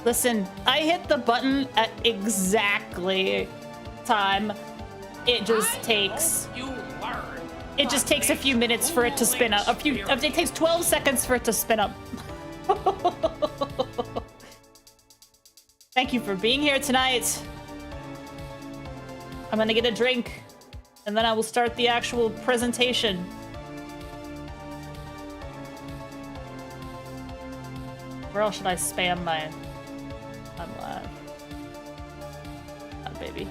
Listen, I hit the button at exactly time. It just takes... It just takes a few minutes for it to spin up. It takes 12 seconds for it to spin up. Thank you for being here tonight. I'm gonna get a drink, and then I will start the actual presentation. Where else should I spam my... I'm live. Oh, baby.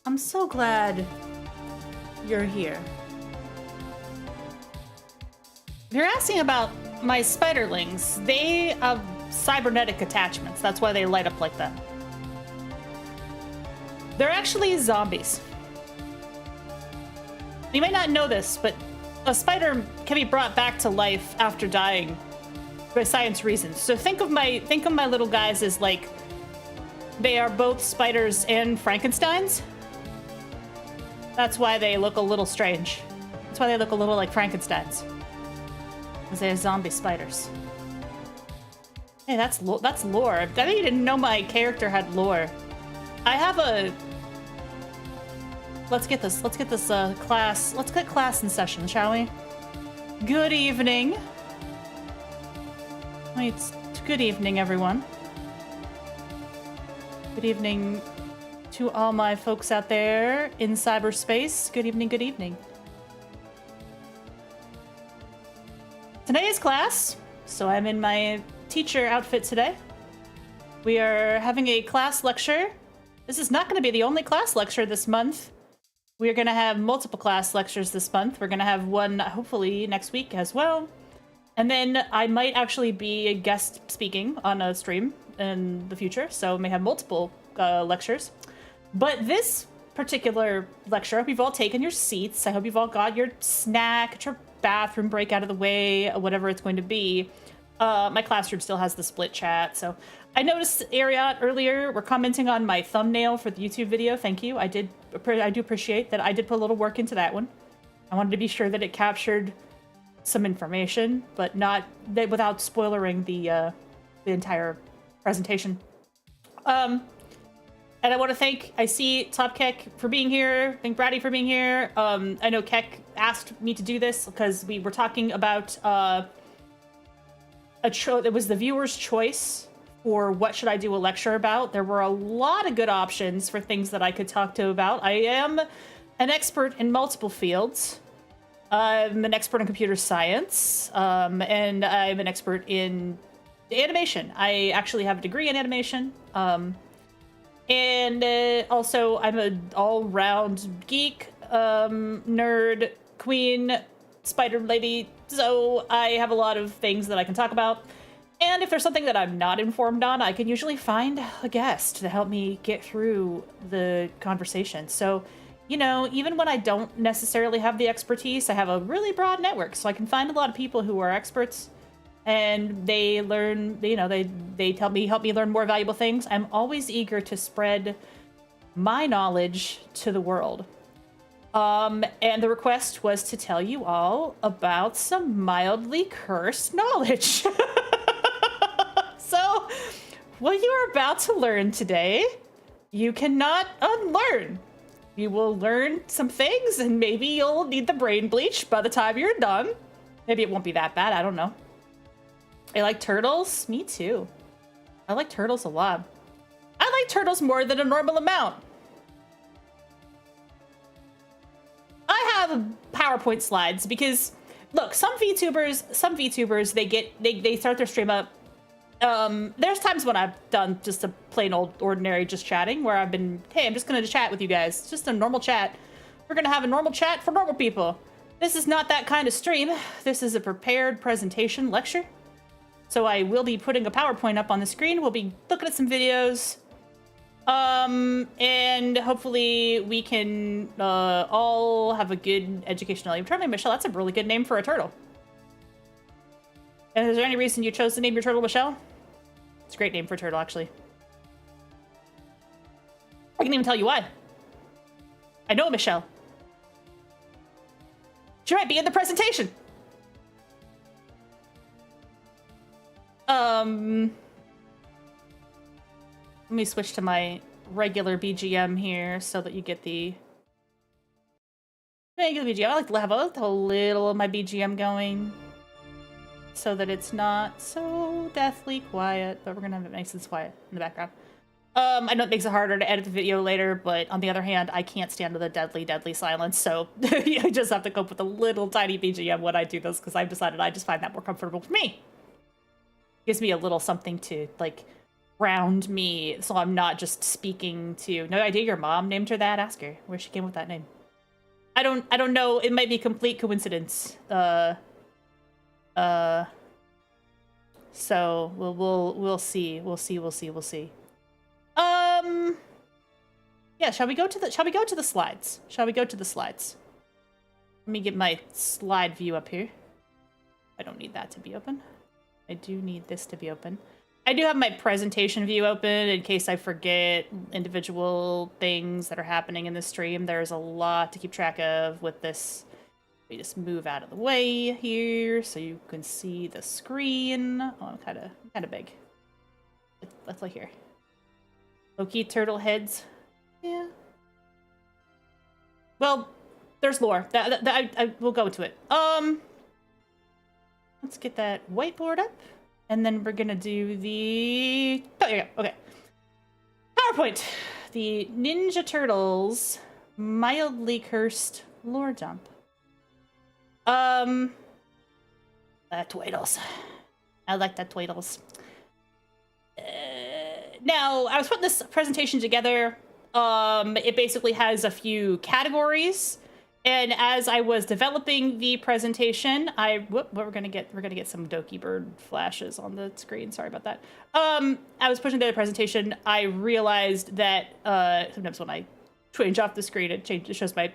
I'm so glad you're here. If you're asking about my Spiderlings, they have cybernetic attachments. That's why they light up like that. They're actually zombies. You might not know this, but a spider can be brought back to life after dying by science reasons. So think of my little guys as like they are both spiders and Frankensteins. That's why they look a little strange. That's why they look a little like Frankensteins. Because they are zombie spiders. Hey, that's lore. I think you didn't know my character had lore. I have a... Let's get this class. Let's get class in session, shall we? Good evening. Wait, good evening, everyone. Good evening to all my folks out there in cyberspace. Good evening, good evening. Today's class, so I'm in my teacher outfit today. We are having a class lecture. This is not going to be the only class lecture this month. We're going to have multiple class lectures this month. We're going to have one, hopefully, next week as well. And then I might actually be a guest speaking on a stream in the future, so may have multiple lectures. But this particular lecture, I hope you've all taken your seats. I hope you've all got your snack, your bathroom break out of the way, whatever it's going to be. My classroom still has the split chat, so I noticed Ariat earlier were commenting on my thumbnail for the YouTube video. Thank you. I do appreciate that. I did put a little work into that one. I wanted to be sure that it captured some information, but not that without spoilering the entire presentation. And I want to I see Top Keck for being here, thank Brady for being here. I know Keck asked me to do this because we were talking about it was the viewer's choice or what should I do a lecture about, there were a lot of good options for things that I could talk to about. I am an expert in multiple fields. I'm an expert in computer science, and I'm an expert in animation. I actually have a degree in animation. And also, I'm an all-round geek, nerd, queen, spider lady, so I have a lot of things that I can talk about. And if there's something that I'm not informed on, I can usually find a guest to help me get through the conversation. So, you know, even when I don't necessarily have the expertise, I have a really broad network, so I can find a lot of people who are experts. And they learn, you know, they help me learn more valuable things. I'm always eager to spread my knowledge to the world. And the request was to tell you all about some mildly cursed knowledge. So, what you are about to learn today, you cannot unlearn. You will learn some things, and maybe you'll need the brain bleach by the time you're done. Maybe it won't be that bad, I don't know. I like turtles? Me too. I like turtles a lot. I like turtles more than a normal amount. I have PowerPoint slides because, look, some VTubers, they start their stream up. There's times when I've done just a plain old ordinary just chatting where I've been, hey, I'm just gonna chat with you guys. Just a normal chat. We're gonna have a normal chat for normal people. This is not that kind of stream. This is a prepared presentation lecture. So I will be putting a PowerPoint up on the screen. We'll be looking at some videos. And hopefully we can all have a good educational life. Turtle Michelle, that's a really good name for a turtle. And is there any reason you chose to name your turtle Michelle? It's a great name for a turtle, actually. I can even tell you why. I know Michelle. She might be in the presentation. Let me switch to my regular BGM here so that you get the regular BGM. I like to have a little of my BGM going so that it's not so deathly quiet, but we're gonna have it nice and quiet in the background. I know it makes it harder to edit the video later, but on the other hand, I can't stand the deadly, deadly silence, so you just have to cope with a little tiny BGM when I do this, because I've decided I just find that more comfortable for me. Gives me a little something to, like, ground me, so I'm not just speaking to... No idea your mom named her that? Ask her where she came with that name. I don't know. It might be complete coincidence. So we'll see. We'll see. Yeah, shall we go to the slides? Let me get my slide view up here. I don't need that to be open. I do need this to be open. I do have my presentation view open in case I forget individual things that are happening in the stream. There's a lot to keep track of with this. Let me just move out of the way here so you can see the screen. Oh, I'm kind of big. Let's look here. Loki turtle heads. Yeah. Well, there's lore. I will go into it. Let's get that whiteboard up, and then we're gonna do the... Oh, here we go. Okay. PowerPoint. The Ninja Turtles mildly cursed lore dump. Twiddles. I like that Twiddles. Now, I was putting this presentation together. It basically has a few categories. And as I was developing the presentation, we're gonna get some Doki Bird flashes on the screen. Sorry about that. I was pushing together the presentation. I realized that sometimes when I change off the screen, it shows my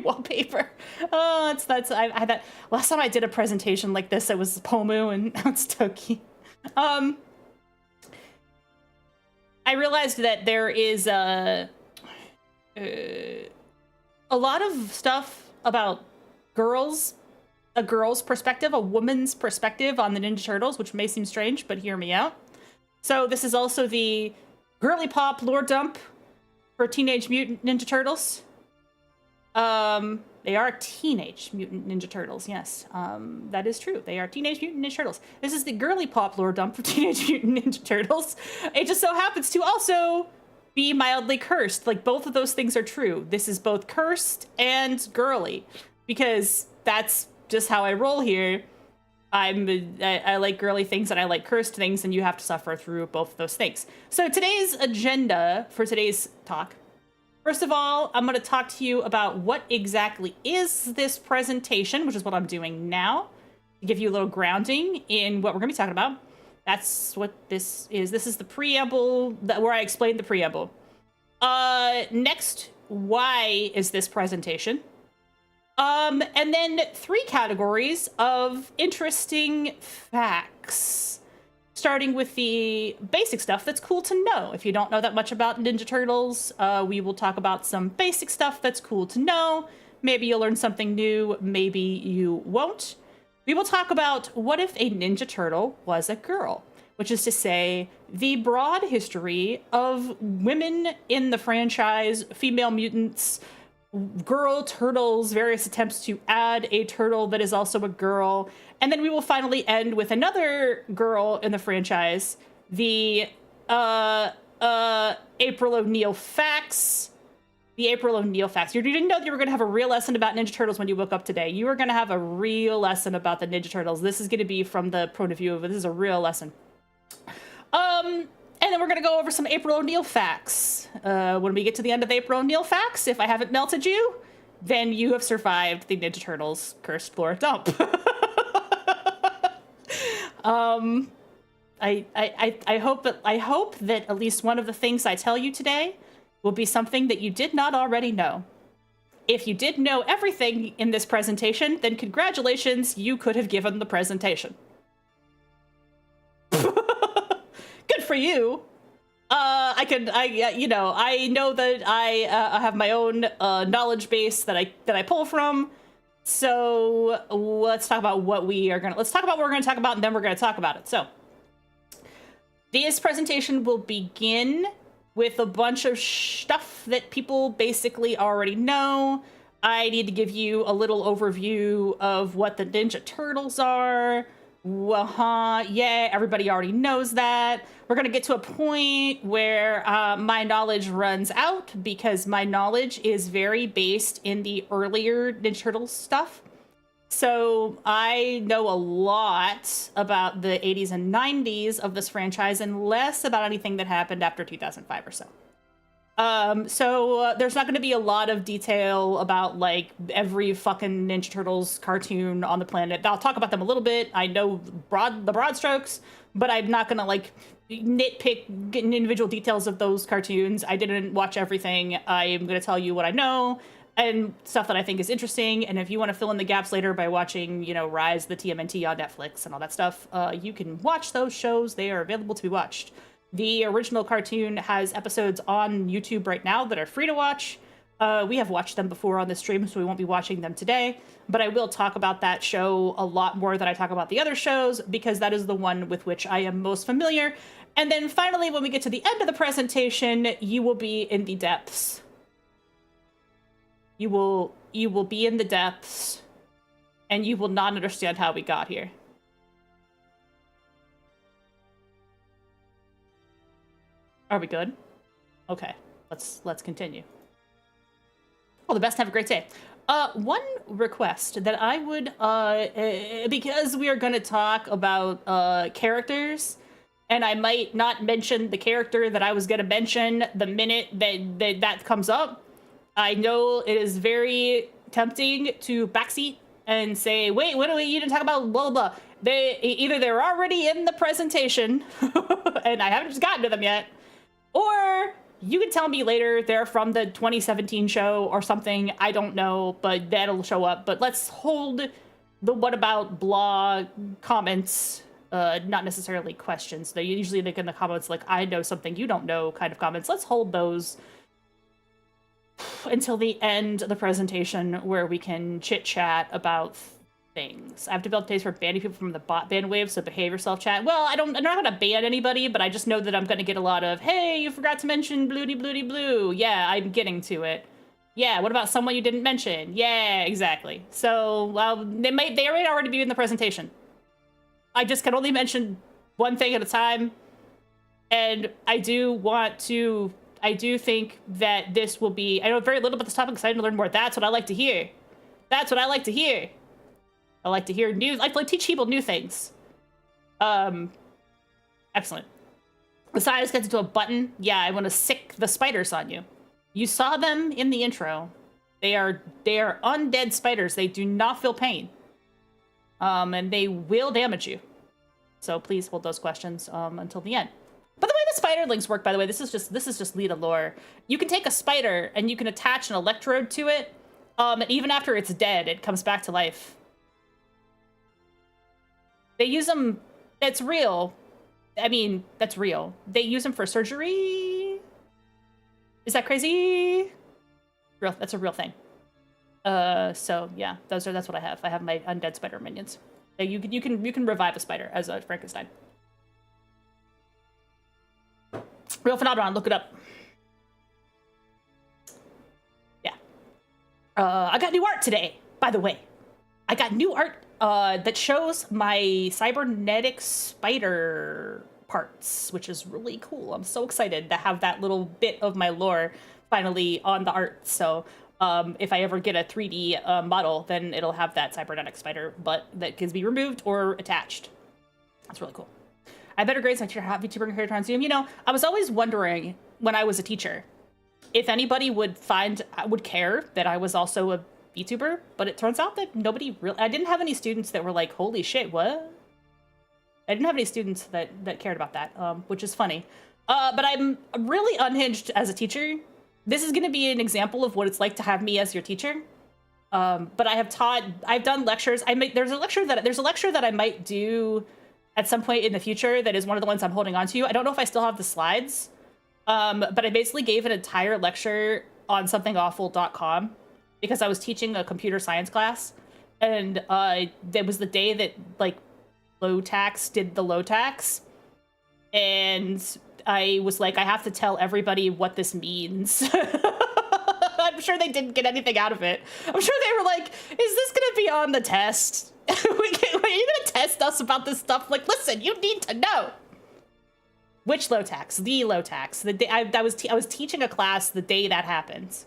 wallpaper. Oh, I had that last time I did a presentation like this. It was Pomu, and now it's Doki. I realized that there is a lot of stuff about a girl's perspective, a woman's perspective on the Ninja Turtles, which may seem strange, but hear me out. So this is also the girly pop lore dump for Teenage Mutant Ninja Turtles. They are Teenage Mutant Ninja Turtles, yes. That is true. They are Teenage Mutant Ninja Turtles. This is the girly pop lore dump for Teenage Mutant Ninja Turtles. It just so happens to also be mildly cursed. Like, both of those things are true. This is both cursed and girly, because that's just how I roll here. I like girly things and I like cursed things, and you have to suffer through both of those things. So today's agenda for today's talk, first of all, I'm going to talk to you about what exactly is this presentation, which is what I'm doing now, to give you a little grounding in what we're going to be talking about. That's what this is. This is the preamble, where I explain the preamble. Next, why is this presentation? And then 3 categories of interesting facts, starting with the basic stuff that's cool to know. If you don't know that much about Ninja Turtles, we will talk about some basic stuff that's cool to know. Maybe you'll learn something new, maybe you won't. We will talk about what if a Ninja Turtle was a girl, which is to say the broad history of women in the franchise, female mutants, girl turtles, various attempts to add a turtle that is also a girl. And then we will finally end with another girl in the franchise, the April O'Neil facts. The April O'Neil facts. You didn't know that you were going to have a real lesson about Ninja Turtles when you woke up today. You are going to have a real lesson about the Ninja Turtles. This is going to be from the point of view of, this is a real lesson. And then we're going to go over some April O'Neil facts. When we get to the end of the April O'Neil facts, if I haven't melted you, then you have survived the Ninja Turtles cursed lore dump. I hope that at least one of the things I tell you today will be something that you did not already know. If you did know everything in this presentation, then congratulations, you could have given the presentation. Good for you. I know that I have my own knowledge base that I pull from. So let's talk about what we're going to talk about, and then we're going to talk about it. So this presentation will begin with a bunch of stuff that people basically already know. I need to give you a little overview of what the Ninja Turtles are. Yeah, everybody already knows that. We're going to get to a point where my knowledge runs out, because my knowledge is very based in the earlier Ninja Turtles stuff. So I know a lot about the 80s and 90s of this franchise and less about anything that happened after 2005 or so. So there's not going to be a lot of detail about like every fucking Ninja Turtles cartoon on the planet. I'll talk about them a little bit. I know the broad strokes, but I'm not going to like nitpick individual details of those cartoons. I didn't watch everything. I'm going to tell you what I know and stuff that I think is interesting. And if you want to fill in the gaps later by watching, Rise, the TMNT on Netflix and all that stuff, you can watch those shows. They are available to be watched. The original cartoon has episodes on YouTube right now that are free to watch. We have watched them before on the stream, so we won't be watching them today. But I will talk about that show a lot more than I talk about the other shows, because that is the one with which I am most familiar. And then finally, when we get to the end of the presentation, you will be in the depths. You will be in the depths, and you will not understand how we got here. Are we good? Okay, let's continue. All the best, have a great day. One request that I would, because we are going to talk about characters, and I might not mention the character that I was going to mention the minute that comes up. I know it is very tempting to backseat and say, wait, you didn't talk about blah, blah, blah. They're already in the presentation, and I haven't just gotten to them yet, or you can tell me later they're from the 2017 show or something. I don't know, but that'll show up. But let's hold the what about blah comments, not necessarily questions. They usually in the comments like, I know something you don't know kind of comments. Let's hold those until the end of the presentation where we can chit-chat about things. I have developed days for banning people from the bot ban wave, so behave yourself, chat. Well, I'm not gonna ban anybody, but I just know that I'm gonna get a lot of, hey, you forgot to mention bloody blue. Yeah, I'm getting to it. Yeah, what about someone you didn't mention? Yeah, exactly. So, well, they may already be in the presentation. I just can only mention one thing at a time. And I do think that this will be, I know very little about this topic, excited to learn more. That's what I like to hear. That's what I like to hear. I like to hear new, I like to teach people new things. Excellent. Besides, gets into a button. Yeah, I want to sick the spiders on you. You saw them in the intro. They are undead spiders. They do not feel pain. And they will damage you. So please hold those questions until the end. But the way the spiderlings work, by the way, this is just Lita lore. You can take a spider and you can attach an electrode to it, and even after it's dead, it comes back to life. They use them. It's real. I mean, that's real. They use them for surgery. Is that crazy? Real. That's a real thing. So yeah, that's what I have. I have my undead spider minions. You can revive a spider as a Frankenstein. Real phenomenon. Look it up. Yeah. I got new art today, by the way. I got new art that shows my cybernetic spider parts, which is really cool. I'm so excited to have that little bit of my lore finally on the art. So if I ever get a 3D model, then it'll have that cybernetic spider butt that can be removed or attached. That's really cool. I have better grades. My teacher VTuber here on Zoom. You know, I was always wondering when I was a teacher if anybody would care that I was also a VTuber, but it turns out that nobody really. I didn't have any students that were like, "Holy shit, what?" I didn't have any students that cared about that, which is funny. But I'm really unhinged as a teacher. This is going to be an example of what it's like to have me as your teacher. But I've done lectures. There's a lecture that I might do at some point in the future that is one of the ones I'm holding on to. I don't know if I still have the slides, but I basically gave an entire lecture on somethingawful.com because I was teaching a computer science class, and it was the day that like low tax did the low tax, and I was like, I have to tell everybody what this means. I'm sure they didn't get anything out of it. I'm sure they were like, is this going to be on the test? Are you going to test us about this stuff? Like, listen, you need to know. Which low tax? The low tax. The day I was teaching a class the day that happened.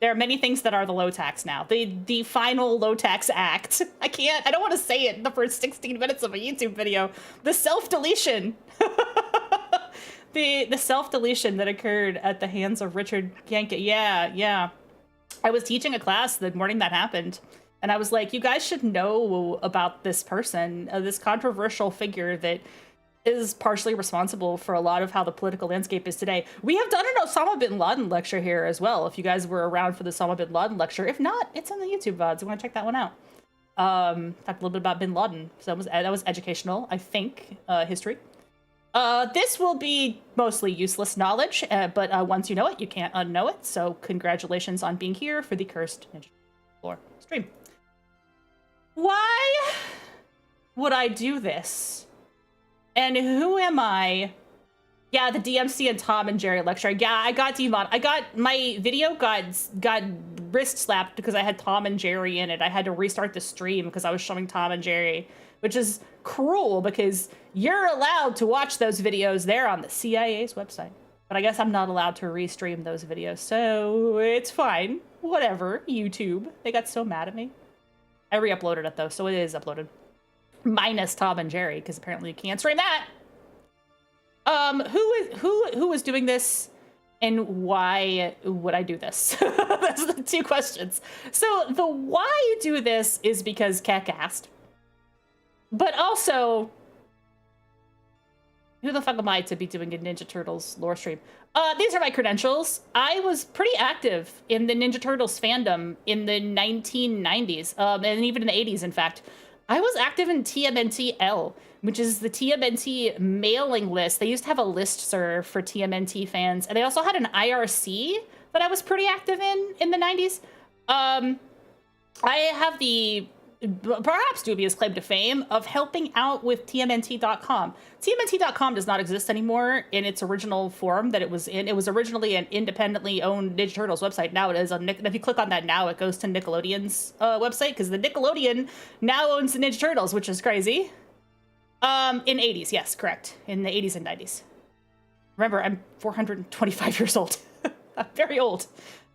There are many things that are the low tax now. The final low tax act. I don't want to say it in the first 16 minutes of a YouTube video. The self-deletion. The self-deletion that occurred at the hands of Richard Yankee. Yeah. I was teaching a class the morning that happened, and I was like, you guys should know about this person, this controversial figure that is partially responsible for a lot of how the political landscape is today. We have done an Osama bin Laden lecture here as well, if you guys were around for the Osama bin Laden lecture. If not, it's on the YouTube VODs. You want to check that one out. Talked a little bit about bin Laden. So that was educational, I think, history. This will be mostly useless knowledge, but once you know it, you can't unknow it. So congratulations on being here for the Cursed Ninja Lore stream. Why would I do this? And who am I? Yeah, the DMC and Tom and Jerry lecture. Yeah, I got my video got wrist slapped because I had Tom and Jerry in it. I had to restart the stream because I was showing Tom and Jerry, which is cruel because you're allowed to watch those videos there on the CIA's website. But I guess I'm not allowed to restream those videos, so it's fine. Whatever, YouTube. They got so mad at me. I re-uploaded it though, so it is uploaded. Minus Tom and Jerry, because apparently you can't stream that. Who is doing this, and why would I do this? That's the two questions. So the why you do this is because Keck asked. But also, who the fuck am I to be doing a Ninja Turtles lore stream? These are my credentials. I was pretty active in the Ninja Turtles fandom in the 1990s, and even in the 80s, in fact. I was active in TMNT L, which is the TMNT mailing list. They used to have a listserv for TMNT fans, and they also had an IRC that I was pretty active in the 90s. I have the perhaps dubious claim to fame of helping out with TMNT.com. TMNT.com does not exist anymore in its original form that it was in. It was originally an independently owned Ninja Turtles website. Now it is and if you click on that now, it goes to Nickelodeon's website, because the Nickelodeon now owns the Ninja Turtles, which is crazy. In 80s, yes, correct. In the 80s and 90s. Remember, I'm 425 years old. I'm very old.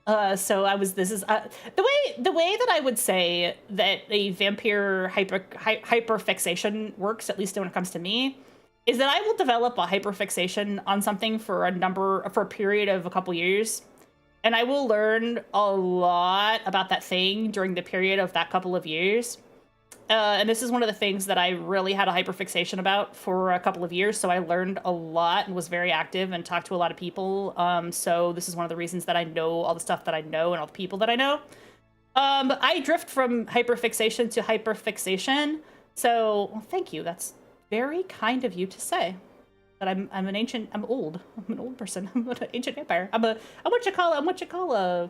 So this is the way that I would say that a vampire hyperfixation works, at least when it comes to me, is that I will develop a hyperfixation on something for a period of a couple years, and I will learn a lot about that thing during the period of that couple of years. And this is one of the things that I really had a hyperfixation about for a couple of years. So I learned a lot and was very active and talked to a lot of people. So this is one of the reasons that I know all the stuff that I know and all the people that I know. I drift from hyperfixation to hyperfixation. So thank you. That's very kind of you to say. But I'm old. I'm an old person. I'm an ancient vampire. I'm what you call a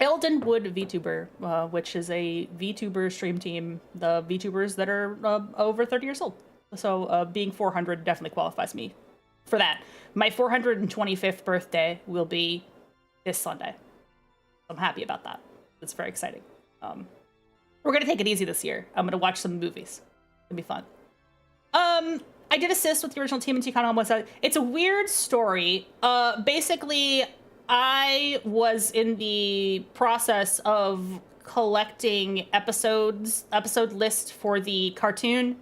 Eldenwood VTuber, which is a VTuber stream team, the VTubers that are over 30 years old. So being 400 definitely qualifies me for that. My 425th birthday will be this Sunday. I'm happy about that. It's very exciting. We're going to take it easy this year. I'm going to watch some movies. It'll be fun. I did assist with the original TMNT Con. It's a weird story. Basically, I was in the process of collecting episode list for the cartoon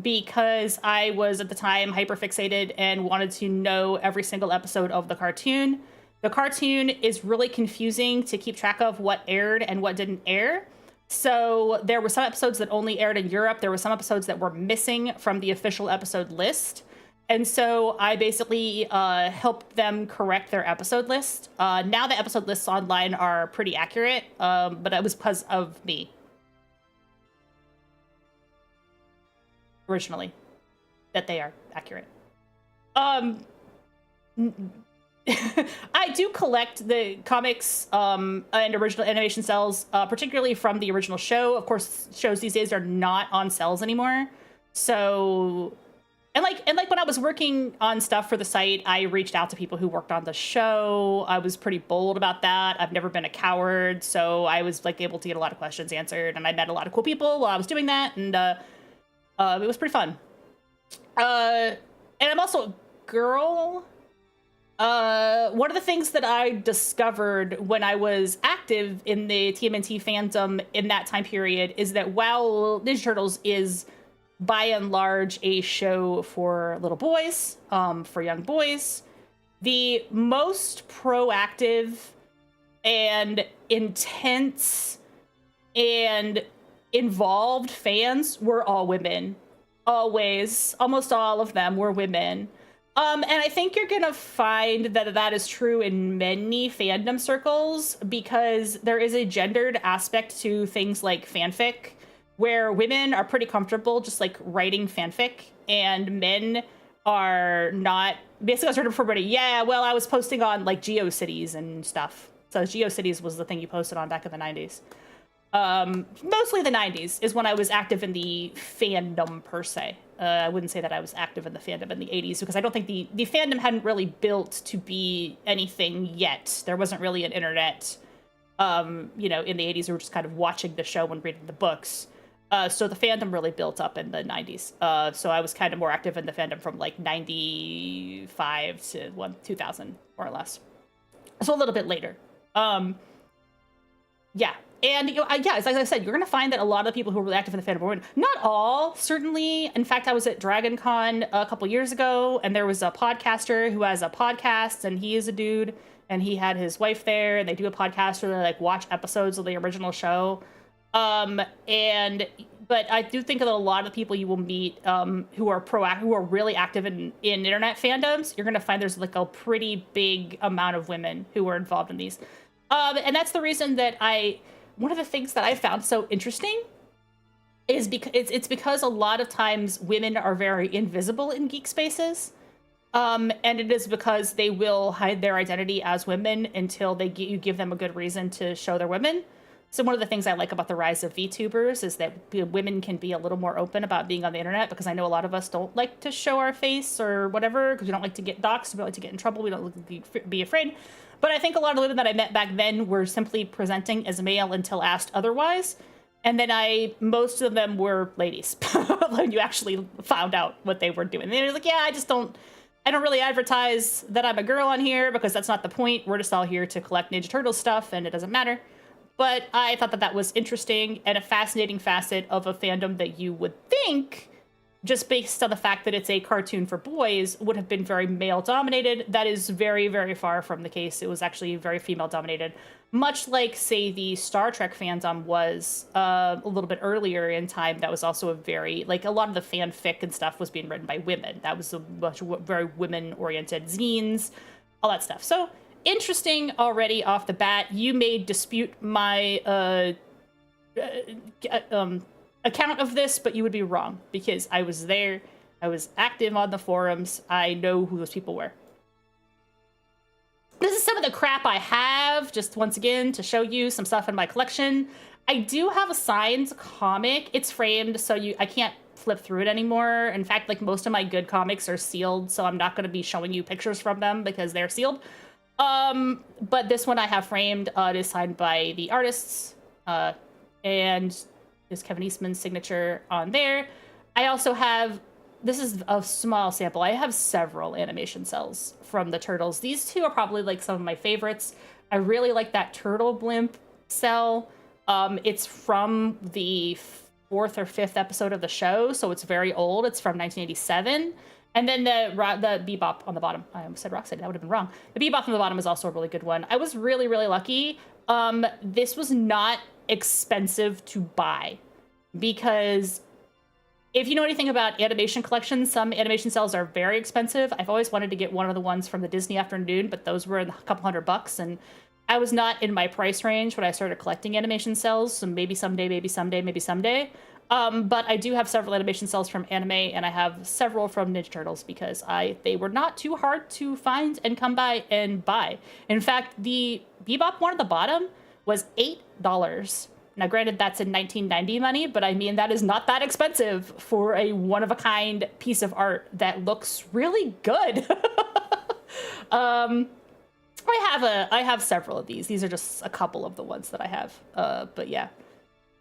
because I was at the time hyperfixated and wanted to know every single episode of the cartoon. The cartoon is really confusing to keep track of what aired and what didn't air. So there were some episodes that only aired in Europe. There were some episodes that were missing from the official episode list. And so I basically helped them correct their episode list. Now the episode lists online are pretty accurate, but it was because of me. Originally, that they are accurate. I do collect the comics and original animation cells, particularly from the original show. Of course, shows these days are not on cells anymore. So... And like when I was working on stuff for the site, I reached out to people who worked on the show. I was pretty bold about that. I've never been a coward, so I was like able to get a lot of questions answered, and I met a lot of cool people while I was doing that, and it was pretty fun. And I'm also a girl. One of the things that I discovered when I was active in the TMNT fandom in that time period is that while Ninja Turtles is by and large a show for little boys, for young boys, the most proactive and intense and involved fans were all women. Always. Almost all of them were women. And I think you're going to find that that is true in many fandom circles because there is a gendered aspect to things like fanfic, where women are pretty comfortable just like writing fanfic and men are not. Basically, I was heard from everybody, yeah, well, I was posting on like GeoCities and stuff. So GeoCities was the thing you posted on back in the 90s. Mostly the 90s is when I was active in the fandom per se. I wouldn't say that I was active in the fandom in the 80s because I don't think the fandom hadn't really built to be anything yet. There wasn't really an internet. In the 80s, we were just kind of watching the show and reading the books. So the fandom really built up in the 90s. So I was kind of more active in the fandom from like 95 to 2000, more or less. So a little bit later. Yeah. And, as I said, you're going to find that a lot of the people who are really active in the fandom were women. Not all, certainly. In fact, I was at Dragon Con a couple years ago, and there was a podcaster who has a podcast, and he is a dude, and he had his wife there, and they do a podcast where they like watch episodes of the original show. But I do think that a lot of the people you will meet who are proactive, who are really active in internet fandoms, you're going to find there's like a pretty big amount of women who are involved in these. And that's the reason that one of the things that I found so interesting is because it's because a lot of times women are very invisible in geek spaces. And it is because they will hide their identity as women until you give them a good reason to show they're women. So one of the things I like about the rise of VTubers is that women can be a little more open about being on the internet, because I know a lot of us don't like to show our face or whatever, because we don't like to get doxxed, we don't like to get in trouble, we don't like to be afraid. But I think a lot of the women that I met back then were simply presenting as male until asked otherwise. And then most of them were ladies when you actually found out what they were doing. They were like, yeah, I don't really advertise that I'm a girl on here, because that's not the point. We're just all here to collect Ninja Turtles stuff, and it doesn't matter. But I thought that was interesting and a fascinating facet of a fandom that you would think, just based on the fact that it's a cartoon for boys, would have been very male-dominated. That is very, very far from the case. It was actually very female-dominated, much like, say, the Star Trek fandom was a little bit earlier in time. That was also a lot of the fanfic and stuff was being written by women. That was very women-oriented zines, all that stuff. So, interesting already off the bat. You may dispute my account of this, but you would be wrong, because I was there. I was active on the forums. I know who those people were. This is some of the crap I have, just once again, to show you some stuff in my collection. I do have a signed comic. It's framed, so I can't flip through it anymore. In fact, like, most of my good comics are sealed, so I'm not going to be showing you pictures from them because they're sealed. But this one I have framed. It is signed by the artists, and there's Kevin Eastman's signature on there. I also have, this is a small sample, I have several animation cells from the Turtles. These two are probably like some of my favorites. I really like that Turtle Blimp cell. It's from the 4th or 5th episode of the show, so it's very old. It's from 1987. And then the Bebop on the bottom. I almost said Rocksteady. That would have been wrong. The Bebop on the bottom is also a really good one. I was really, really lucky. This was not expensive to buy, because if you know anything about animation collections, some animation cells are very expensive. I've always wanted to get one of the ones from the Disney Afternoon, but those were a couple $100, and I was not in my price range when I started collecting animation cells. So maybe someday, maybe someday, maybe someday. But I do have several animation cells from anime, and I have several from Ninja Turtles, because they were not too hard to find and come by and buy. In fact, the Bebop one at the bottom was $8. Now, granted, that's in 1990 money, but I mean, that is not that expensive for a one-of-a-kind piece of art that looks really good. I have several of these. These are just a couple of the ones that I have. But yeah.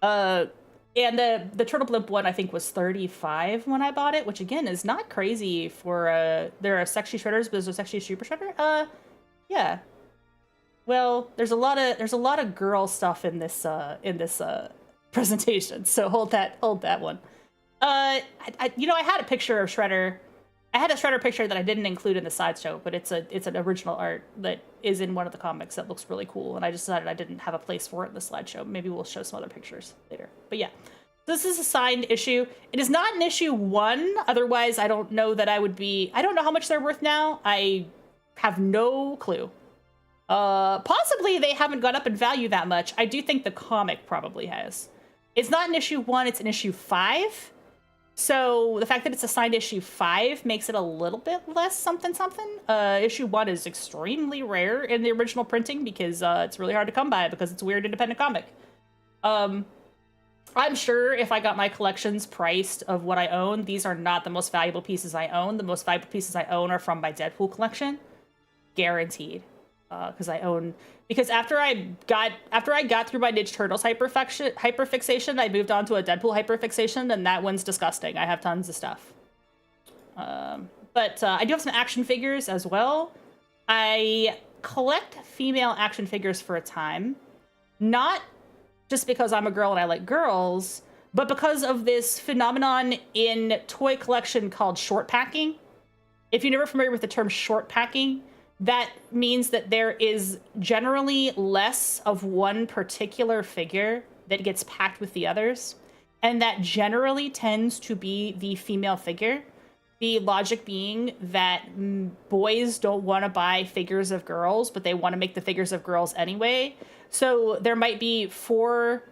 And the Turtle Blimp one, I think, was $35 when I bought it, which, again, is not crazy for, there are sexy shredders, but there's a sexy super shredder? Yeah. Well, there's a lot of girl stuff in this presentation, so hold that one. I had a picture of Shredder. I had a Shredder picture that I didn't include in the sideshow, but it's an original art that is in one of the comics that looks really cool, and I just decided I didn't have a place for it in the slideshow. Maybe we'll show some other pictures later. But yeah, this is a signed issue. It is not an issue 1, otherwise I don't know that I don't know how much they're worth now. I have no clue. Possibly they haven't gone up in value that much. I do think the comic probably has. It's not an issue 1, it's an issue 5. So the fact that it's a signed issue 5 makes it a little bit less something. Issue 1 is extremely rare in the original printing, because it's really hard to come by, because it's a weird independent comic. I'm sure if I got my collections priced of what I own, these are not the most valuable pieces I own. The most valuable pieces I own are from my Deadpool collection. Guaranteed. Because after I got through my Ninja Turtles hyperfixation, I moved on to a Deadpool hyperfixation, and that one's disgusting. I have tons of stuff. But I do have some action figures as well. I collect female action figures for a time, not just because I'm a girl and I like girls, but because of this phenomenon in toy collection called short packing. If you're never familiar with the term short packing, that means that there is generally less of one particular figure that gets packed with the others, and that generally tends to be the female figure. The logic being that boys don't want to buy figures of girls, but they want to make the figures of girls anyway. So there might be four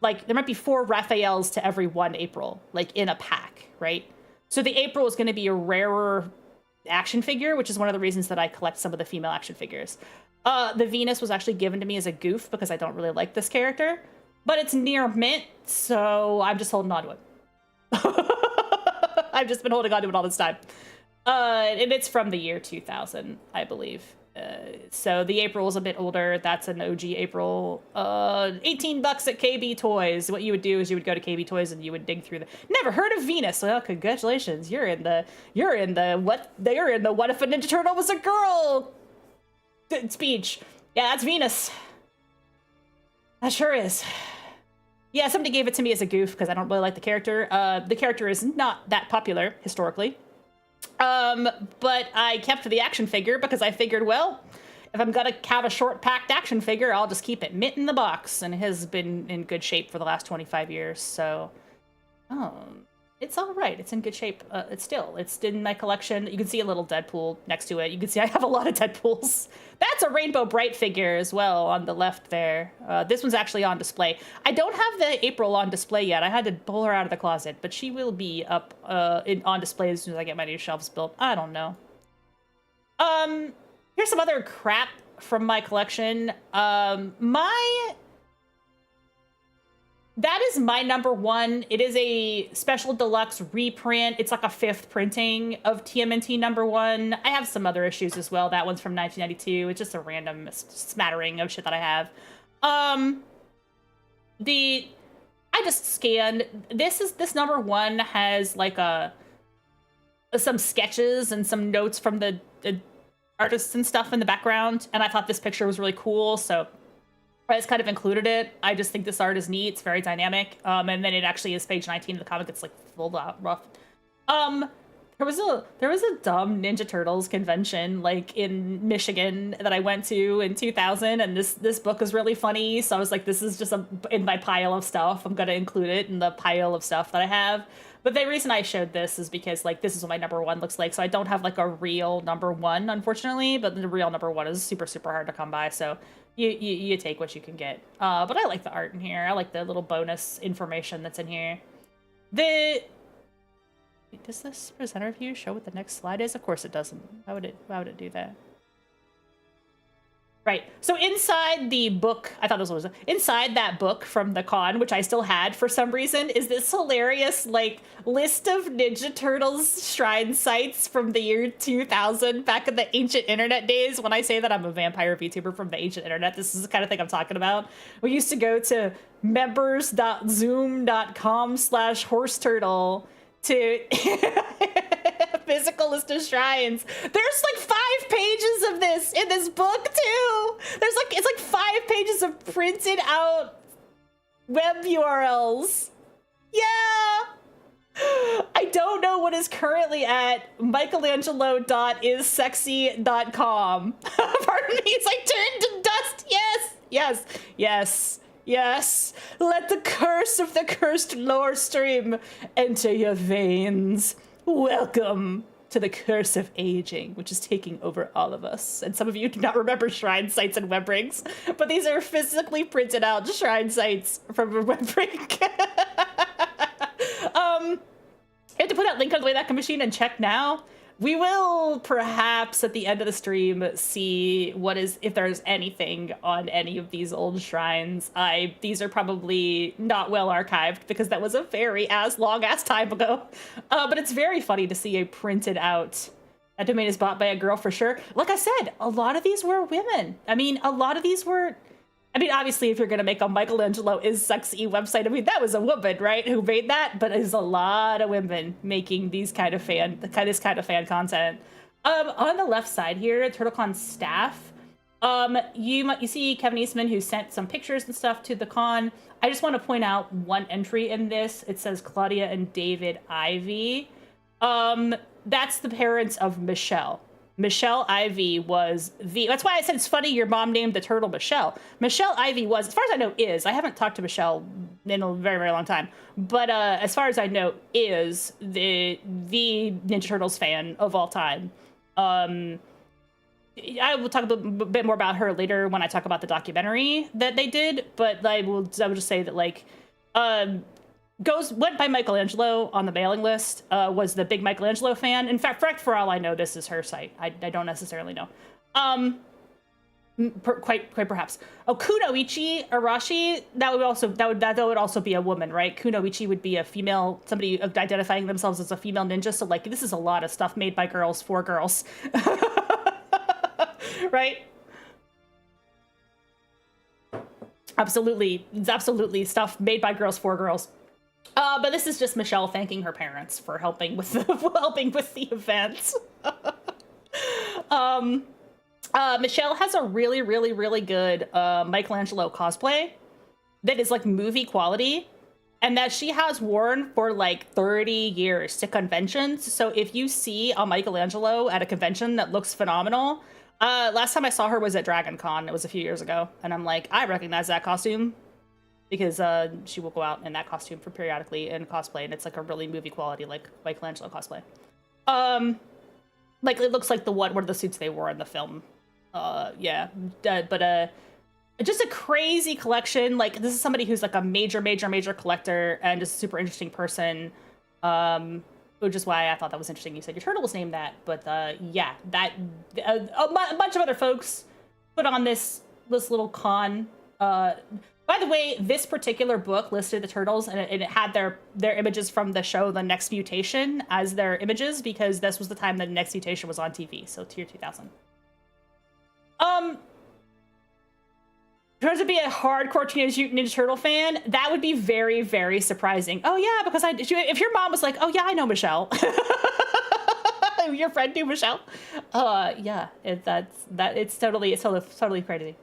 Raphaels to every one April, like in a pack, right? So the April is going to be a rarer action figure, which is one of the reasons that I collect some of the female action figures. The Venus was actually given to me as a goof because I don't really like this character, but it's near mint, so I'm just holding on to it. I've just been holding on to it all this time. And it's from the year 2000, I believe. So the April is a bit older. That's an OG April. $18 at KB Toys. What you would do is you would go to KB Toys and you would dig through the. Never heard of Venus. Well, congratulations. You're in the what if a Ninja Turtle was a girl speech. Yeah, that's Venus. That sure is. Yeah, somebody gave it to me as a goof because I don't really like the character. The character is not that popular historically. But I kept the action figure because I figured, well, if I'm gonna have a short packed action figure, I'll just keep it mint in the box, and it has been in good shape for the last 25 years. So, it's all right. It's in good shape. It's in my collection. You can see a little Deadpool next to it. You can see I have a lot of Deadpools. That's a Rainbow Bright figure as well on the left there. This one's actually on display. I don't have the April on display yet. I had to pull her out of the closet, but she will be up on display as soon as I get my new shelves built. I don't know. Here's some other crap from my collection. That is my number one. It is a special deluxe reprint. It's like a 5th printing of TMNT Number 1. I have some other issues as well. That one's from 1992. It's just a random smattering of shit that I have. I just scanned. This number 1 has like some sketches and some notes from the artists and stuff in the background. And I thought this picture was really cool, so I just kind of included it. I just think this art is neat. It's very dynamic. And then it actually is page 19 of the comic. It's like full out rough. There was a dumb Ninja Turtles convention like in Michigan that I went to in 2000, and this book is really funny. So I was like, this is just in my pile of stuff. I'm gonna include it in the pile of stuff that I have. But the reason I showed this is because like this is what my number 1 looks like. So I don't have like a real number 1, unfortunately, but the real number 1 is super hard to come by. So you take what you can get. But I like the art in here. I like the little bonus information that's in here. Does this presenter view show what the next slide is? Of course it doesn't. Why would it do that? Right. So inside the book, I thought this was inside that book from the con, which I still had for some reason, is this hilarious like list of Ninja Turtles shrine sites from the year 2000, back in the ancient internet days. When I say that I'm a vampire VTuber from the ancient internet, this is the kind of thing I'm talking about. We used to go to members.zoom.com/horseturtle to physical list of shrines. There's like 5 pages of this in this book too. It's like 5 pages of printed out web URLs. Yeah. I don't know what is currently at michelangelo.issexy.com. Pardon me, it's like turned to dust. Yes. Let the curse of the cursed lore stream enter your veins. Welcome to the curse of aging, which is taking over all of us. And some of you do not remember shrine sites and web rings, but these are physically printed out shrine sites from a web ring. You have to put that link on the Wayback Machine and check now. We will perhaps at the end of the stream see if there's anything on any of these old shrines. These are probably not well archived because that was a very long ass time ago. But it's very funny to see a printed out. That domain is bought by a girl for sure. Like I said, a lot of these were women. Obviously, if you're going to make a Michelangelo is sexy website, that was a woman, right, who made that? But there's a lot of women making this kind of fan content. On the left side here, TurtleCon staff, you see Kevin Eastman, who sent some pictures and stuff to the con. I just want to point out one entry in this. It says Claudia and David Ivy. That's the parents of Michelle. Michelle Ivy was that's why I said it's funny your mom named the turtle Michelle. Michelle Ivy was, as far as I know, I haven't talked to Michelle in a very long time, but as far as I know, is the Ninja Turtles fan of all time. I will talk a bit more about her later when I talk about the documentary that they did, but I will just say that went by Michelangelo on the mailing list, was the big Michelangelo fan. In fact, for all I know, this is her site. I don't necessarily know. Quite perhaps. Oh, Kunoichi Arashi, that would also be a woman, right? Kunoichi would be a female, somebody identifying themselves as a female ninja. So like, this is a lot of stuff made by girls for girls, right? Absolutely, it's absolutely stuff made by girls for girls. But this is just Michelle thanking her parents for helping with the event. Michelle has a really good Michelangelo cosplay that is like movie quality, and that she has worn for like 30 years to conventions. So if you see a Michelangelo at a convention that looks phenomenal, last time I saw her was at Dragon Con. It was a few years ago, and I'm like, I recognize that costume because she will go out in that costume for periodically in cosplay, and it's like a really movie quality like Michelangelo cosplay. Like it looks like one of the suits they wore in the film. Yeah, but just a crazy collection. Like this is somebody who's like a major collector and just a super interesting person. Which is why I thought that was interesting. You said your turtle was named that, but yeah, that a bunch of other folks put on this little con. By the way, this particular book listed the turtles, and it had their images from the show The Next Mutation as their images, because this was the time that The Next Mutation was on TV, so tier 2000. To be a hardcore Teenage Mutant Ninja Turtle fan, that would be very surprising. Oh yeah, because if your mom was like, oh yeah, I know Michelle. Your friend knew Michelle. Yeah, it's totally crazy.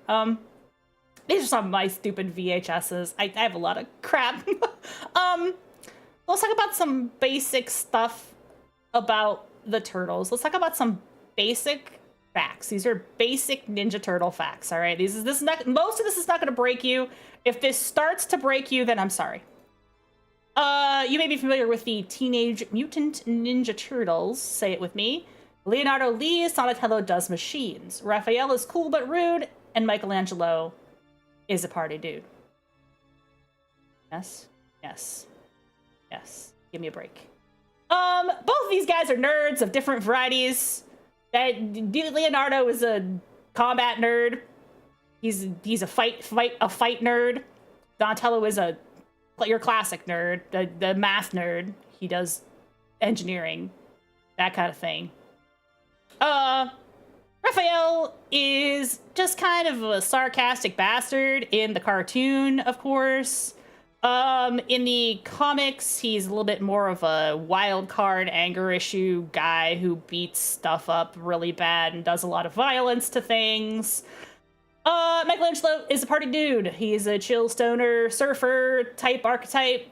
These are some of my stupid VHSs. I have a lot of crap. Let's talk about some basic stuff about the turtles. Let's talk about some basic facts. These are basic Ninja Turtle facts. All right. Most of this is not going to break you. If this starts to break you, then I'm sorry. You may be familiar with the Teenage Mutant Ninja Turtles. Say it with me. Leonardo leads, Donatello does machines. Raphael is cool but rude, and Michelangelo is a party dude. Yes. Give me a break. Both of these guys are nerds of different varieties. Leonardo is a combat nerd. He's a fight nerd. Donatello is your classic nerd, the math nerd. He does engineering, that kind of thing. Raphael is just kind of a sarcastic bastard in the cartoon, of course. In the comics, he's a little bit more of a wild card anger issue guy who beats stuff up really bad and does a lot of violence to things. Michelangelo is a party dude. He's a chill stoner surfer type archetype.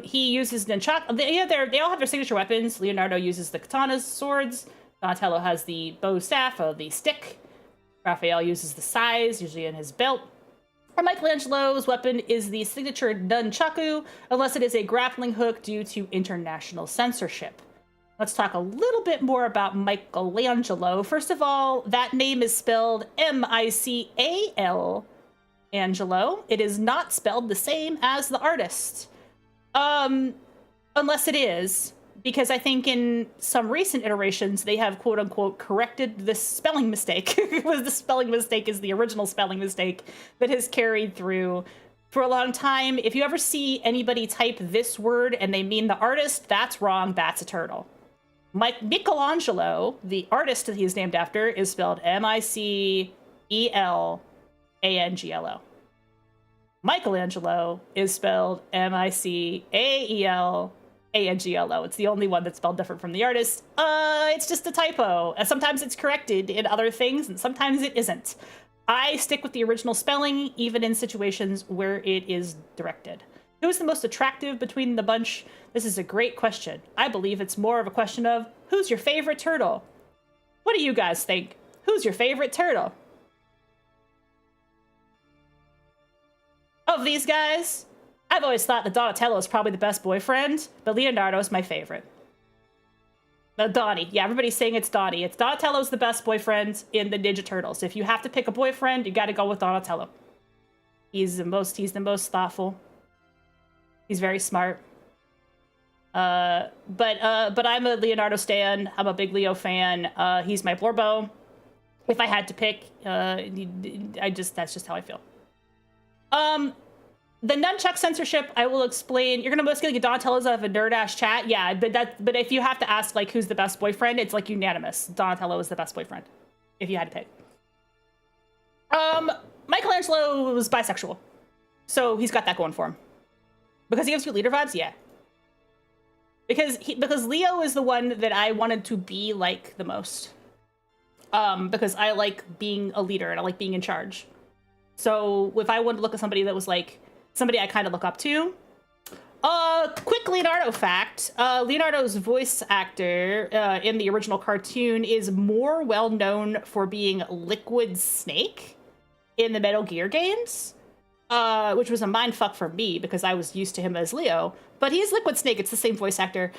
He uses nunchucks. They all have their signature weapons. Leonardo uses the katanas, swords. Donatello has the bow staff, the stick. Raphael uses the sais, usually in his belt. And Michelangelo's weapon is the signature nunchaku, unless it is a grappling hook due to international censorship. Let's talk a little bit more about Michelangelo. First of all, that name is spelled M-I-C-A-L, Angelo. It is not spelled the same as the artist. Unless it is, because I think in some recent iterations, they have quote-unquote corrected this spelling mistake. The spelling mistake is the original spelling mistake that has carried through for a long time. If you ever see anybody type this word and they mean the artist, that's wrong. That's a turtle. Michelangelo, the artist that he's named after, is spelled M-I-C-E-L-A-N-G-L-O. Michelangelo is spelled M-I-C-A-E-L-A-N-G-L-O. It's the only one that's spelled different from the artist. It's just a typo. And sometimes it's corrected in other things, and sometimes it isn't. I stick with the original spelling, even in situations where it is directed. Who's the most attractive between the bunch? This is a great question. I believe it's more of a question of, who's your favorite turtle? What do you guys think? Who's your favorite turtle? Of these guys, I've always thought that Donatello is probably the best boyfriend, but Leonardo is my favorite. Donnie. Yeah, everybody's saying it's Donnie. It's Donatello's the best boyfriend in the Ninja Turtles. If you have to pick a boyfriend, you got to go with Donatello. He's the most thoughtful. He's very smart. But I'm a Leonardo stan. I'm a big Leo fan. He's my Blorbo. if I had to pick. That's just how I feel. The nunchuck censorship, I will explain. You're gonna mostly get Donatello's out of a nerd-ass chat. Yeah, but if you have to ask like who's the best boyfriend, it's like unanimous. Donatello is the best boyfriend, if you had to pick. Michelangelo was bisexual, so he's got that going for him. Because he gives you leader vibes, yeah. Because Leo is the one that I wanted to be like the most. Because I like being a leader and I like being in charge. So if I wanted to look at somebody that was like somebody I kind of look up to. Quick Leonardo fact. Leonardo's voice actor in the original cartoon is more well known for being Liquid Snake in the Metal Gear games, which was a mindfuck for me because I was used to him as Leo. But he's Liquid Snake. It's the same voice actor.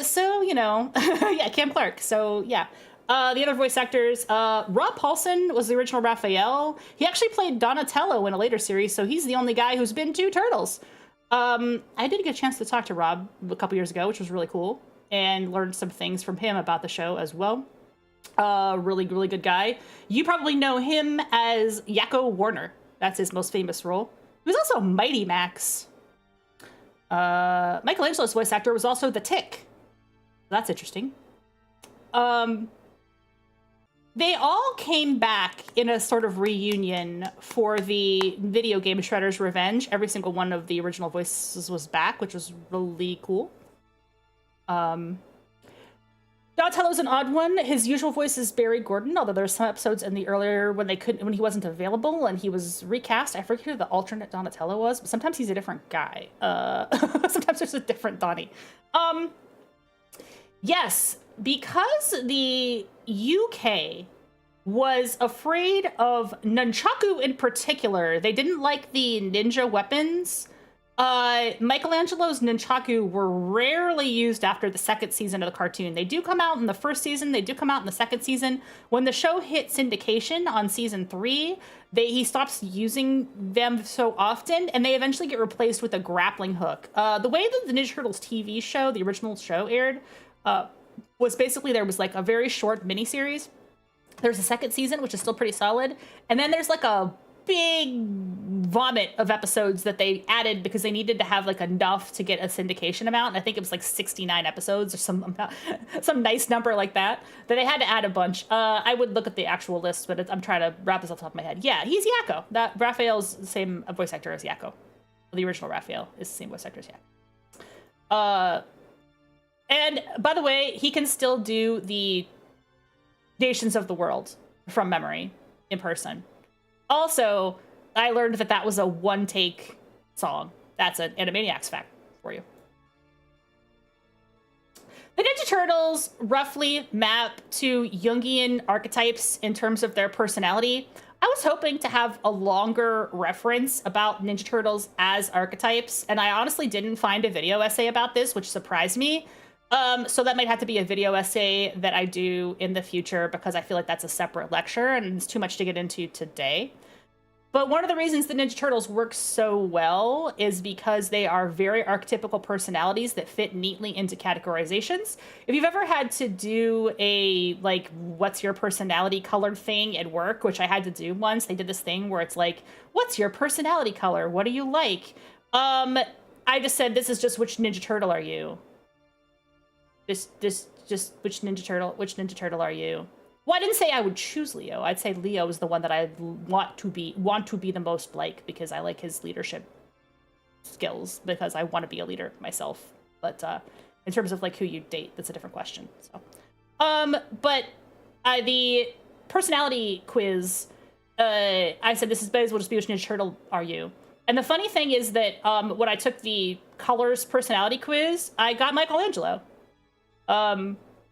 So, you know, yeah, Cam Clark. So, yeah. The other voice actors, Rob Paulson was the original Raphael. He actually played Donatello in a later series, so he's the only guy who's been to Turtles. I did get a chance to talk to Rob a couple years ago, which was really cool, and learned some things from him about the show as well. Really, really good guy. You probably know him as Yakko Warner. That's his most famous role. He was also Mighty Max. Michelangelo's voice actor was also the Tick. That's interesting. They all came back in a sort of reunion for the video game Shredder's Revenge. Every single one of the original voices was back, which was really cool. Donatello's an odd one. His usual voice is Barry Gordon, although there's some episodes in the earlier when he wasn't available and he was recast. I forget who the alternate Donatello was, but sometimes he's a different guy. Sometimes there's a different Donnie. Yes, because the UK was afraid of Nunchaku in particular. They didn't like the ninja weapons. Michelangelo's Nunchaku were rarely used after the second season of the cartoon. They do come out in the first season. They do come out in the second season. When the show hit syndication on season 3, he stops using them so often, and they eventually get replaced with a grappling hook. The way that the Ninja Turtles TV show, the original show, aired, was basically there was like a very short miniseries. There's a second season, which is still pretty solid. And then there's like a big vomit of episodes that they added because they needed to have like enough to get a syndication amount. And I think it was like 69 episodes or some nice number like that they had to add a bunch. I would look at the actual list, but I'm trying to wrap this off the top of my head. Yeah, he's Yakko. That Raphael's the same voice actor as Yakko. The original Raphael is the same voice actor as Yakko. And by the way, he can still do the Nations of the World from memory in person. Also, I learned that was a one-take song. That's an Animaniacs fact for you. The Ninja Turtles roughly map to Jungian archetypes in terms of their personality. I was hoping to have a longer reference about Ninja Turtles as archetypes, and I honestly didn't find a video essay about this, which surprised me. So that might have to be a video essay that I do in the future because I feel like that's a separate lecture and it's too much to get into today. But one of the reasons the Ninja Turtles work so well is because they are very archetypical personalities that fit neatly into categorizations. If you've ever had to do a, like, what's your personality color thing at work, which I had to do once, they did this thing where it's like, what's your personality color? What do you like? I just said, this is just which Ninja Turtle are you? Just which Ninja Turtle are you? Well, I didn't say I would choose Leo. I'd say Leo is the one that I want to be the most like because I like his leadership skills because I want to be a leader myself. But in terms of like who you date, that's a different question. So, but the personality quiz, I said this is basically just be which Ninja Turtle are you? And the funny thing is that when I took the colors personality quiz, I got Michelangelo.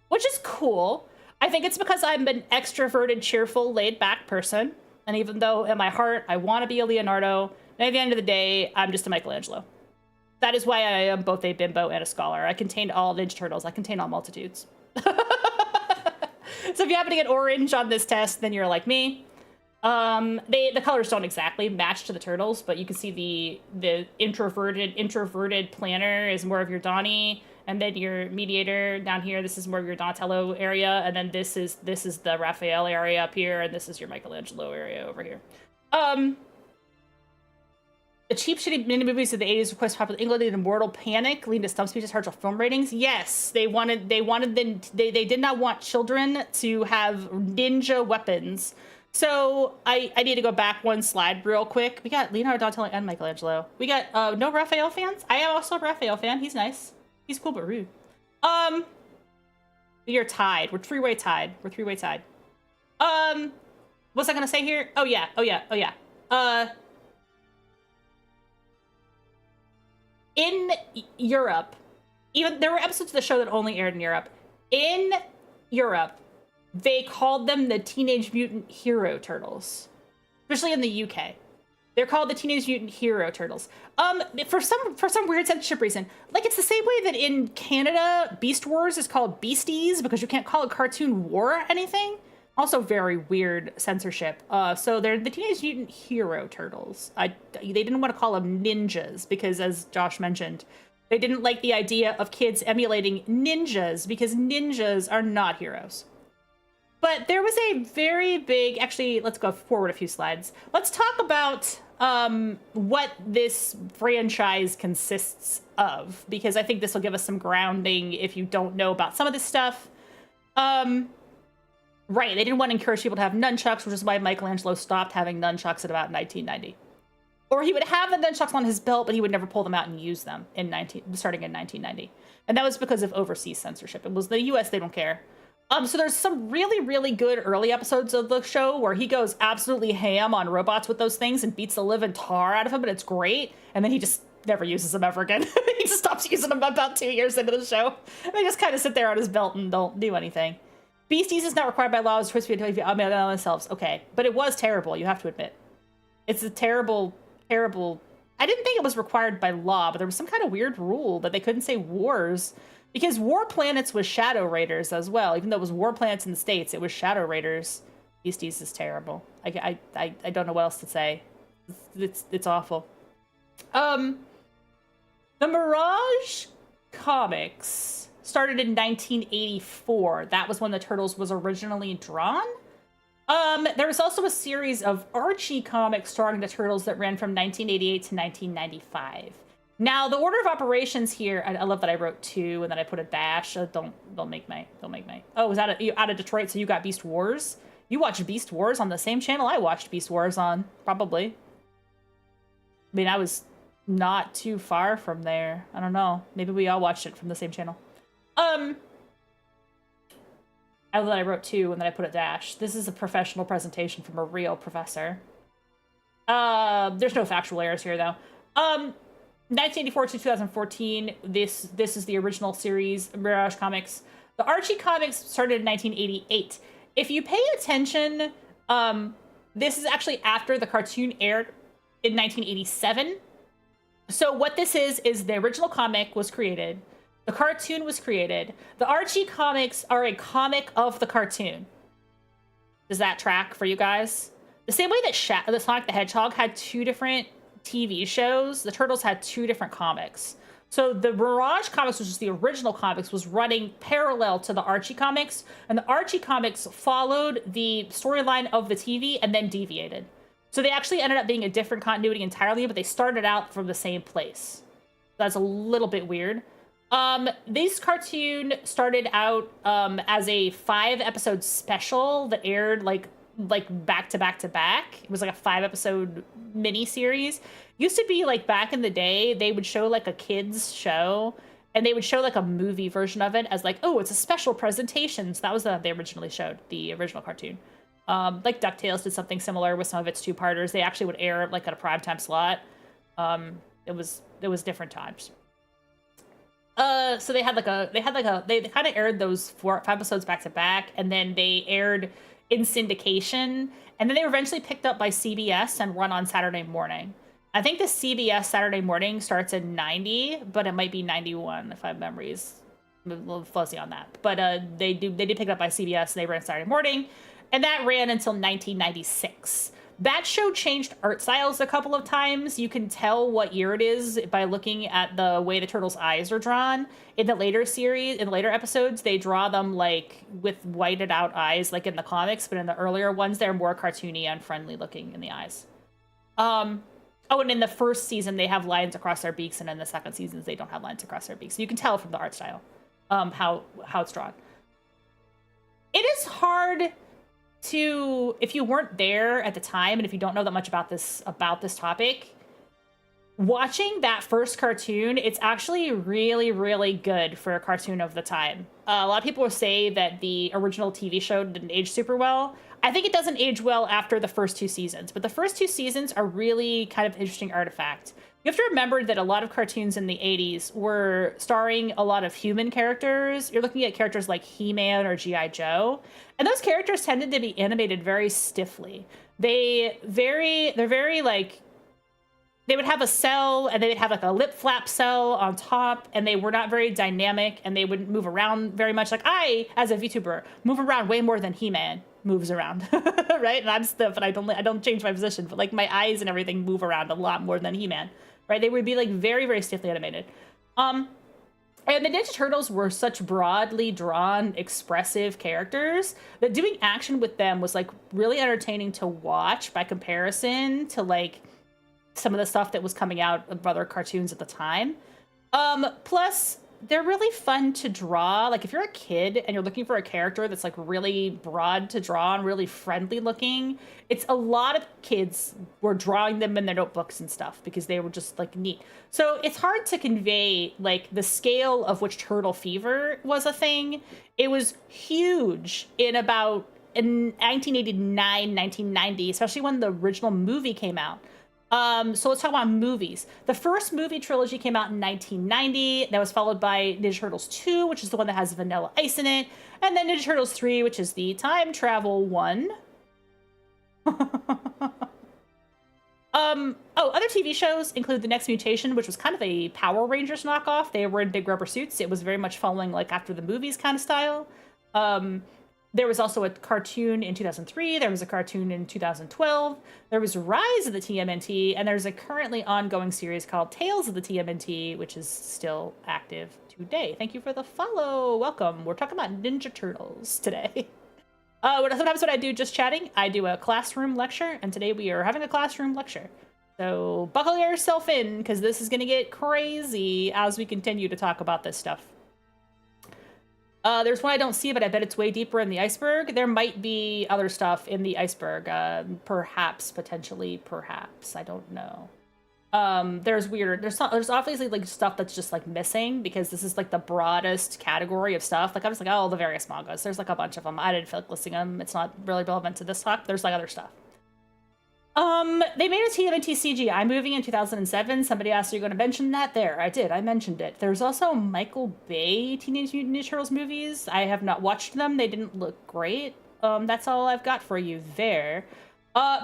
Which is cool. I think it's because I'm an extroverted, cheerful, laid-back person. And even though in my heart I want to be a Leonardo, and at the end of the day, I'm just a Michelangelo. That is why I am both a bimbo and a scholar. I contain all Ninja Turtles. I contain all multitudes. So if you happen to get orange on this test, then you're like me. The colors don't exactly match to the turtles, but you can see the introverted planner is more of your Donnie, And then your mediator down here, this is more of your Donatello area, and then this is the Raphael area up here, and this is your Michelangelo area over here. The cheap, shitty mini movies of the 80s request popular England and Mortal Panic, leading to some speeches hard film ratings. Yes, they did not want children to have ninja weapons. So I need to go back one slide real quick. We got Leonardo, Donatello, and Michelangelo. We got no Raphael fans. I am also a Raphael fan. He's nice. He's cool but rude. We are tied. We're three-way tied. What's I gonna say here? Oh yeah. In Europe, even there were episodes of the show that only aired in Europe. In Europe, they called them the Teenage Mutant Hero Turtles, especially in the UK. They're called the Teenage Mutant Hero Turtles. For some weird censorship reason, like it's the same way that in Canada, Beast Wars is called Beasties because you can't call a cartoon war anything. Also very weird censorship. So they're the Teenage Mutant Hero Turtles. They didn't want to call them ninjas because, as Josh mentioned, they didn't like the idea of kids emulating ninjas because ninjas are not heroes. But there was a very big, actually, let's go forward a few slides. Let's talk about what this franchise consists of, because I think this will give us some grounding if you don't know about some of this stuff. Right, they didn't want to encourage people to have nunchucks, which is why Michelangelo stopped having nunchucks at about 1990. Or he would have the nunchucks on his belt, but he would never pull them out and use them starting in 1990. And that was because of overseas censorship. It was the US, they don't care. So there's some really, really good early episodes of the show where he goes absolutely ham on robots with those things and beats the living tar out of them, and it's great. And then he just never uses them ever again. He just stops using them about 2 years into the show. And they just kind of sit there on his belt and don't do anything. Beasties is not required by law. It's supposed to be themselves. Okay, but it was terrible, you have to admit. It's a terrible, terrible... I didn't think it was required by law, but there was some kind of weird rule that they couldn't say wars. Because War Planets was Shadow Raiders as well. Even though it was War Planets in the States, it was Shadow Raiders. Beasties is terrible. I don't know what else to say. It's awful. The Mirage comics started in 1984. That was when the Turtles was originally drawn. There was also a series of Archie comics starring the Turtles that ran from 1988 to 1995. Now, the order of operations here, I love that I wrote 2 and then I put a dash. Don't make my. Oh, was that you out of Detroit? So you got Beast Wars? You watched Beast Wars on the same channel I watched Beast Wars on, probably. I mean, I was not too far from there. I don't know. Maybe we all watched it from the same channel. I love that I wrote 2 and then I put a dash. This is a professional presentation from a real professor. There's no factual errors here, though. 1984 to 2014, this is the original series, Mirage Comics. The Archie comics started in 1988. If you pay attention, this is actually after the cartoon aired in 1987. So what this is the original comic was created. The cartoon was created. The Archie comics are a comic of the cartoon. Does that track for you guys? The same way that the Sonic the Hedgehog had 2 different TV shows, the Turtles had 2 different comics. So the Mirage comics, which is the original comics, was running parallel to the Archie comics, and the Archie comics followed the storyline of the TV and then deviated. So they actually ended up being a different continuity entirely, but they started out from the same place. That's a little bit weird. This cartoon started out as a 5-episode special that aired like back to back to back. It was like a 5-episode mini series. Used to be like back in the day, they would show like a kids show and they would show like a movie version of it as like, oh, it's a special presentation. So that was they originally showed, the original cartoon. Like DuckTales did something similar with some of its 2-parters. They actually would air like at a primetime slot. It was different times. So they kind of aired those 4-5 episodes back to back, and then they aired in syndication, and then they were eventually picked up by CBS and run on Saturday morning. I think the CBS Saturday morning starts in 90, but it might be 91 if my memory's a little fuzzy on that. But they did pick it up by CBS, and they ran Saturday morning, and that ran until 1996. That show changed art styles a couple of times. You can tell what year it is by looking at the way the turtles' eyes are drawn. In the later series, in the later episodes, they draw them like with whited out eyes, like in the comics, but in the earlier ones, they're more cartoony and friendly looking in the eyes. Oh, and in the first season, they have lines across their beaks, and in the second seasons, they don't have lines across their beaks. So you can tell from the art style how it's drawn. It is hard to, if you weren't there at the time and if you don't know that much about this topic, watching that first cartoon, it's actually really, really good for a cartoon of the time. A lot of people will say that the original TV show didn't age super well. I think it doesn't age well after the first 2 seasons, but the first 2 seasons are really kind of interesting artifact. You have to remember that a lot of cartoons in the 80s were starring a lot of human characters. You're looking at characters like He-Man or G.I. Joe, and those characters tended to be animated very stiffly. They're very like, they would have a cell and they would have like a lip flap cell on top, and they were not very dynamic and they wouldn't move around very much. Like I, as a VTuber, move around way more than He-Man moves around, right? And I'm stiff and I don't change my position, but like my eyes and everything move around a lot more than He-Man, right? They would be like very, very stiffly animated. And the Ninja Turtles were such broadly drawn, expressive characters that doing action with them was like really entertaining to watch by comparison to like some of the stuff that was coming out of other cartoons at the time. Plus, they're really fun to draw. Like if you're a kid and you're looking for a character that's like really broad to draw and really friendly looking, it's a lot of kids were drawing them in their notebooks and stuff because they were just like neat. So it's hard to convey like the scale of which turtle fever was a thing. It was huge in 1989, 1990, especially when the original movie came out. So let's talk about movies. The first movie trilogy came out in 1990. That was followed by Ninja Turtles 2, which is the one that has Vanilla Ice in it. And then Ninja Turtles 3, which is the time travel one. Other TV shows include The Next Mutation, which was kind of a Power Rangers knockoff. They were in big rubber suits. It was very much following like after the movies kind of style. There was also a cartoon in 2003. There was a cartoon in 2012. There was Rise of the TMNT, and there's a currently ongoing series called Tales of the TMNT, which is still active today. Thank you for the follow. Welcome. We're talking about Ninja Turtles today. Sometimes when I do just chatting, I do a classroom lecture, and today we are having a classroom lecture. So buckle yourself in, because this is going to get crazy as we continue to talk about this stuff. There's one I don't see, but I bet it's way deeper in the iceberg. There might be other stuff in the iceberg. Perhaps, potentially, perhaps. I don't know. There's obviously like stuff that's just like missing because this is like the broadest category of stuff. Like I'm just like, oh, the various mangas. There's like a bunch of them. I didn't feel like listing them. It's not really relevant to this talk. There's like other stuff. They made a TMNT CGI movie in 2007. Somebody asked, are you going to mention that? There, I did. I mentioned it. There's also Michael Bay Teenage Mutant Ninja Turtles movies. I have not watched them. They didn't look great. That's all I've got for you there.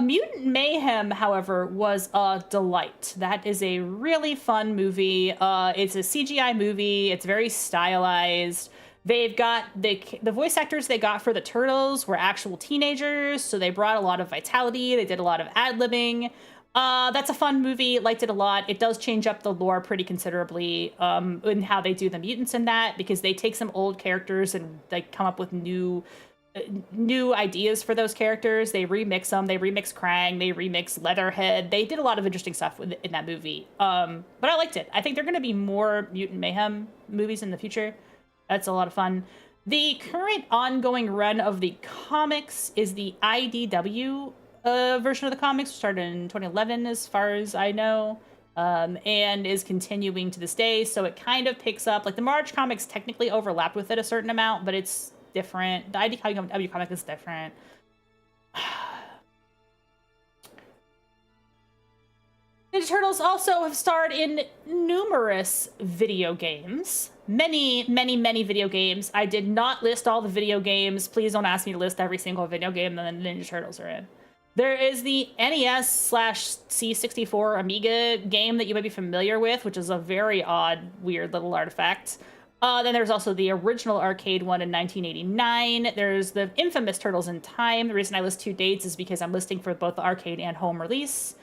Mutant Mayhem, however, was a delight. That is a really fun movie. It's a CGI movie. It's very stylized. They've got the voice actors they got for the Turtles were actual teenagers, so they brought a lot of vitality. They did a lot of ad-libbing. That's a fun movie. Liked it a lot. It does change up the lore pretty considerably in how they do the mutants in that, because they take some old characters and they come up with new ideas for those characters. They remix them. They remix Krang. They remix Leatherhead. They did a lot of interesting stuff in that movie. But I liked it. I think there are going to be more Mutant Mayhem movies in the future. That's a lot of fun. The current ongoing run of the comics is the IDW version of the comics, which started in 2011, as far as I know, and is continuing to this day. So it kind of picks up, like the March comics technically overlapped with it a certain amount, but it's different. The IDW comic is different. Ninja Turtles also have starred in numerous video games. Many video games. I did not list all the video games. Please don't ask me to list every single video game that the Ninja Turtles are in. There is the NES/C64 Amiga game that you might be familiar with, which is a very odd, weird little artifact. Then there's also the original arcade one in 1989. There's the infamous Turtles in Time. The reason I list 2 dates is because I'm listing for both the arcade and home release.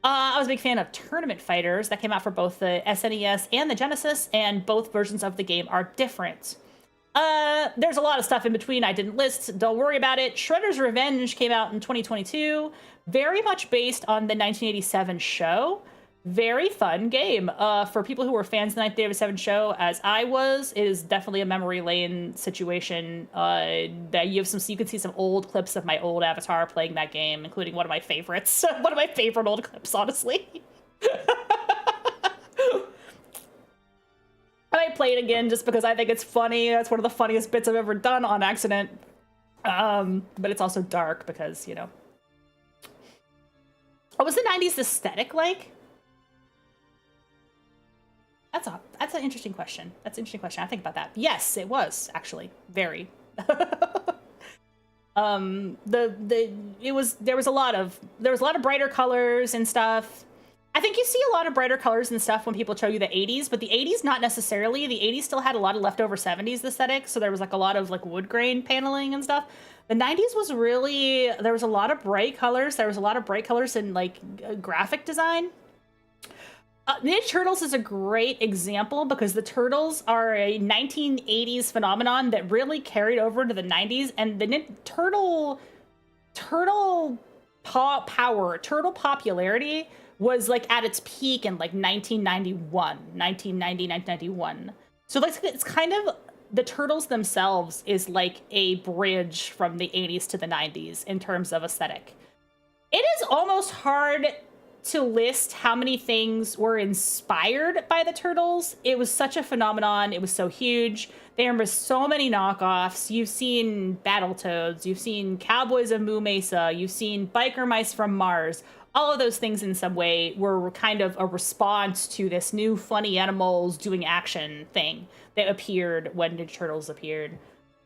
I was a big fan of Tournament Fighters. That came out for both the SNES and the Genesis, and both versions of the game are different. There's a lot of stuff in between I didn't list. Don't worry about it. Shredder's Revenge came out in 2022. Very much based on the 1987 show. Very fun game. For people who were fans of the 1987 show, as I was, it is definitely a memory lane situation. That you can see some old clips of my old avatar playing that game, including one of my favorites. One of my favorite old clips, honestly. I might play it again just because I think it's funny. That's one of the funniest bits I've ever done on accident. But it's also dark because, you know. What was the 90s aesthetic like? That's an interesting question. That's an interesting question. I think about that. Yes, it was actually very. There was a lot of brighter colors and stuff. I think you see a lot of brighter colors and stuff when people show you the 80s, but the 80s not necessarily. The 80s still had a lot of leftover 70s aesthetic, so there was like a lot of like wood grain paneling and stuff. The 90s was really, there was a lot of bright colors. There was a lot of bright colors in like graphic design. Ninja Turtles is a great example because the Turtles are a 1980s phenomenon that really carried over into the 90s, and the turtle popularity was like at its peak in like 1991. So like it's kind of, the Turtles themselves is like a bridge from the 80s to the 90s in terms of aesthetic. It is almost hard to list how many things were inspired by the Turtles. It was such a phenomenon. It was so huge. There were so many knockoffs. You've seen Battletoads. You've seen Cowboys of Moo Mesa. You've seen Biker Mice from Mars. All of those things in some way were kind of a response to this new funny animals doing action thing that appeared when Ninja Turtles appeared.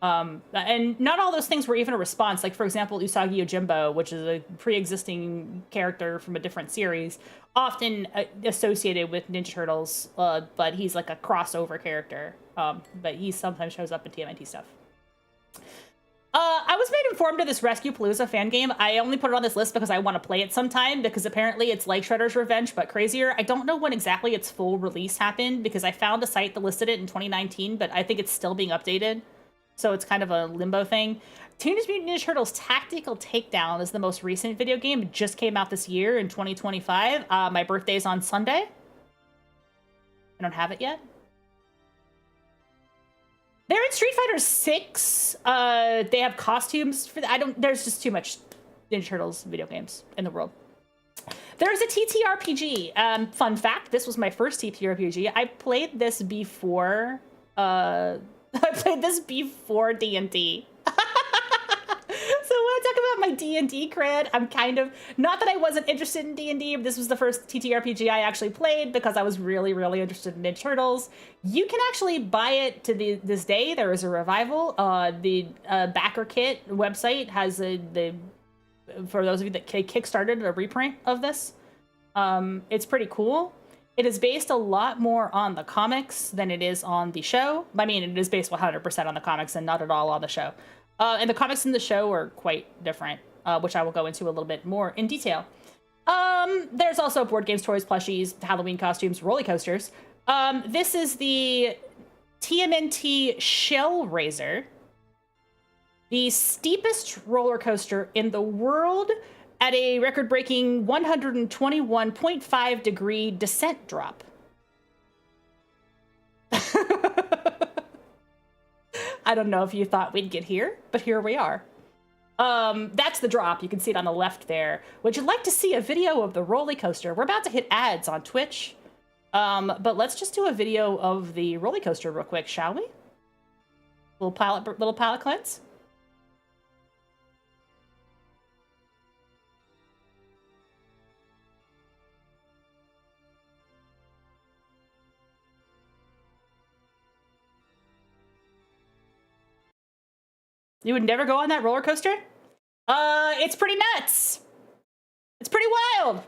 And not all those things were even a response. Like, for example, Usagi Yojimbo, which is a pre-existing character from a different series, often associated with Ninja Turtles, but he's like a crossover character. But he sometimes shows up in TMNT stuff. I was made informed of this Rescue Palooza fan game. I only put it on this list because I want to play it sometime, because apparently it's like Shredder's Revenge, but crazier. I don't know when exactly its full release happened, because I found a site that listed it in 2019, but I think it's still being updated. So it's kind of a limbo thing. Teenage Mutant Ninja Turtles Tactical Takedown is the most recent video game. It just came out this year in 2025. My birthday's on Sunday. I don't have it yet. They're in Street Fighter 6. They have costumes for there's just too much Ninja Turtles video games in the world. There's a TTRPG. Fun fact, this was my first TTRPG. I played this before D&D. So when I talk about my D&D cred, I'm kind of, not that I wasn't interested in D&D, but this was the first TTRPG I actually played because I was really, really interested in Ninja Turtles. You can actually buy it to this day. There is a revival. The Backer Kit website has for those of you that kickstarted a reprint of this. It's pretty cool. It is based a lot more on the comics than it is on the show. I mean, it is based 100% on the comics and not at all on the show. And the comics in the show are quite different, which I will go into a little bit more in detail. There's also board games, toys, plushies, Halloween costumes, roller coasters. This is the TMNT Shell Raiser, the steepest roller coaster in the world, at a record-breaking 121.5 degree descent drop. I don't know if you thought we'd get here, but here we are. That's the drop. You can see it on the left there. Would you like to see a video of the roller coaster? We're about to hit ads on Twitch. But let's just do a video of the roller coaster real quick, shall we? Little palette cleanse. You would never go on that roller coaster? It's pretty nuts. It's pretty wild.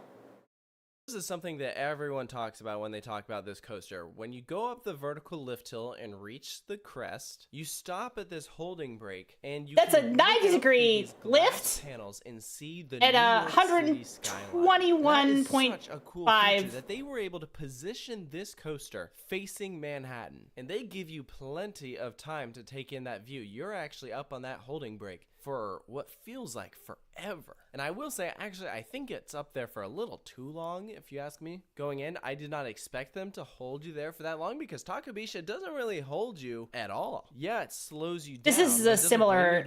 This is something that everyone talks about when they talk about this coaster. When you go up the vertical lift hill and reach the crest, you stop at this holding break, and you That's a can 90-degree lift panels and see the at New York City skyline. That is such a cool feature that they were able to position this coaster facing Manhattan, and they give you plenty of time to take in that view. You're actually up on that holding break for what feels like forever. And I will say, actually, I think it's up there for a little too long, if you ask me. Going in, I did not expect them to hold you there for that long, because Takabisha doesn't really hold you at all. Yeah, it slows you down. This is a similar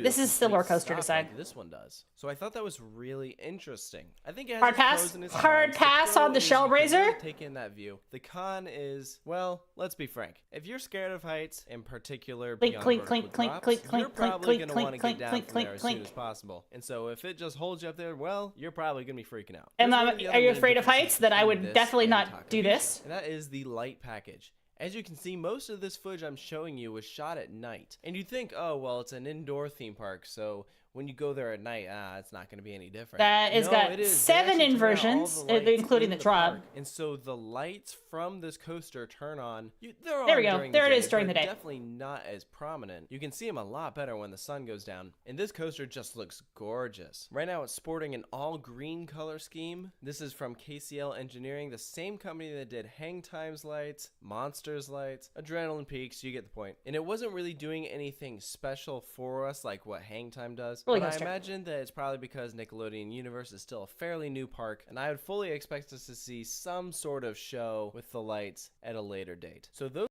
coaster design. Like this one does. So I thought that was really interesting. I think it has hard pass on the Shell Razor. Take in that view. The con is, well, let's be frank. If you're scared of heights, in particular beyond vertical drops, you're probably going to want to get down from there as soon as possible. And so if it just holds you up there, well, you're probably going to be freaking out. And are you afraid of heights? Then I would definitely not do this. And that is the light package. As you can see, most of this footage I'm showing you was shot at night. And you'd think, oh, well, it's an indoor theme park, so when you go there at night, it's not going to be any different. It's got 7 inversions, including the drop. And so the lights from this coaster turn on. There we go. There it is during the day. Definitely not as prominent. You can see them a lot better when the sun goes down. And this coaster just looks gorgeous. Right now, it's sporting an all-green color scheme. This is from KCL Engineering, the same company that did Hang Time's lights, Monsters lights, Adrenaline Peaks. You get the point. And it wasn't really doing anything special for us like what Hang Time does. But I imagine that it's probably because Nickelodeon Universe is still a fairly new park, and I would fully expect us to see some sort of show with the lights at a later date. So that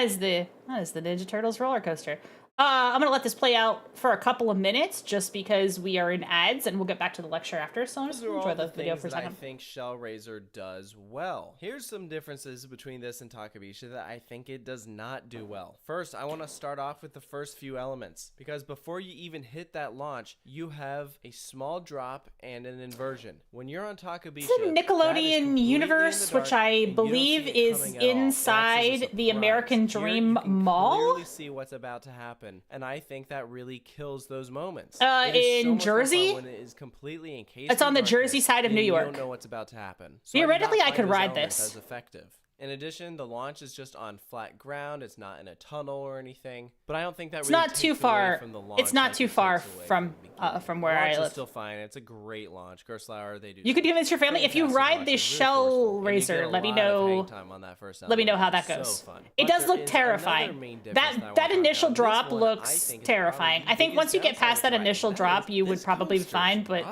is the Ninja Turtles roller coaster. I'm going to let this play out for a couple of minutes just because we are in ads, and we'll get back to the lecture after, so just enjoy the video for a second. I think Shell Razor does well. Here's some differences between this and Takabisha that I think it does not do well. First, I want to start off with the first few elements, because before you even hit that launch, you have a small drop and an inversion. When you're on Takabisha, it's a Nickelodeon Universe, which I believe is inside the American Dream Mall. You clearly see what's about to happen. And I think that really kills those moments. In Jersey? When it is completely encased. It's on the Jersey side of New York. You don't know what's about to happen. So theoretically, I could ride this. As effective. In addition, the launch is just on flat ground. It's not in a tunnel or anything. But I don't think that it's really not too far from the launch. It's not too far from where I live. It's still fine. It's a great launch. Gerstlauer, they do. You could convince your family if you ride this Shell Razor. Let me know. Let me know how that goes. It does look terrifying. That initial drop looks terrifying. I think once you get past that initial drop, you would probably be fine. But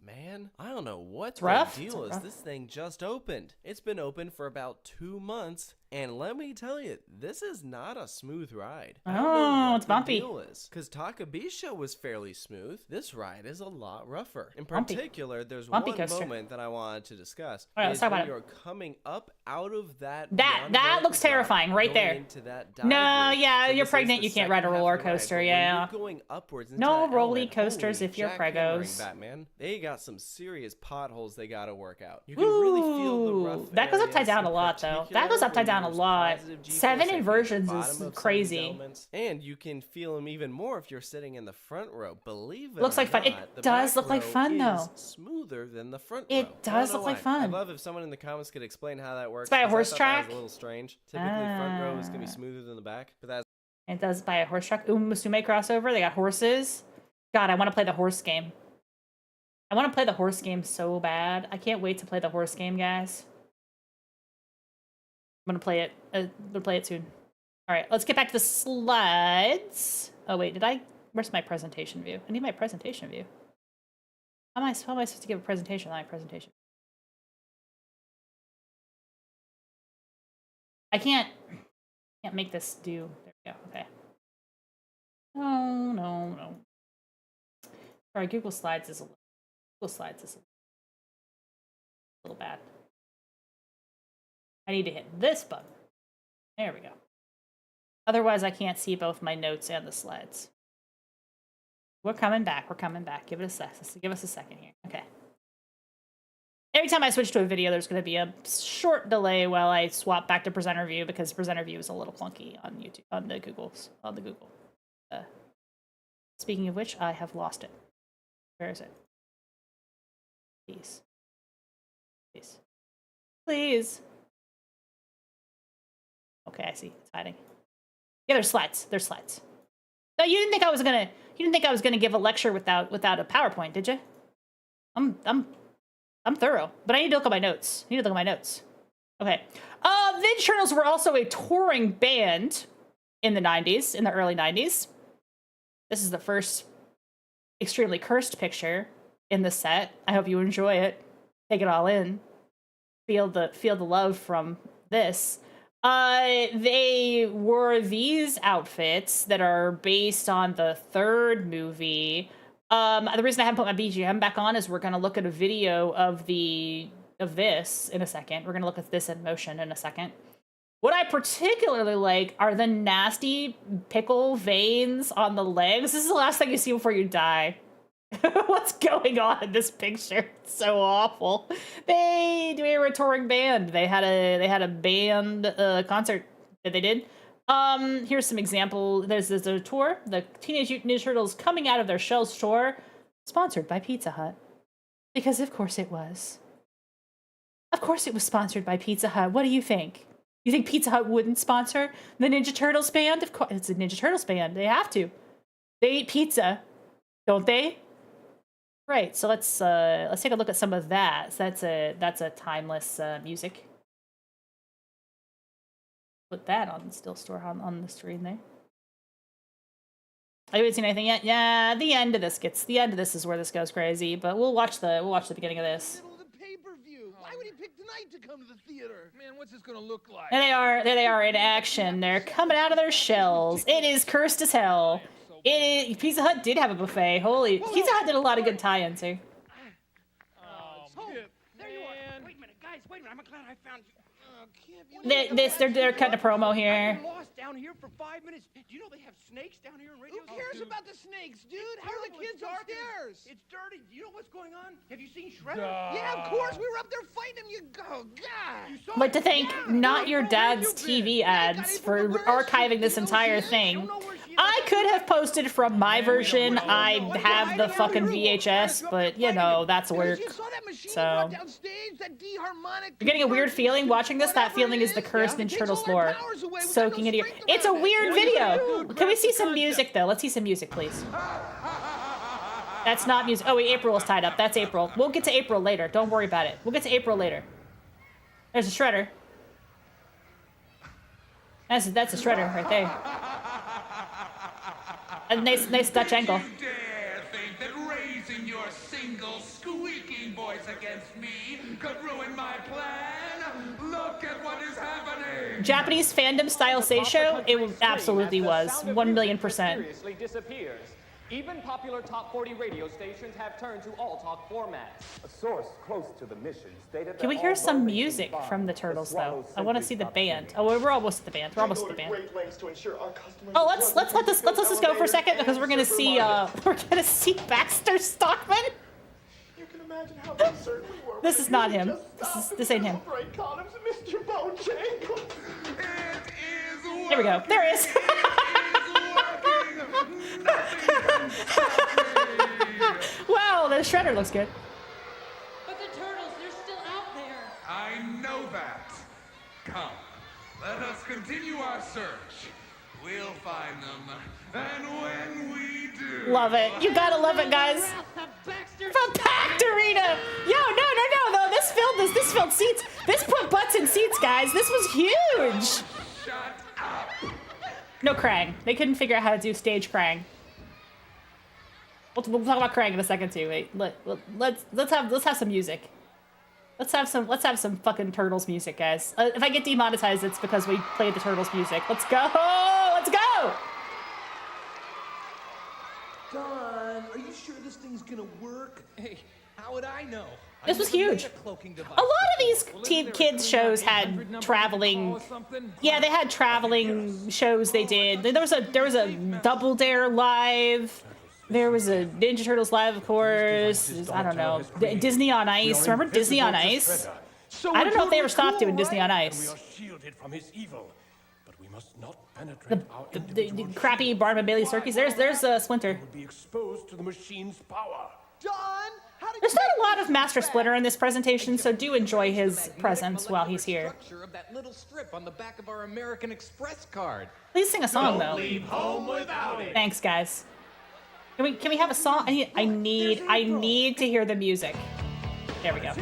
man, I don't know what the deal is. This thing just opened. It's been open for about 2 months, and let me tell you, this is not a smooth ride. Oh, it's bumpy. Because Takabisha was fairly smooth. This ride is a lot rougher. In particular, there's one moment that I wanted to discuss. All right, let's talk about it. You're coming up out of that looks terrifying right there. No, yeah, you're pregnant. You can't ride a roller coaster. Yeah. You're going upwards. No roller coasters if you're pregos. Batman. They got some serious potholes they got to work out. You can really feel the rough. That goes upside down a lot, though. That goes upside down a lot. 7 inversions is crazy. And you can feel them even more if you're sitting in the front row. Believe it. Looks like fun. It does look like fun, though. Smoother than the front row. It does look like fun. I'd love if someone in the comments could explain how that works. It's by a horse track. That was a little strange. Typically, front row is gonna be smoother than the back, but that's. It does by a horse track. Musume crossover. They got horses. God, I want to play the horse game. I want to play the horse game so bad. I can't wait to play the horse game, guys. I'm gonna play it. We'll play it soon. All right, let's get back to the slides. Oh wait, where's my presentation view? I need my presentation view. How am I supposed to give a presentation on my presentation? I can't make this do. There we go. Okay. No. Sorry, Google Slides is a little bad. I need to hit this button. There we go. Otherwise, I can't see both my notes and the slides. We're coming back. Give us a second here. Okay. Every time I switch to a video, there's going to be a short delay while I swap back to presenter view because presenter view is a little clunky on YouTube, on the Google. Speaking of which, I have lost it. Where is it? Peace. Please. Okay, I see. It's hiding. Yeah, there's slides. There's slides. No, you didn't think I was gonna give a lecture without a PowerPoint, did you? I'm thorough, but I need to look at my notes. Okay. Ninja Turtles were also a touring band in the 90s, in the early 90s. This is the first extremely cursed picture in the set. I hope you enjoy it. Take it all in. Feel the love from this. They wore these outfits that are based on the third movie. The reason I haven't put my BGM back on is we're gonna look at a video of this in a second. We're gonna look at this in motion in a second. What I particularly like are the nasty pickle veins on the legs. This is the last thing you see before you die. What's going on in this picture? It's so awful. They were a touring band. They had a band concert that they did. Here's some example. There's a tour. The Teenage Mutant Ninja Turtles coming out of their shells tour, sponsored by Pizza Hut. Because of course it was. Of course it was sponsored by Pizza Hut. What do you think? You think Pizza Hut wouldn't sponsor the Ninja Turtles band? Of course, it's a Ninja Turtles band. They have to. They eat pizza, don't they? Right. So let's take a look at some of that. So that's a timeless music. Put that on still store on the screen there. I haven't seen anything yet. Yeah, the end of this is where this goes crazy. But we'll watch the beginning of this. Why would he pick tonight to come to the theater? Man, what's this gonna look like? There they are in action. They're coming out of their shells. It is cursed as hell. Pizza Hut did have a buffet. Pizza Hut did a lot of good tie-ins here. There you are. Wait a minute, guys. Wait a minute. I'm glad I found you. They're cutting a promo here. I've been lost down here for 5 minutes. Do you know they have snakes down here in radio? Who cares about the snakes, dude? How are the kids upstairs? It's dirty. Do you know what's going on? Have you seen Shredder? Yeah, of course. We were up there fighting him. God. I'd like to thank Not Your Dad's TV ads for archiving this entire thing. I could have posted from my version. I have the fucking VHS, but you know, that's work. So you're getting a weird feeling watching this. That feeling is the cursed Ninja Turtles lore soaking into your... It's a weird video. Can we see some music though? Let's see some music, please. That's not music. Oh wait, April is tied up. That's April. We'll get to April later. Don't worry about it. We'll get to April later. There's a shredder. That's a shredder right there. A nice Dutch angle. You dare think that raising your single squeaking voice against me could ruin my plan? Look at what is happening. Japanese fandom style stage show? It absolutely was. 1,000,000%. Seriously disappears. Even popular top 40 radio stations have turned to all-talk formats. A source close to the mission stated Can we hear some music from the Turtles though? I want to see the band. Oh, we're almost at the band. We're almost at the band. Oh, let's let this go for a second because we're gonna see Baxter Stockman. You can imagine how concerned we were. This is not him. This ain't him. Mr. Bojangles. There we go. There he is. Wow, the shredder looks good. But the turtles, they're still out there. I know that. Come, let us continue our search. We'll find them. And when we do... Love it. You gotta love it, guys. From Packed Arena. Yo, no. This filled seats. This put butts in seats, guys. This was huge. Shut up. No Krang. They couldn't figure out how to do stage Krang. We'll talk about Krang in a second too. Wait, let's have some music. Let's have some fucking Turtles music, guys. If I get demonetized, it's because we played the Turtles music. Let's go! Let's go! Don, are you sure this thing's gonna work? Hey, how would I know? This was huge. A lot of these kids shows had traveling. Yeah, they had traveling shows. They did. There was a Double Dare live. There was a Ninja Turtles live, of course. I don't know. Disney on Ice. Remember Disney on Ice? I don't know if they ever stopped doing Disney on Ice. The crappy Barnum and Bailey Circus. There's Splinter. Be exposed to the machine's power. Don, There's not a lot of Master Splinter in this presentation, so do enjoy his presence while he's here. Of that little strip on the back of our American Express card. Please sing a song, though. Leave home without it. Thanks, guys. Can we have a song? I need to hear the music. There we go.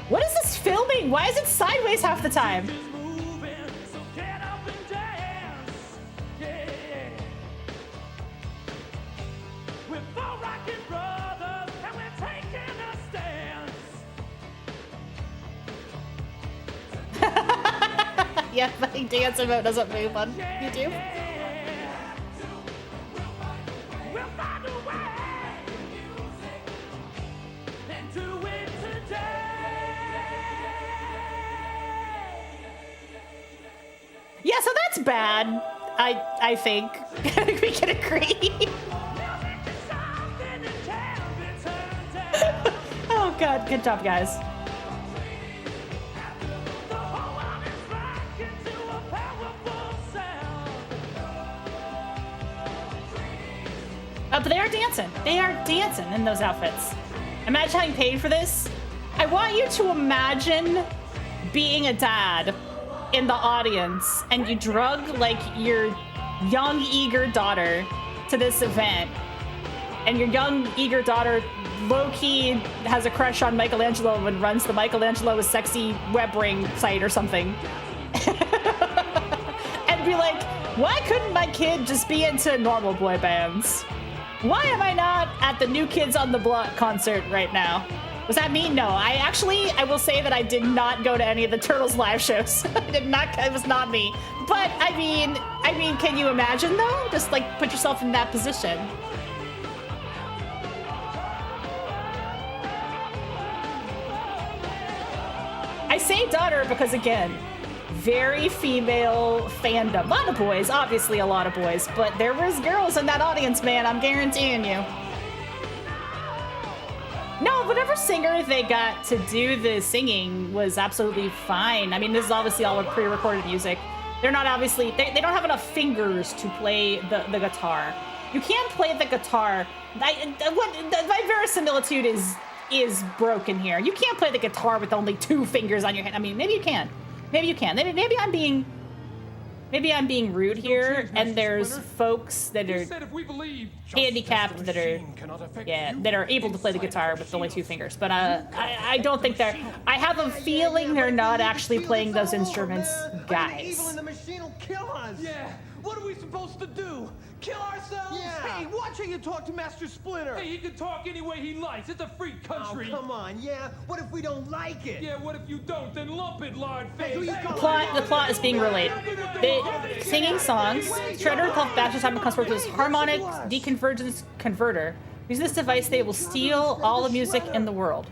What is this filming? Why is it sideways half the time? Yeah, my dance emote doesn't move on YouTube. Yeah, so that's bad. I think. We can agree. Oh god, good job, guys. But they are dancing. They are dancing in those outfits. Imagine having paid for this. I want you to imagine being a dad in the audience and you drug like your young, eager daughter to this event. And your young, eager daughter low-key has a crush on Michelangelo and runs the Michelangelo is Sexy web ring site or something. And be like, why couldn't my kid just be into normal boy bands? Why am I not at the New Kids on the Block concert right now? Was that me? No, I will say that I did not go to any of the Turtles live shows. It was not me. But I mean, can you imagine though? Just like put yourself in that position. I say daughter because again, very female fandom. A lot of boys, obviously a lot of boys, but there was girls in that audience, man, I'm guaranteeing you. No, whatever singer they got to do the singing was absolutely fine. I mean, this is obviously all pre-recorded music. They're not obviously, they don't have enough fingers to play the guitar. You can't play the guitar. My verisimilitude is broken here. You can't play the guitar with only 2 fingers on your hand. I mean, maybe you can. Maybe you can. Maybe I'm being rude here, and there's folks that are handicapped that are able to play the guitar with only 2 fingers. But I don't think they're. I have a feeling they're not actually playing those instruments, guys. Evil in the machine will kill us. Yeah, what are we supposed to do? Kill ourselves? Yeah. Hey, watch how you talk to Master Splinter. Hey, he can talk any way he likes. It's a free country. Oh, come on, yeah? What if we don't like it? Yeah, what if you don't? Then lump it, lard Hey, who face. you The plot is being relayed. They singing songs. Shredder called Baxter's time comes forward with his harmonic deconvergence converter. Using this device, they will steal all the music in the world.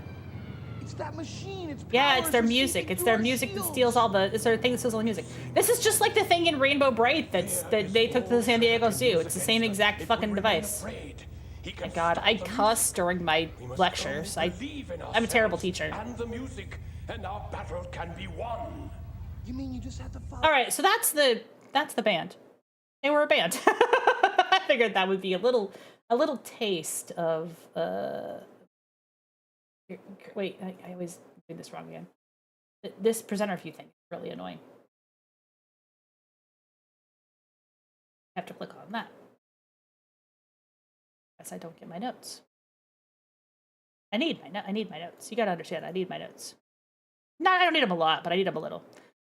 It's that machine. Its Yeah, it's their music. It's their music that steals all the. It's their thing that steals all the music. This is just like the thing in Rainbow Bright that they took to the San Diego Zoo. It's the same exact fucking device. My God, I cuss during my lectures. I'm a terrible teacher. And the music, and our battle can be won. You mean you just have to follow? All right, so that's the band. They were a band. I figured that would be a little taste of. Wait, I always do this wrong again. This presenter view thing is really annoying. I have to click on that. Guess I don't get my notes. I need my notes. You gotta understand, I need my notes. No, I don't need them a lot, but I need them a little.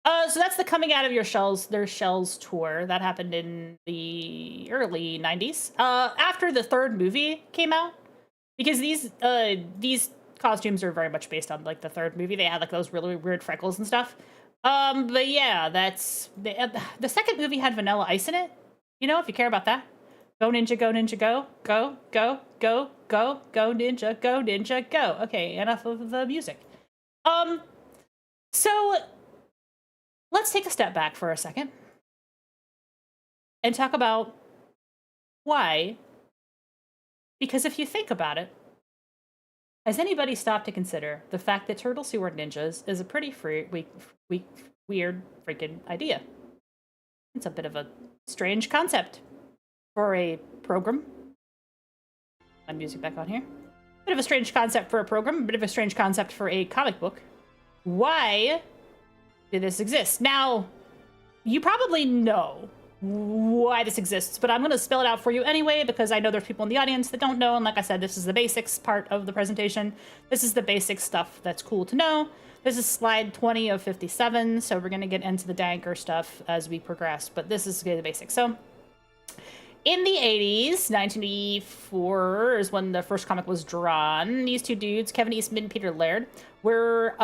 So that's the Coming Out of their Shells tour. That happened in the early 90s. After the 3rd movie came out. Because these costumes are very much based on like the 3rd movie. They had like those really weird freckles and stuff. But yeah, that's the 2nd movie had Vanilla Ice in it. You know, if you care about that. Go ninja, go ninja, go, go, go, go, go, go ninja, go ninja, go. Okay, enough of the music. So let's take a step back for a second and talk about why. Because if you think about it, has anybody stopped to consider the fact that turtles who are ninjas is a pretty weird freaking idea? It's a bit of a strange concept for a program. My music back on here. Bit of a strange concept for a program, a bit of a strange concept for a comic book. Why did this exist? Now, you probably know why this exists, but I'm going to spell it out for you anyway, because I know there's people in the audience that don't know, and like I said, this is the basics part of the presentation. This is the basic stuff that's cool to know. This is slide 20 of 57, so we're going to get into the danker stuff as we progress, but this is the basics. So, in the 80s, 1984 is when the first comic was drawn. These two dudes, Kevin Eastman and Peter Laird, were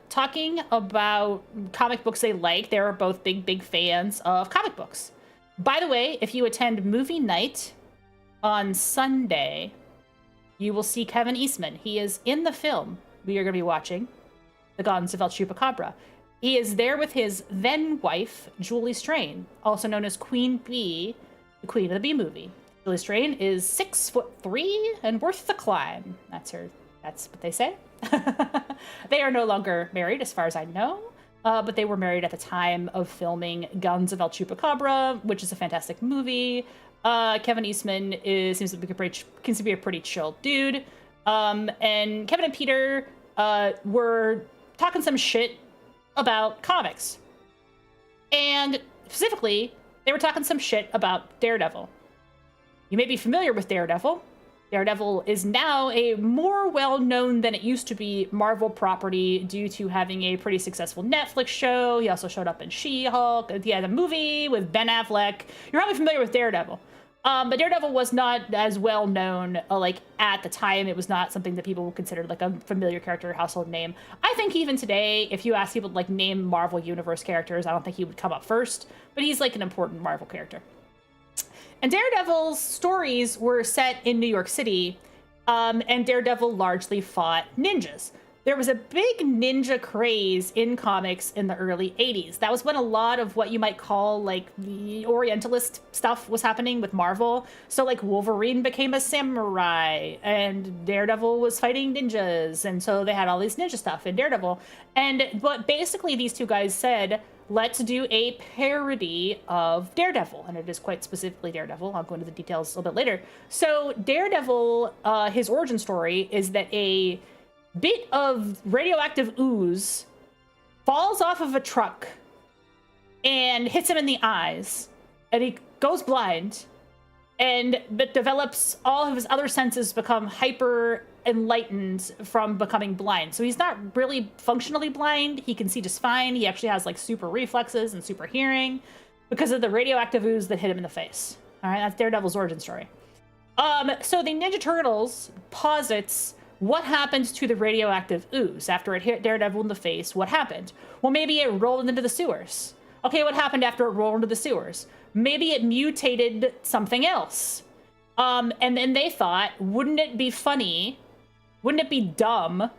talking about comic books they like. They were both big fans of comic books. By the way, if you attend movie night on Sunday, you will see Kevin Eastman. He is in the film we are going to be watching, The Gardens of El Chupacabra. He is there with his then wife, Julie Strain, also known as Queen Bee, the Queen of the Bee movie. Julie Strain is 6'3" and worth the climb. That's her. That's what they say. They are no longer married, as far as I know, but they were married at the time of filming Guns of El Chupacabra, which is a fantastic movie. Kevin Eastman seems to be a pretty chill dude, and Kevin and Peter were talking some shit about comics, and specifically, they were talking some shit about Daredevil. You may be familiar with Daredevil. Daredevil is now a more well-known than it used to be Marvel property due to having a pretty successful Netflix show. He also showed up in She-Hulk. He had a movie with Ben Affleck. You're probably familiar with Daredevil. But Daredevil was not as well-known, at the time. It was not something that people would consider, a familiar character or household name. I think even today, if you ask people to, name Marvel Universe characters, I don't think he would come up first. But he's, an important Marvel character. And Daredevil's stories were set in New York City, and Daredevil largely fought ninjas. There was a big ninja craze in comics in the early 80s. That was when a lot of what you might call, the Orientalist stuff was happening with Marvel. So, Wolverine became a samurai, and Daredevil was fighting ninjas, and so they had all these ninja stuff in Daredevil. And what basically these two guys said, let's do a parody of Daredevil, and it is quite specifically Daredevil. I'll go into the details a little bit later. So Daredevil, his origin story is that a bit of radioactive ooze falls off of a truck and hits him in the eyes, and he goes blind, and but develops all of his other senses become hyper enlightened from becoming blind. So he's not really functionally blind. He can see just fine. He actually has super reflexes and super hearing because of the radioactive ooze that hit him in the face. All right, that's Daredevil's origin story. So the Ninja Turtles posits what happened to the radioactive ooze after it hit Daredevil in the face. What happened? Well, maybe it rolled into the sewers. Okay, what happened after it rolled into the sewers? Maybe it mutated something else. And then they thought, wouldn't it be funny? Wouldn't it be dumb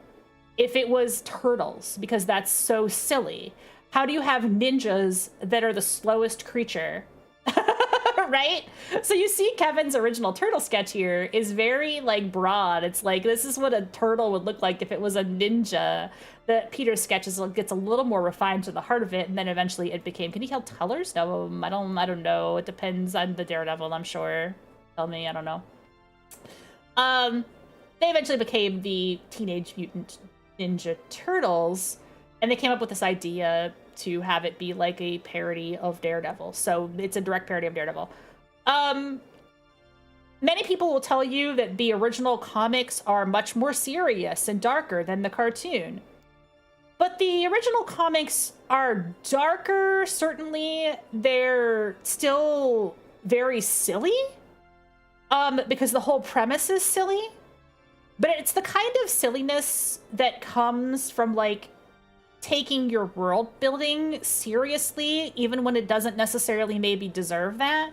if it was turtles? Because that's so silly. How do you have ninjas that are the slowest creature? Right? So you see Kevin's original turtle sketch here is very broad. It's this is what a turtle would look like if it was a ninja. That Peter's sketch gets a little more refined to the heart of it, and then eventually it became, can you tell colors? No, I don't know. It depends on the Daredevil, I'm sure. Tell me, I don't know. They eventually became the Teenage Mutant Ninja Turtles, and they came up with this idea to have it be a parody of Daredevil. So it's a direct parody of Daredevil. Many people will tell you that the original comics are much more serious and darker than the cartoon. But the original comics are darker, certainly. They're still very silly, because the whole premise is silly. But it's the kind of silliness that comes from, taking your world building seriously, even when it doesn't necessarily maybe deserve that.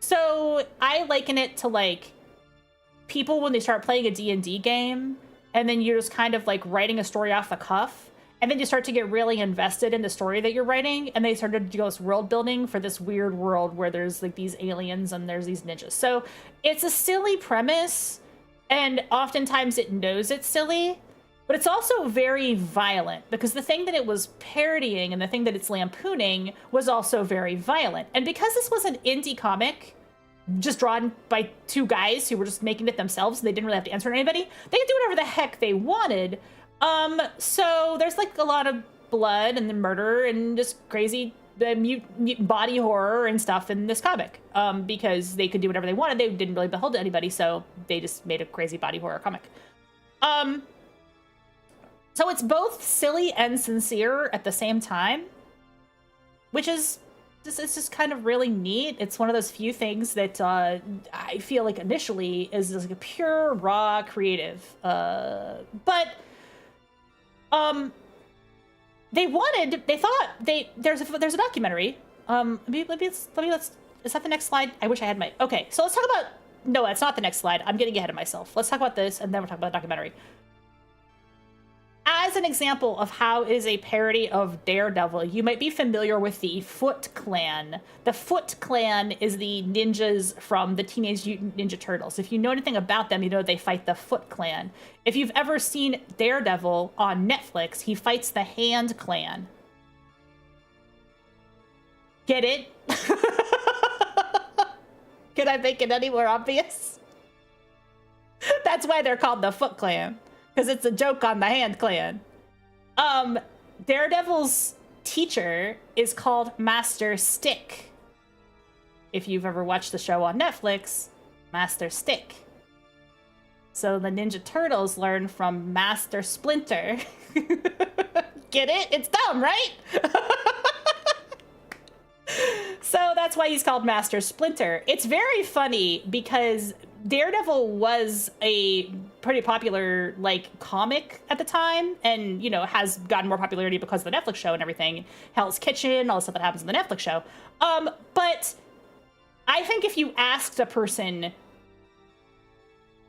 So I liken it to people when they start playing a D&D game, and then you're just kind of writing a story off the cuff, and then you start to get really invested in the story that you're writing, and they started to do this world building for this weird world where there's these aliens and there's these ninjas. So it's a silly premise, and oftentimes it knows it's silly. But it's also very violent, because the thing that it was parodying and the thing that it's lampooning was also very violent. And because this was an indie comic, just drawn by two guys who were just making it themselves and they didn't really have to answer to anybody. They could do whatever the heck they wanted. So there's like a lot of blood and then murder and just crazy mutant body horror and stuff in this comic, because they could do whatever they wanted. They didn't really behold to anybody, so they just made a crazy body horror comic. So it's both silly and sincere at the same time, which is it's just kind of really neat. It's one of those few things that I feel like initially is like a pure raw creative, but there's a documentary. Let's is that the next slide? I wish I had my, okay, so let's talk about, no, it's not the next slide. I'm getting ahead of myself. Let's talk about this and then we'll talk about the documentary. As an example of how it is a parody of Daredevil, you might be familiar with the Foot Clan. The Foot Clan is the ninjas from the Teenage Mutant Ninja Turtles. If you know anything about them, you know they fight the Foot Clan. If you've ever seen Daredevil on Netflix, he fights the Hand Clan. Get it? Can I make it any more obvious? That's why they're called the Foot Clan. Because it's a joke on the Hand Clan. Daredevil's teacher is called Master Stick. If you've ever watched the show on Netflix, Master Stick. So the Ninja Turtles learn from Master Splinter. Get it? It's dumb, right? So that's why he's called Master Splinter. It's very funny because Daredevil was a pretty popular comic at the time, and has gotten more popularity because of the Netflix show and everything. Hell's Kitchen, all the stuff that happens in the Netflix show. But I think if you asked a person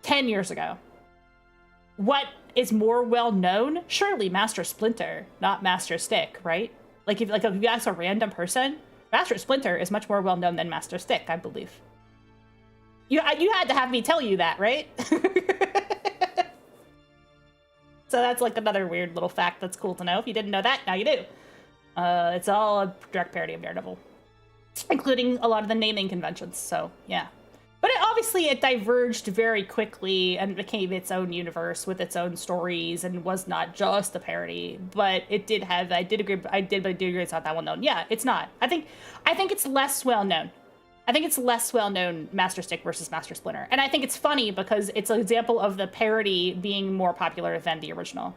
10 years ago what is more well known, surely Master Splinter, not Master Stick, right? If you ask a random person, Master Splinter is much more well known than Master Stick, I believe. You had to have me tell you that, right? So that's another weird little fact that's cool to know. If you didn't know that, now you do. It's all a direct parody of Daredevil, including a lot of the naming conventions. So yeah, but obviously it diverged very quickly and became its own universe with its own stories and was not just a parody. But it did have. I did agree. But I did agree it's not that well known. Yeah, it's not. I think it's less well known. I think it's less well-known Master Stick versus Master Splinter. And I think it's funny because it's an example of the parody being more popular than the original.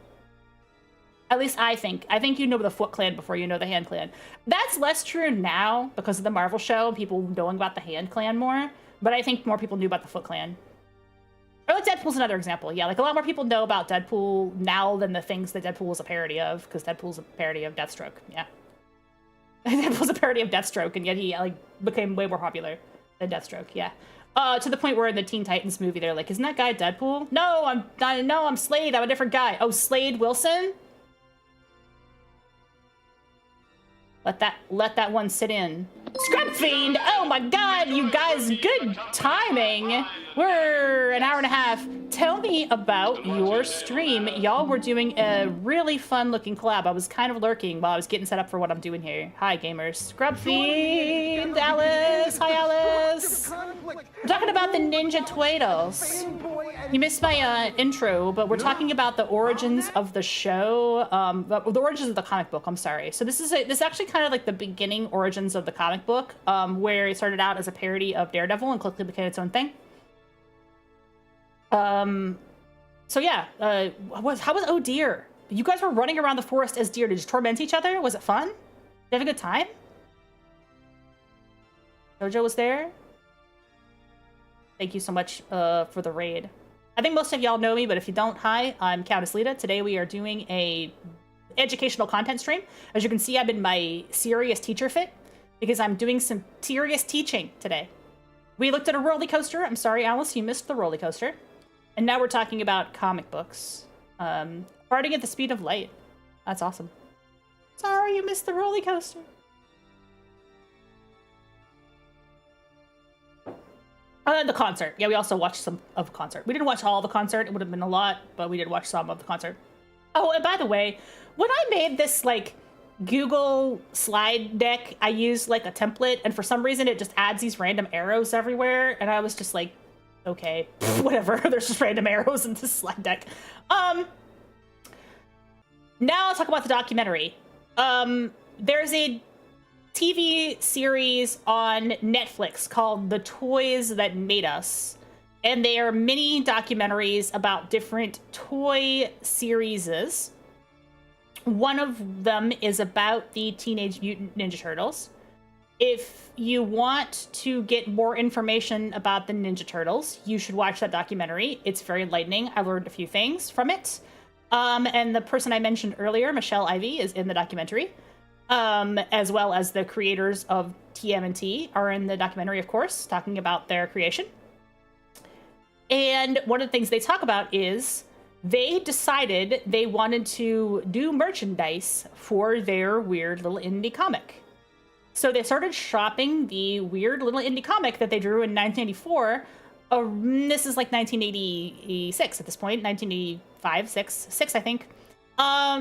At least I think. I think you know the Foot Clan before you know the Hand Clan. That's less true now because of the Marvel show, people knowing about the Hand Clan more. But I think more people knew about the Foot Clan. Or Deadpool's another example. Yeah, a lot more people know about Deadpool now than the things that Deadpool was a parody of, because Deadpool's a parody of Deathstroke. Yeah. Deadpool's a parody of Deathstroke, and yet he became way more popular than Deathstroke. Yeah, to the point where in the Teen Titans movie, they're like, "Isn't that guy Deadpool?" No, I'm not. No, I'm Slade. I'm a different guy. Oh, Slade Wilson. Let that one sit in. Scrub Fiend! Oh my god, you guys, good timing! We're an hour and a half. Tell me about your stream. Y'all were doing a really fun looking collab. I was kind of lurking while I was getting set up for what I'm doing here. Hi, gamers. Scrub Fiend! Alice! Hi, Alice! We're talking about the Ninja Turtles. You missed my intro, but we're talking about the origins of the show. The origins of the comic book, I'm sorry. So this is actually kind of like the beginning origins of the comic book, where it started out as a parody of Daredevil and quickly became its own thing. So yeah, how was Oh Deer? You guys were running around the forest as deer. Did you torment each other? Was it fun? Did you have a good time? Jojo was there. Thank you so much for the raid. I think most of y'all know me, but if you don't, hi, I'm Countess Lita. Today we are doing a educational content stream. As you can see, I'm in my serious teacher fit because I'm doing some serious teaching today. We looked at a roller coaster. I'm sorry, Alice, you missed the roller coaster. And now we're talking about comic books. Farting at the speed of light. That's awesome. Sorry, you missed the roller coaster. The concert. Yeah, we also watched some of the concert. We didn't watch all the concert. It would have been a lot, but we did watch some of the concert. Oh, and by the way, when I made this, Google slide deck, I used like a template, and for some reason it just adds these random arrows everywhere, and I was just like, okay, whatever. There's just random arrows in this slide deck. Now I'll talk about the documentary. There's a TV series on Netflix called The Toys That Made Us. And they are mini documentaries about different toy series. One of them is about the Teenage Mutant Ninja Turtles. If you want to get more information about the Ninja Turtles, you should watch that documentary. It's very enlightening. I learned a few things from it. And the person I mentioned earlier, Michelle Ivy, is in the documentary. As well as the creators of TMNT are in the documentary, of course, talking about their creation. And one of the things they talk about is they decided they wanted to do merchandise for their weird little indie comic. So they started shopping the weird little indie comic that they drew in 1984. This is like 1986 at this point, 1985, 6, I think.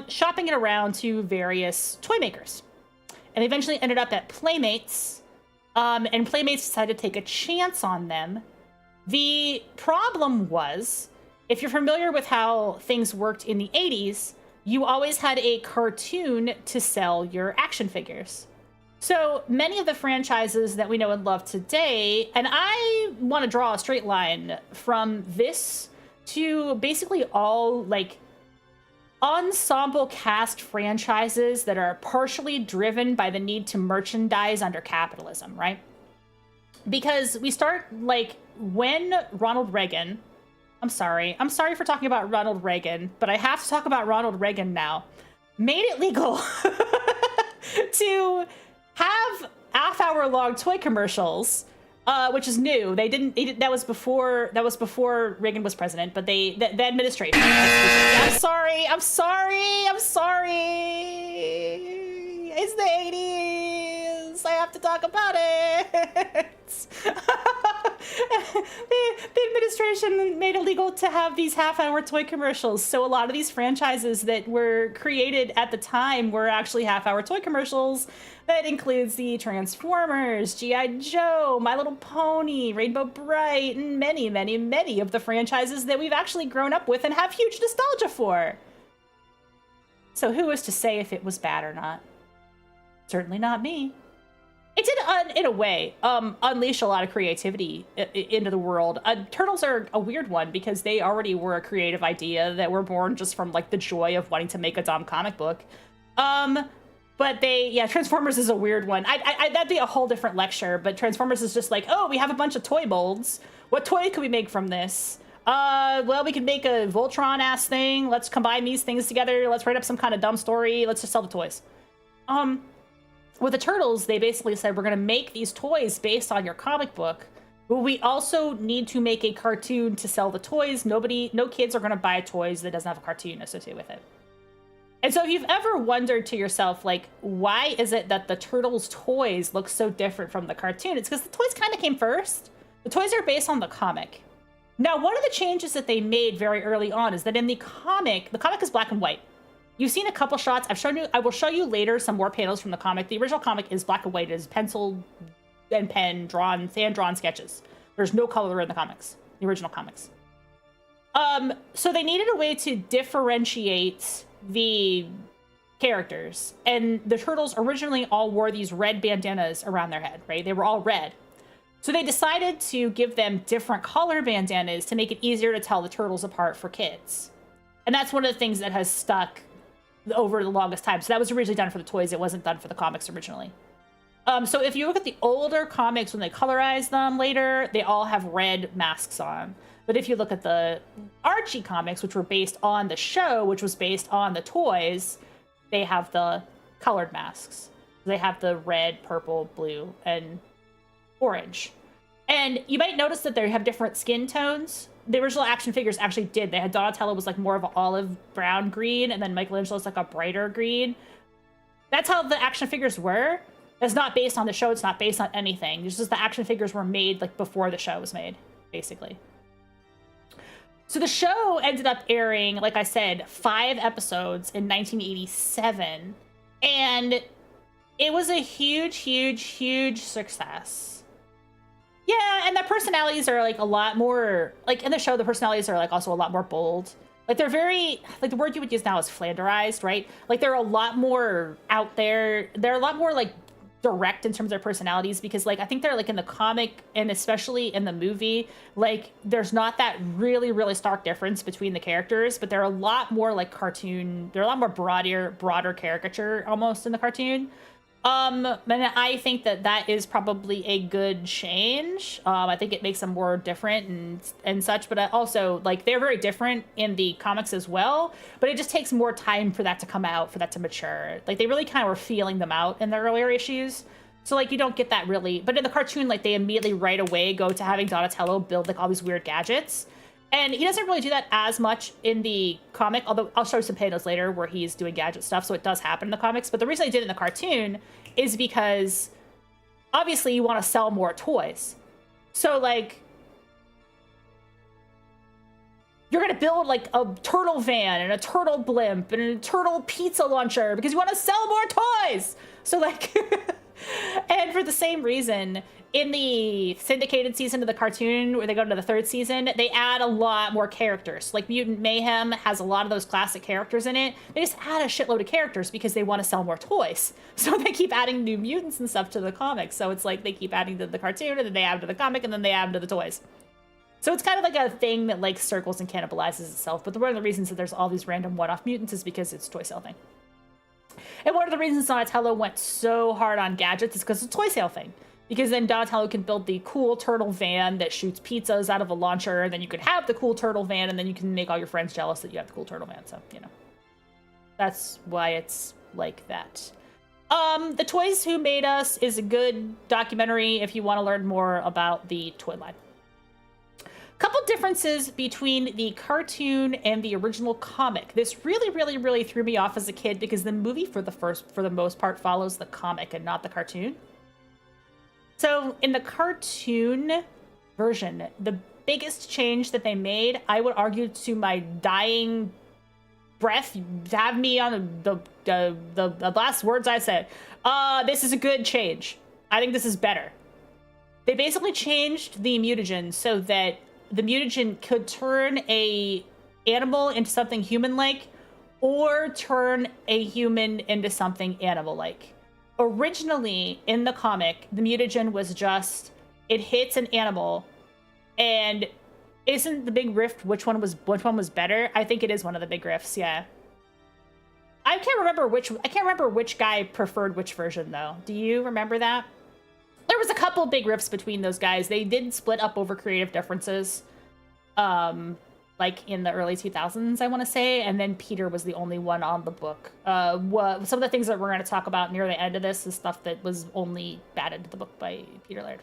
Shopping it around to various toy makers. And they eventually ended up at Playmates. And Playmates decided to take a chance on them. The problem was, if you're familiar with how things worked in the 80s, you always had a cartoon to sell your action figures. So many of the franchises that we know and love today, and I want to draw a straight line from this to basically all like ensemble cast franchises that are partially driven by the need to merchandise under capitalism, right? Because we start like when Ronald Reagan, I'm sorry for talking about Ronald Reagan, but I have to talk about Ronald Reagan now, made it legal to have half-hour long toy commercials, which is new. That was before Reagan was president, but the administration. I'm sorry. It's the 80s. I have to talk about it. The administration made it legal to have these half-hour toy commercials. So a lot of these franchises that were created at the time were actually half-hour toy commercials. That includes the Transformers, G.I. Joe, My Little Pony, Rainbow Bright, and many, many, many of the franchises that we've actually grown up with and have huge nostalgia for. So who is to say if it was bad or not? Certainly not me. It did, in a way, unleash a lot of creativity into the world. Turtles are a weird one because they already were a creative idea that were born just from like the joy of wanting to make a dumb comic book. But Transformers is a weird one. That'd be a whole different lecture, but Transformers is just like, oh, we have a bunch of toy molds. What toy could we make from this? Well, we could make a Voltron-ass thing. Let's combine these things together. Let's write up some kind of dumb story. Let's just sell the toys. With the Turtles, they basically said, we're going to make these toys based on your comic book, but we also need to make a cartoon to sell the toys. No kids are going to buy toys that doesn't have a cartoon associated with it. And so if you've ever wondered to yourself, like, why is it that the Turtles toys look so different from the cartoon? It's because the toys kind of came first. The toys are based on the comic. Now, one of the changes that they made very early on is that in the comic is black and white. You've seen a couple shots. I will show you later some more panels from the comic. The original comic is black and white. It is pencil and pen drawn, hand-drawn sketches. There's no color in the comics, the original comics. So they needed a way to differentiate the characters. And the Turtles originally all wore these red bandanas around their head, right? They were all red. So they decided to give them different color bandanas to make it easier to tell the Turtles apart for kids. And that's one of the things that has stuck over the longest time. So that was originally done for the toys. It wasn't done for the comics originally. So if you look at the older comics, when they colorize them later, they all have red masks on. But if you look at the Archie comics, which were based on the show, which was based on the toys, they have the colored masks. They have the red, purple, blue, and orange. And you might notice that they have different skin tones. The original action figures actually did. They had Donatello was like more of an olive brown green, and then Michelangelo's like a brighter green. That's how the action figures were. It's not based on the show. It's not based on anything. It's just the action figures were made like before the show was made, basically. So the show ended up airing, like I said, 5 episodes in 1987. And it was a huge, huge, huge success. Yeah, and the personalities are like a lot more, like in the show, the personalities are like also a lot more bold. Like they're very, like the word you would use now is flanderized, right? Like they're a lot more out there. They're a lot more like direct in terms of their personalities, because like I think they're like in the comic and especially in the movie, like there's not that really, really stark difference between the characters, but they're a lot more like cartoon. They're a lot more broader caricature almost in the cartoon. And I think that is probably a good change. I think it makes them more different and such, but also like they're very different in the comics as well, but it just takes more time for that to come out, for that to mature. Like they really kind of were feeling them out in the earlier issues. So like you don't get that really, but in the cartoon, like they immediately right away go to having Donatello build like all these weird gadgets. And he doesn't really do that as much in the comic, although I'll show you some panels later where he's doing gadget stuff, so it does happen in the comics. But the reason I did it in the cartoon is because, obviously, you want to sell more toys. So, like, you're going to build, like, a turtle van and a turtle blimp and a turtle pizza launcher because you want to sell more toys! So, like, and for the same reason, in the syndicated season of the cartoon, where they go into the third season, they add a lot more characters. Like Mutant Mayhem has a lot of those classic characters in it. They just add a shitload of characters because they want to sell more toys. So they keep adding new mutants and stuff to the comics. So it's like they keep adding to the cartoon, and then they add to the comic, and then they add to the toys. So it's kind of like a thing that like circles and cannibalizes itself. But one of the reasons that there's all these random one-off mutants is because it's a toy sale thing. And one of the reasons Donatello went so hard on gadgets is because it's a toy sale thing. Because then Donatello can build the cool turtle van that shoots pizzas out of a launcher, and then you could have the cool turtle van, and then you can make all your friends jealous that you have the cool turtle van. So, you know, that's why it's like that. The Toys Who Made Us is a good documentary if you want to learn more about the toy line. Couple differences between the cartoon and the original comic. This really, really, really threw me off as a kid because the movie for the most part follows the comic and not the cartoon. So in the cartoon version, the biggest change that they made, I would argue to my dying breath, have me on the last words I said, this is a good change. I think this is better. They basically changed the mutagen so that the mutagen could turn a animal into something human-like or turn a human into something animal-like. Originally, in the comic, the mutagen was just, it hits an animal, and isn't the big rift which one was better? I think it is one of the big rifts, yeah. I can't remember which guy preferred which version, though. Do you remember that? There was a couple big rifts between those guys. They did split up over creative differences. Like in the early 2000s, I want to say, and then Peter was the only one on the book. Some of the things that we're going to talk about near the end of this is stuff that was only added to the book by Peter Laird.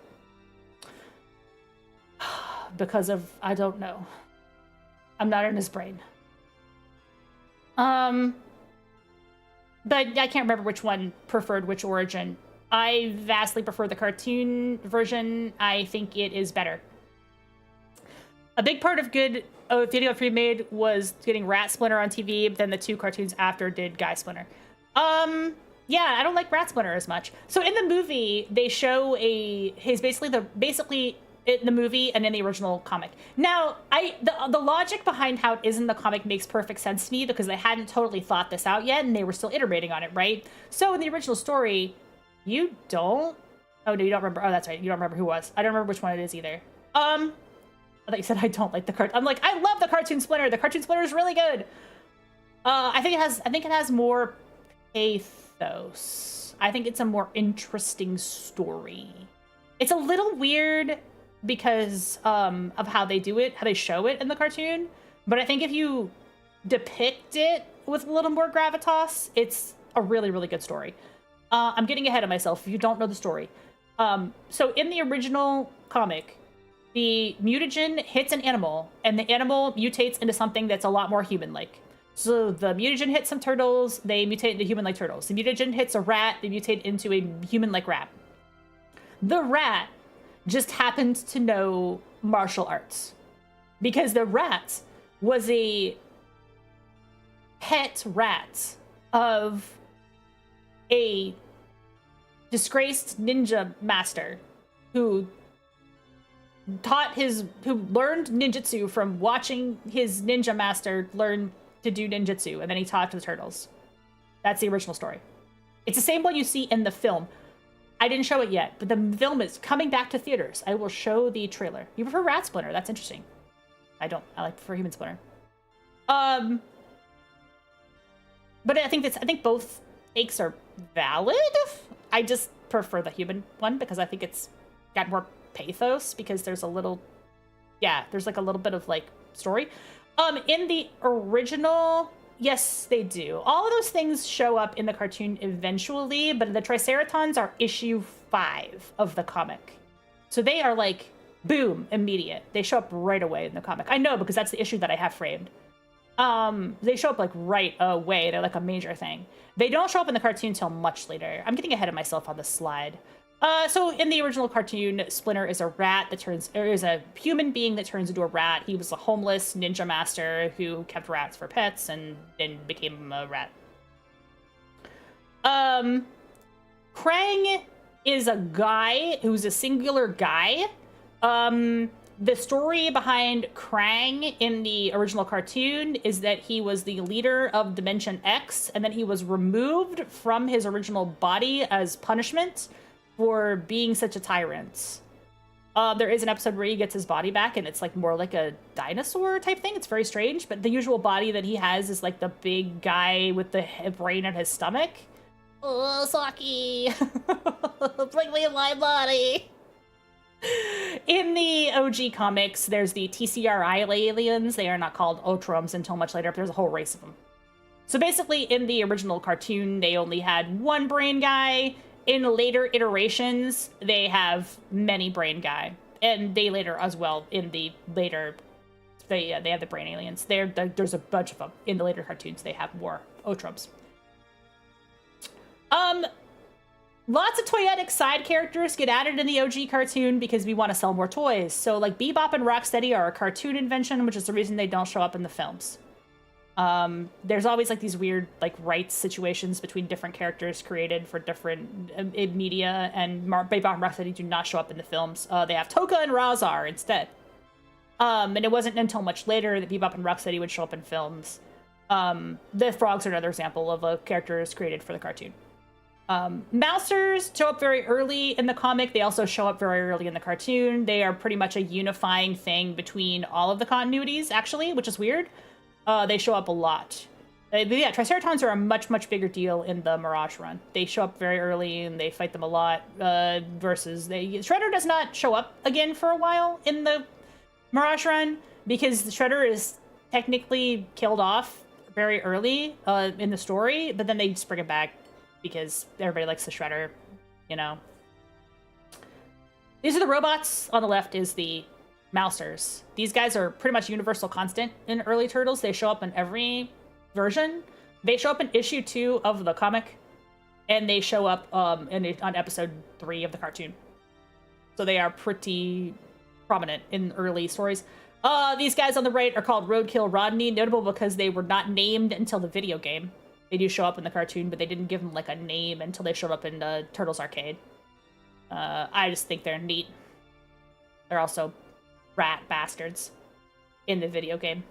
Because of, I don't know. I'm not in his brain. But I can't remember which one preferred which origin. I vastly prefer the cartoon version. I think it is better. A big part of good video free made was getting Rat Splinter on TV, but then the two cartoons after did Guy Splinter. Yeah, I don't like Rat Splinter as much. So in the movie, they show he's basically in the movie and in the original comic. Now, the logic behind how it is in the comic makes perfect sense to me because they hadn't totally thought this out yet and they were still iterating on it, right? So in the original story, you don't. Oh no, you don't remember. Oh, that's right. You don't remember who it was. I don't remember which one it is either. I thought you said I don't like the cartoon. I'm like, I love the cartoon Splinter. The cartoon Splinter is really good. I think it has more pathos. I think it's a more interesting story. It's a little weird because of how they do it, how they show it in the cartoon. But I think if you depict it with a little more gravitas, it's a really, really good story. I'm getting ahead of myself if you don't know the story. So in the original comic, the mutagen hits an animal, and the animal mutates into something that's a lot more human-like. So the mutagen hits some turtles, they mutate into human-like turtles. The mutagen hits a rat, they mutate into a human-like rat. The rat just happened to know martial arts. Because the rat was a pet rat of a disgraced ninja master who learned ninjutsu from watching his ninja master learn to do ninjutsu, and then he taught to the turtles. That's the original story. It's the same one you see in the film. I didn't show it yet, but the film is coming back to theaters. I will show the trailer. You prefer Rat Splinter? That's interesting. I don't. I prefer Human Splinter. But I think both takes are valid. I just prefer the human one because I think it's got more pathos because there's a little, there's like a little bit of like story. In the original, yes, they do. All of those things show up in the cartoon eventually, but the Triceratons are issue 5 of the comic. So they are like, boom, immediate. They show up right away in the comic. I know because that's the issue that I have framed. They show up like right away. They're like a major thing. They don't show up in the cartoon until much later. I'm getting ahead of myself on this slide. So in the original cartoon, Splinter is a is a human being that turns into a rat. He was a homeless ninja master who kept rats for pets and then became a rat. Krang is a guy who's a singular guy. The story behind Krang in the original cartoon is that he was the leader of Dimension X, and then he was removed from his original body as punishment for being such a tyrant. There is an episode where he gets his body back, and it's like more like a dinosaur type thing. It's very strange, but the usual body that he has is like the big guy with the brain in his stomach. Oh, Saki! Bring me my body! In the OG comics, there's the TCRI aliens. They are not called Otrums until much later, but there's a whole race of them. So basically, in the original cartoon, they only had one brain guy. In later iterations, they have many brain guy. And they later as well, in the later, they have the brain aliens. There's a bunch of them. In the later cartoons, they have more Otrums. Lots of toyetic side characters get added in the OG cartoon because we want to sell more toys. So like Bebop and Rocksteady are a cartoon invention, which is the reason they don't show up in the films. There's always like these weird like rights situations between different characters created for different media, and Bebop and Rocksteady do not show up in the films. They have Toka and Razar instead. And it wasn't until much later that Bebop and Rocksteady would show up in films. The frogs are another example of a characters created for the cartoon. Mousers show up very early in the comic. They also show up very early in the cartoon. They are pretty much a unifying thing between all of the continuities, actually, which is weird. They show up a lot. Triceratons are a much, much bigger deal in the Mirage run. They show up very early and they fight them a lot, versus Shredder does not show up again for a while in the Mirage run because the Shredder is technically killed off very early in the story, but then they just bring it back because everybody likes the Shredder, you know. These are the robots. On the left is the Mousers. These guys are pretty much universal constant in early Turtles. They show up in every version. They show up in issue 2 of the comic, and they show up on episode 3 of the cartoon. So they are pretty prominent in early stories. These guys on the right are called Roadkill Rodney, notable because they were not named until the video game. They do show up in the cartoon, but they didn't give them like a name until they showed up in Turtles Arcade. I just think they're neat. They're also rat bastards in the video game.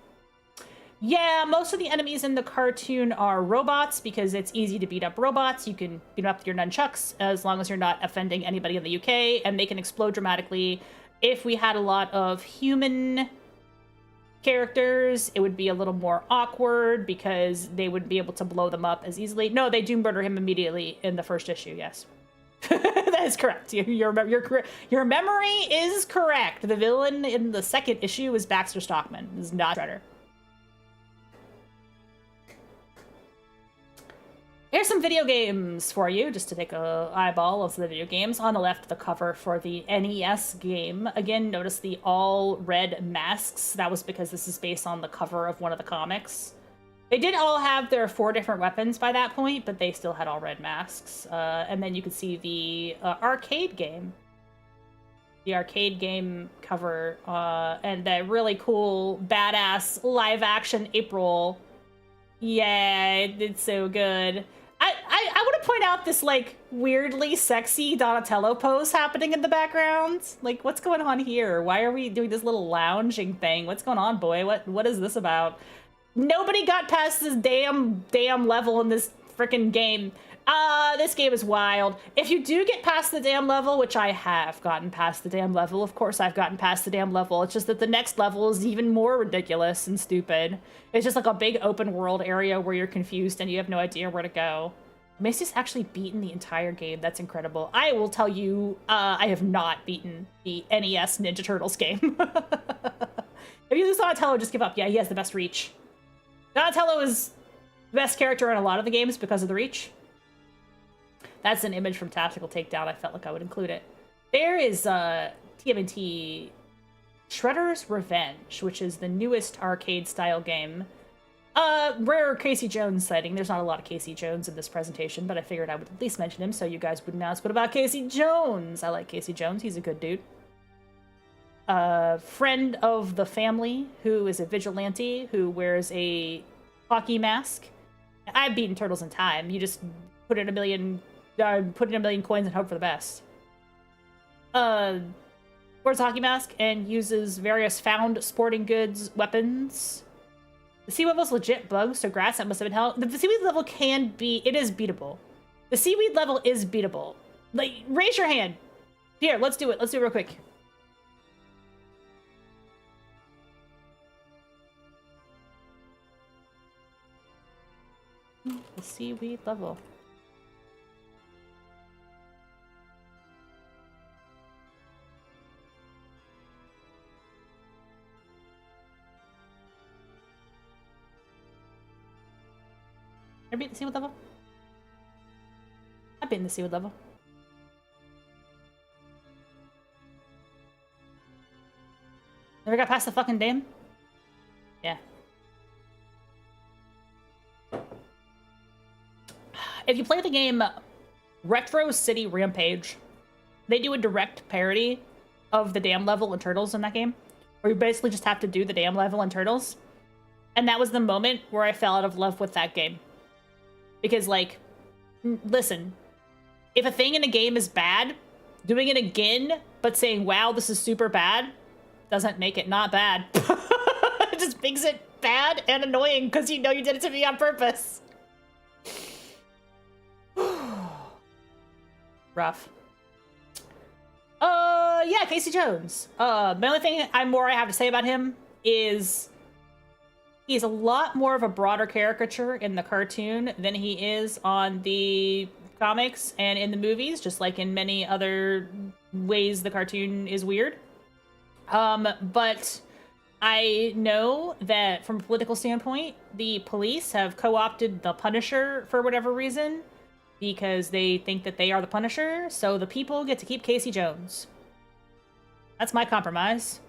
Yeah, most of the enemies in the cartoon are robots because it's easy to beat up robots. You can beat them up with your nunchucks as long as you're not offending anybody in the UK, and they can explode dramatically. If we had a lot of human characters, it would be a little more awkward because they wouldn't be able to blow them up as easily. No, they do murder him immediately in the first issue, yes. That is correct. Your memory is correct. The villain in the second issue is Baxter Stockman. This is not Shredder. Here's some video games for you, just to take a eyeball of the video games. On the left, the cover for the NES game. Again, notice the all red masks. That was because this is based on the cover of one of the comics. They did all have their 4 different weapons by that point, but they still had all red masks. And then you can see the arcade game. The arcade game cover, and that really cool, badass live-action April. Yeah, it's so good. I would want to point out this, like, weirdly sexy Donatello pose happening in the background. Like, what's going on here? Why are we doing this little lounging thing? What's going on, boy? What is this about? Nobody got past this damn level in this freaking game. This game is wild. If you do get past the damn level, which I have gotten past the damn level, of course I've gotten past the damn level. It's just that the next level is even more ridiculous and stupid. It's just like a big open world area where you're confused and you have no idea where to go. Macy's actually beaten the entire game. That's incredible. I will tell you, I have not beaten the NES Ninja Turtles game. If you lose Donatello, just give up. Yeah, he has the best reach. Donatello is the best character in a lot of the games because of the reach. That's an image from Tactical Takedown. I felt like I would include it. There is TMNT Shredder's Revenge, which is the newest arcade-style game. Rare Casey Jones sighting. There's not a lot of Casey Jones in this presentation, but I figured I would at least mention him so you guys wouldn't ask, what about Casey Jones? I like Casey Jones. He's a good dude. Friend of the family who is a vigilante who wears a hockey mask. I've beaten Turtles in time. You just put in a million coins and hope for the best. Wears a hockey mask and uses various found sporting goods weapons. The seaweed level's legit bugs, so grass, that must have been hell. The seaweed level it is beatable. The seaweed level is beatable. Like, raise your hand. Here, let's do it. Let's do it real quick. The seaweed level. Ever beat the seaweed level? I've been in the seaweed level. Never got past the fucking dam? Yeah. If you play the game Retro City Rampage, they do a direct parody of the dam level and Turtles in that game, where you basically just have to do the dam level and Turtles. And that was the moment where I fell out of love with that game. Because, like, listen, if a thing in a game is bad, doing it again, but saying, wow, this is super bad, doesn't make it not bad. It just makes it bad and annoying because you know you did it to me on purpose. Rough. Yeah, Casey Jones. The only thing I have to say about him is he's a lot more of a broader caricature in the cartoon than he is on the comics and in the movies, just like in many other ways the cartoon is weird. But I know that from a political standpoint, the police have co-opted the Punisher for whatever reason, because they think that they are the Punisher, so the people get to keep Casey Jones. That's my compromise.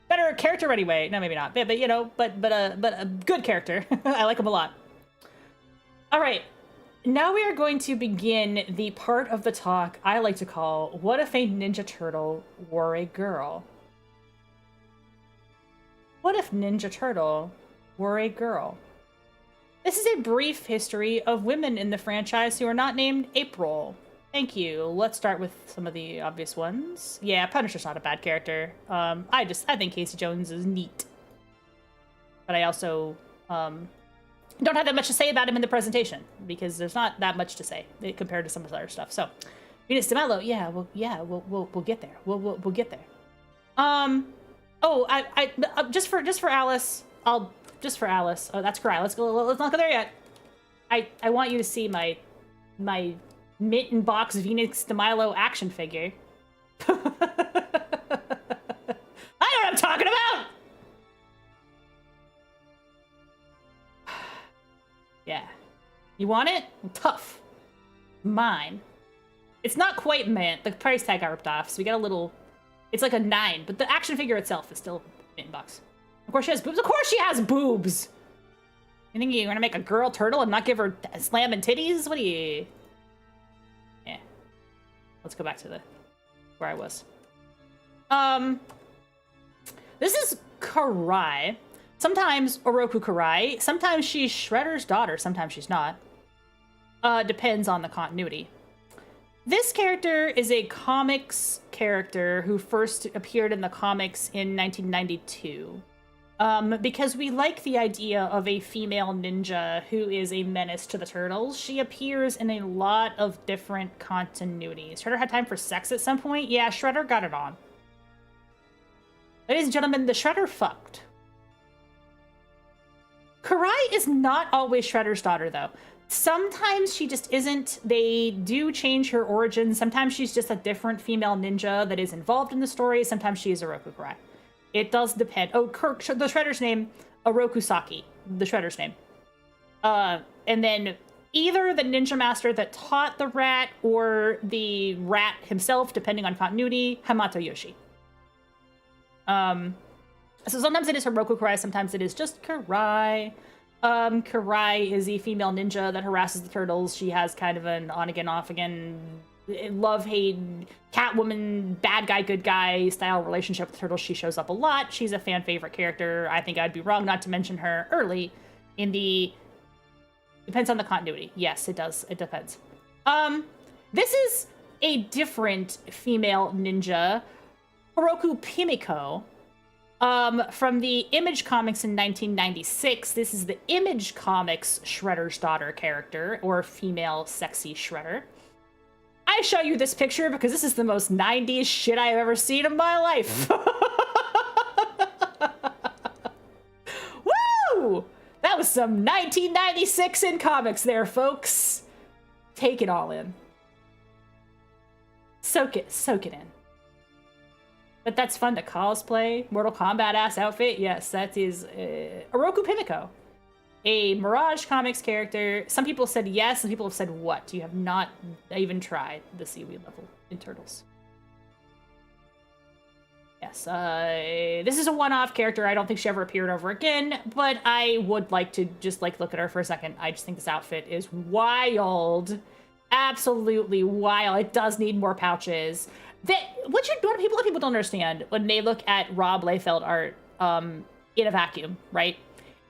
Better character anyway. No, maybe not. But you know, but a good character. I like him a lot. All right. Now we are going to begin the part of the talk I like to call, what if a Ninja Turtle were a girl? What if Ninja Turtle were a girl? This is a brief history of women in the franchise who are not named April. Thank you. Let's start with some of the obvious ones. Yeah, Punisher's not a bad character. I think Casey Jones is neat. But I also don't have that much to say about him in the presentation, because there's not that much to say compared to some of the other stuff. So, Venus de Mello, we'll get there. We'll get there. Just for Alice, just for Alice. Oh, that's correct. Let's not go there yet. I want you to see my mint and box Venus de Milo action figure. I know what I'm talking about! Yeah. You want it? Tough. Mine. It's not quite mint. The price tag got ripped off, so we get a little... It's like a 9, but the action figure itself is still mint box. Of course she has boobs. Of course she has boobs! You think you're gonna make a girl turtle and not give her slamming titties? What are you... Yeah. Let's go back to where I was. This is Karai. sometimes Oroku Karai, sometimes she's Shredder's daughter, sometimes she's not. Depends on the continuity. This character is a comics character who first appeared in the comics in 1992. Because we like the idea of a female ninja who is a menace to the Turtles. She appears in a lot of different continuities. Shredder had time for sex at some point? Yeah, Shredder got it on. Ladies and gentlemen, the Shredder fucked. Karai is not always Shredder's daughter, though. Sometimes she just isn't. They do change her origin. Sometimes she's just a different female ninja that is involved in the story. Sometimes she is Oroku Karai. It does depend. Oh, the Shredder's name, Oroku Saki, the Shredder's name. And then either the ninja master that taught the rat or the rat himself, depending on continuity, Hamato Yoshi. So sometimes it is Oroku Karai, sometimes it is just Karai. Karai is a female ninja that harasses the Turtles. She has kind of an on-again, off-again, love-hate, Catwoman, bad guy, good guy style relationship with the Turtles. She shows up a lot. She's a fan favorite character. I think I'd be wrong not to mention her early in the... Depends on the continuity. Yes, it does. It depends. This is a different female ninja, Oroku Pimiko. From the Image Comics in 1996, this is the Image Comics Shredder's daughter character, or female sexy Shredder. I show you this picture because this is the most 90s shit I've ever seen in my life. Woo! That was some 1996 in comics there, folks. Take it all in. Soak it in. But that's fun to cosplay. Mortal Kombat ass outfit. Yes, that is Oroku Pimiko, a Mirage Comics character. Some people said yes, some people have said what. You have not even tried the seaweed level in Turtles. Yes, this is a one-off character. I don't think she ever appeared over again, but I would like to just look at her for a second. I just think this outfit is wild. Absolutely wild. It does need more pouches. What people don't understand when they look at Rob Liefeld art in a vacuum, right,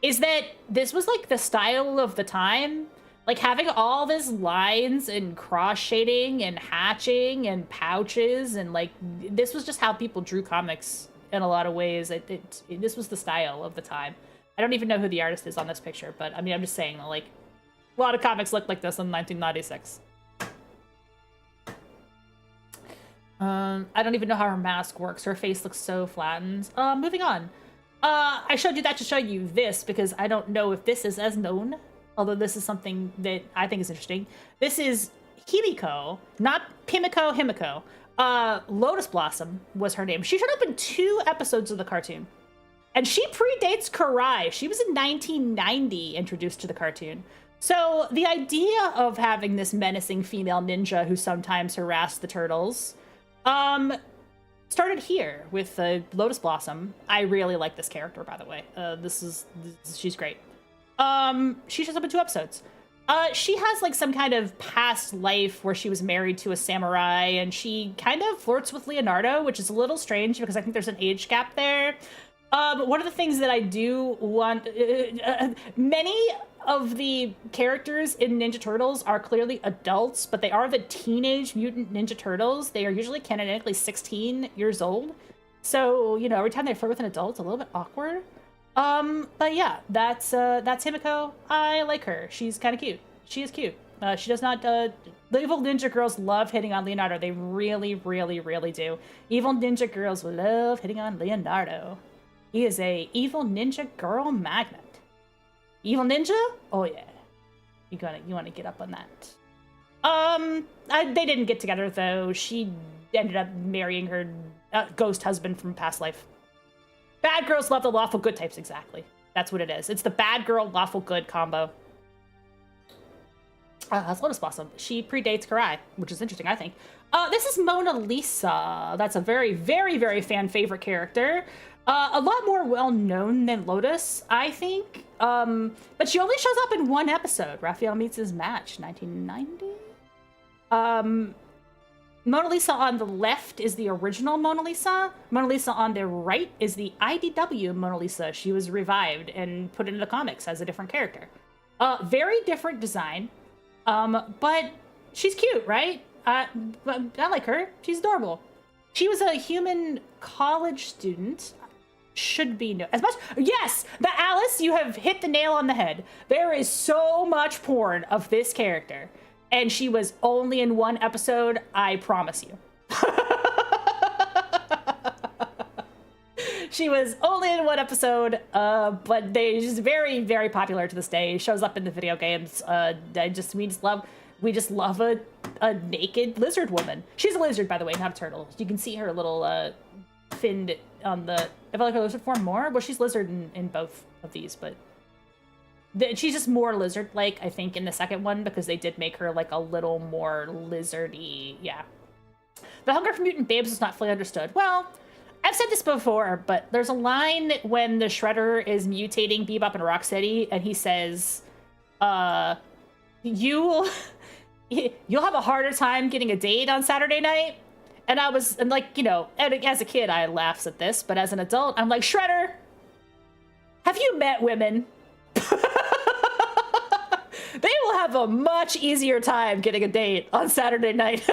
is that this was the style of the time. Having all these lines and cross shading and hatching and pouches and this was just how people drew comics in a lot of ways. This was the style of the time. I don't even know who the artist is on this picture, but I mean, I'm just saying, a lot of comics looked like this in 1996. I don't even know how her mask works. Her face looks so flattened. Moving on. I showed you that to show you this because I don't know if this is as known, although this is something that I think is interesting. This is Himiko, not Pimiko, Himiko. Lotus Blossom was her name. She showed up in 2 episodes of the cartoon. And she predates Karai. She was in 1990 introduced to the cartoon. So the idea of having this menacing female ninja who sometimes harassed the Turtles started here with Lotus Blossom. I really like this character, by the way. She's great. She shows up in 2 episodes. She has some kind of past life where she was married to a samurai, and she kind of flirts with Leonardo, which is a little strange because I think there's an age gap there. One of the things that I do want, many of the characters in Ninja Turtles are clearly adults, but they are the Teenage Mutant Ninja Turtles. They are usually canonically 16 years old. So, every time they flirt with an adult, it's a little bit awkward. But yeah, that's Himiko. I like her. She's kind of cute. She is cute. She does not, the evil ninja girls love hitting on Leonardo. They really, really, really do. Evil ninja girls love hitting on Leonardo. He is a evil ninja girl magnet. Evil ninja? Oh yeah. You want to get up on that. They didn't get together though. She ended up marrying her ghost husband from past life. Bad girls love the lawful good types, exactly. That's what it is. It's the bad girl, lawful good combo. That's Lotus Blossom. She predates Karai, which is interesting, I think. This is Mona Lisa. That's a very, very, very fan favorite character. A lot more well-known than Lotus, I think. But she only shows up in 1 episode. Raphael Meets His Match, 1990. Mona Lisa on the left is the original Mona Lisa. Mona Lisa on the right is the IDW Mona Lisa. She was revived and put into the comics as a different character. Very different design, but she's cute, right? I like her. She's adorable. She was a human college student. Should be no as much. Yes, the Alice, you have hit the nail on the head. There is so much porn of this character. And she was only in one episode, I promise you. She was only in one episode, but she's very, very popular to this day. Shows up in the video games. We just love a naked lizard woman. She's a lizard, by the way, not a turtle. You can see her little finned on the. I feel like her lizard form more. Well, she's lizard in both of these, but. She's just more lizard-like, I think, in the second one, because they did make her, like, a little more lizardy, yeah. The hunger for mutant babes is not fully understood. Well, I've said this before, but there's a line when the Shredder is mutating Bebop and Rocksteady, and he says, you'll have a harder time getting a date on Saturday night. And as a kid, I laughs at this, but as an adult, I'm like, Shredder, have you met women? They will have a much easier time getting a date on Saturday night.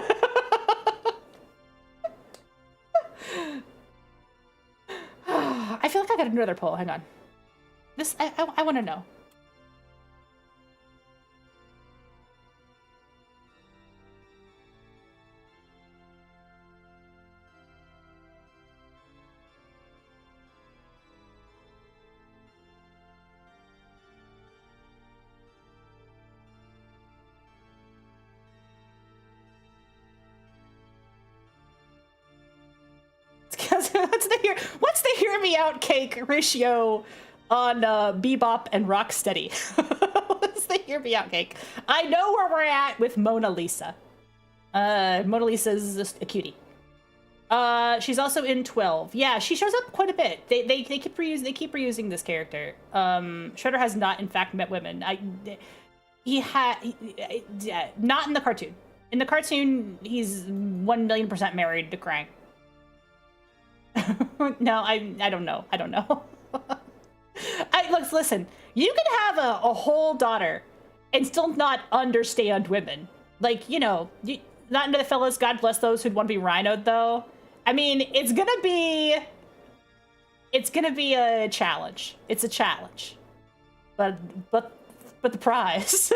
I feel like I got another poll. Hang on. I want to know. What's the hear me out cake ratio on Bebop and Rocksteady? What's the hear me out cake? I know where we're at with Mona Lisa. Mona Lisa's just a cutie. She's also in 12. Yeah, she shows up quite a bit. They keep reusing this character. Shredder has not in fact met women. Not in the cartoon. In the cartoon, he's 1,000,000% married to Krang. No, I don't know. I don't know. Listen, you can have a whole daughter and still not understand women. Like, not into the fellas, God bless those who'd want to be rhinoed, though. I mean, it's gonna be a challenge. It's a challenge. But the prize.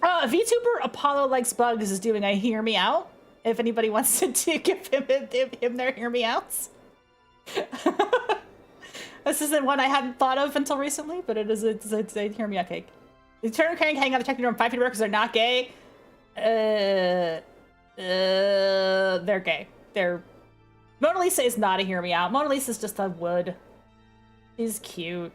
VTuber Apollo Likes Bugs is doing a hear me out. If anybody wants to give him their hear me outs. This isn't one I hadn't thought of until recently, but it's a hear me out cake. The Turner Krang hang out the technical room 5 feet away because they're not gay. They're gay. Mona Lisa is not a hear me out. Mona Lisa's just a wood. She's cute.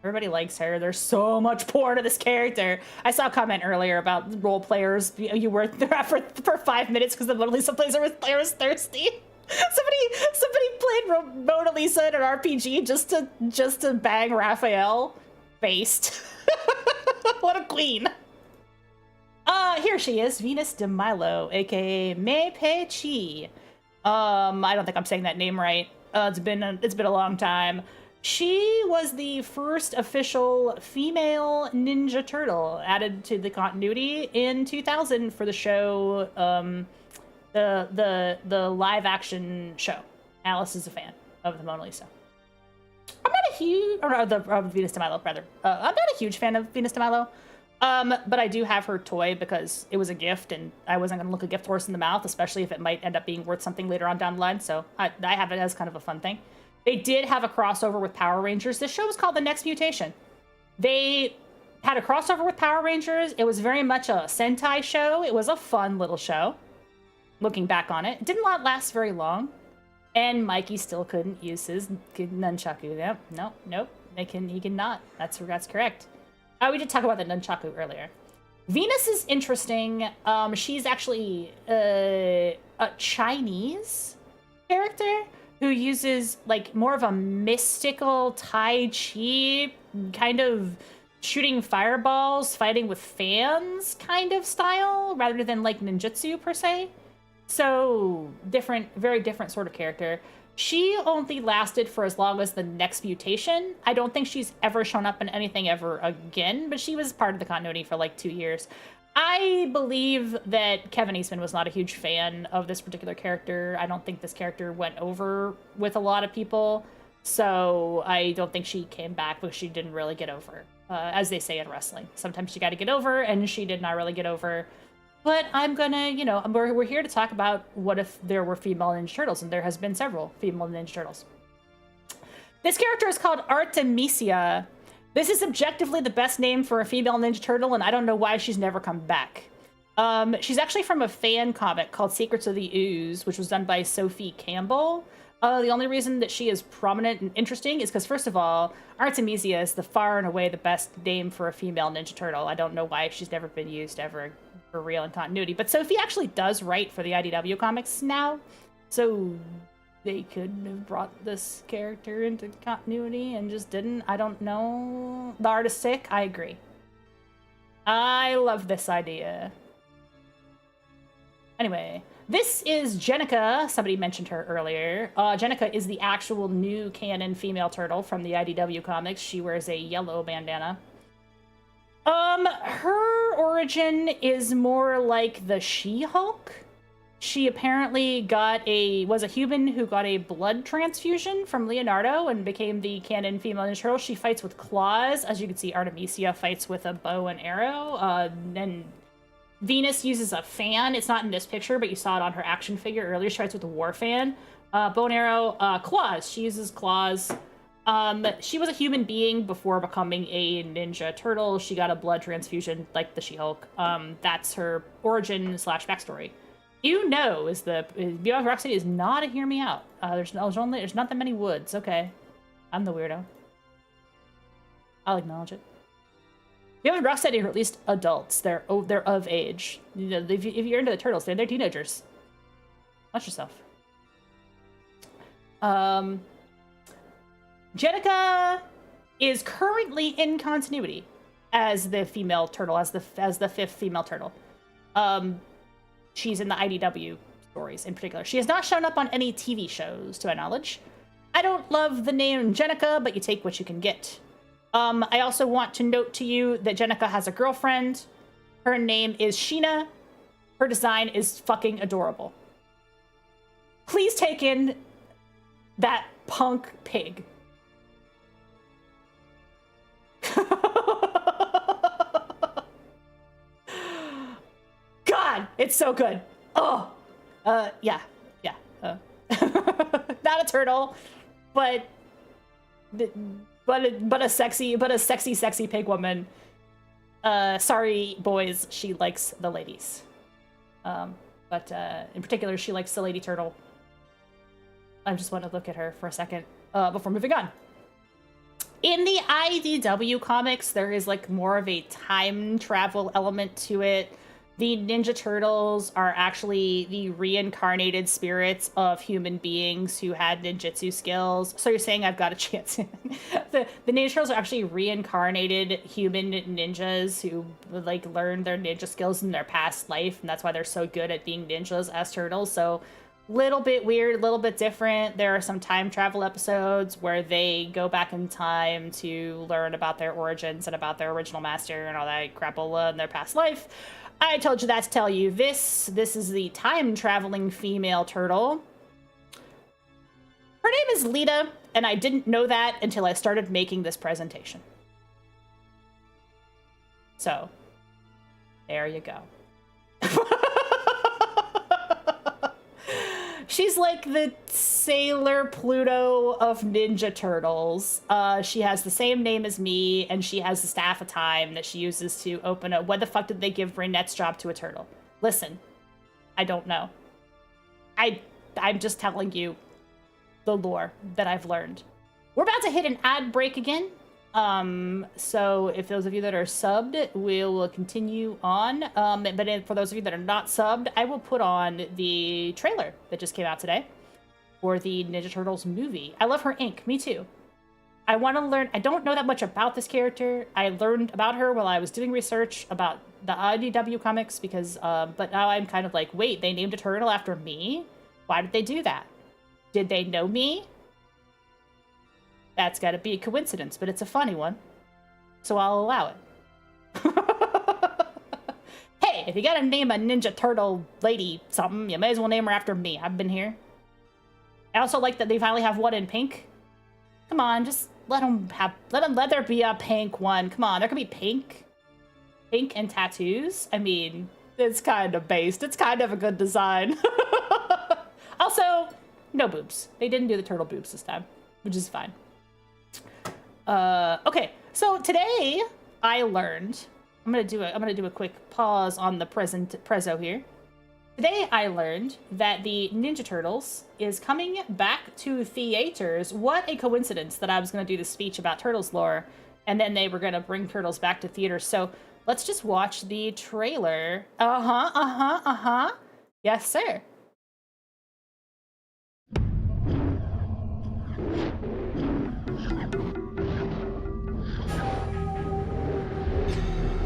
Everybody likes her. There's so much porn of this character. I saw a comment earlier about role players. You were there for 5 minutes because the Mona Lisa player was thirsty. Somebody played Mona Lisa in an RPG just to bang Raphael. Based. What a queen. Here she is, Venus de Milo, aka Mei Pei Chi. I don't think I'm saying that name right. It's been a long time. She was the first official female Ninja Turtle added to the continuity in 2000 for the show, the live action show. Alice is a fan of the Mona Lisa. I'm not a huge, of Venus de Milo, rather. I'm not a huge fan of Venus de Milo, but I do have her toy because it was a gift, and I wasn't going to look a gift horse in the mouth, especially if it might end up being worth something later on down the line. So I have it as kind of a fun thing. They did have a crossover with Power Rangers. This show was called The Next Mutation. They had a crossover with Power Rangers. It was very much a Sentai show. It was a fun little show. Looking back on it, it didn't last very long. And Mikey still couldn't use his nunchaku. Nope. He cannot. That's correct. We did talk about the nunchaku earlier. Venus is interesting. She's actually a Chinese character who uses like more of a mystical Tai Chi kind of shooting fireballs, fighting with fans kind of style, rather than like ninjutsu per se. So different, very different sort of character. She only lasted for as long as the next mutation. I don't think she's ever shown up in anything ever again, but she was part of the continuity for like 2 years. I believe that Kevin Eastman was not a huge fan of this particular character. I don't think this character went over with a lot of people. So I don't think she came back because she didn't really get over, as they say in wrestling. Sometimes you got to get over, and she did not really get over. But I'm gonna, you know, we're here to talk about what if there were female Ninja Turtles, and there has been several female Ninja Turtles. This character is called Artemisia. This is objectively the best name for a female Ninja Turtle, and I don't know why she's never come back. She's actually from a fan comic called Secrets of the Ooze, which was done by Sophie Campbell. The only reason that she is prominent and interesting is because, first of all, Artemisia is the far and away the best name for a female Ninja Turtle. I don't know why she's never been used ever for real in continuity. But Sophie actually does write for the IDW comics now, so they could have brought this character into continuity and just didn't. I don't know. The art is sick. I agree. I love this idea. Anyway, this is Jenica. Somebody mentioned her earlier. Jenica is the actual new canon female turtle from the IDW comics. She wears a yellow bandana. Her origin is more like the She-Hulk. She apparently was a human who got a blood transfusion from Leonardo and became the canon female Ninja Turtle. She fights with claws. As you can see, Artemisia fights with a bow and arrow. And Venus uses a fan. It's not in this picture, but you saw it on her action figure earlier. She fights with a war fan. Bow and arrow, claws. She uses claws. She was a human being before becoming a Ninja Turtle. She got a blood transfusion like the She-Hulk. That's her origin / backstory. You know, Beyond Rocksteady is not a hear me out. There's not that many woods. Okay. I'm the weirdo. I'll acknowledge it. Beyond Rocksteady are at least adults. They're of age. You know, if you're into the Turtles, they're teenagers. Watch yourself. Jenica is currently in continuity as the female turtle, as the fifth female turtle. She's in the IDW stories in particular. She has not shown up on any TV shows, to my knowledge. I don't love the name Jenica, but you take what you can get. I also want to note to you that Jenica has a girlfriend. Her name is Sheena. Her design is fucking adorable. Please take in that punk pig. God, it's so good. Oh, yeah. Not a turtle, but a sexy pig woman. Sorry, boys, she likes the ladies. But in particular, she likes the lady turtle. I just want to look at her for a second before moving on. In the IDW comics, there is like more of a time travel element to it. The Ninja Turtles are actually the reincarnated spirits of human beings who had ninjutsu skills. So you're saying I've got a chance. The Ninja Turtles are actually reincarnated human ninjas who like learned their ninja skills in their past life, and that's why they're so good at being ninjas as turtles. So little bit weird, a little bit different. There are some time travel episodes where they go back in time to learn about their origins and about their original master and all that crapola in their past life. I told you that to tell you this. This is the time-traveling female turtle. Her name is Lita, and I didn't know that until I started making this presentation. So, there you go. She's like the Sailor Pluto of Ninja Turtles. She has the same name as me, and she has the Staff of Time that she uses to open up. Why the fuck did they give Brunette's job to a turtle? Listen, I don't know. I'm just telling you the lore that I've learned. We're about to hit an ad break again. So if those of you that are subbed, we'll continue on. But for those of you that are not subbed, I will put on the trailer that just came out today for the Ninja Turtles movie. I love her ink. Me too. I want to learn. I don't know that much about this character. I learned about her while I was doing research about the IDW comics because, but now I'm kind of like, wait, they named a turtle after me? Why did they do that? Did they know me? That's got to be a coincidence, but it's a funny one. So I'll allow it. Hey, if you gotta name a Ninja Turtle lady something, you may as well name her after me. I've been here. I also like that they finally have one in pink. Come on, just let there be a pink one. Come on, there could be pink and tattoos. I mean, it's kind of based. It's kind of a good design. Also, no boobs. They didn't do the turtle boobs this time, which is fine. Okay, so today I learned. I'm gonna do a quick pause on the prezzo here. Today I learned that the Ninja Turtles is coming back to theaters. What a coincidence that I was gonna do the speech about Turtles lore, and then they were gonna bring Turtles back to theaters. So let's just watch the trailer. Yes, sir.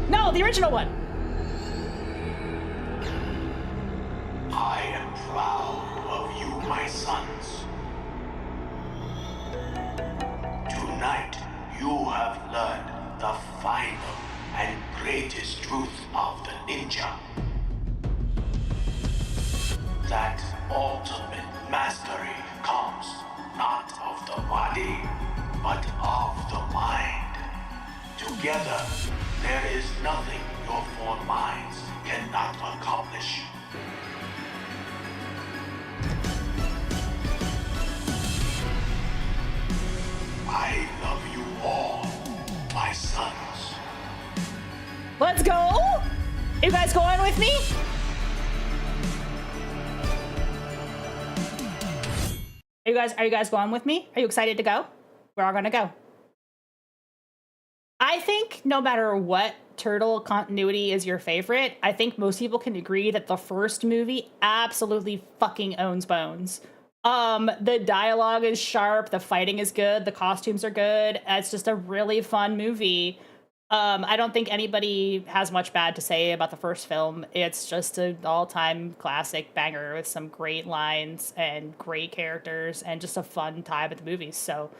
No, the original one. I am proud of you, my sons. Tonight, you have learned the final and greatest truth of the ninja. That ultimate mastery comes not of the body, but of the mind. Together, there is nothing your four minds cannot accomplish. I love you all, my sons. Let's go! Are you guys going with me? Are you guys going with me? Are you excited to go? We're all gonna go. I think no matter what turtle continuity is your favorite, I think most people can agree that the first movie absolutely fucking owns bones. The dialogue is sharp, the fighting is good, the costumes are good. It's just a really fun movie. I don't think anybody has much bad to say about the first film. It's just an all-time classic banger with some great lines and great characters and just a fun time at the movies. So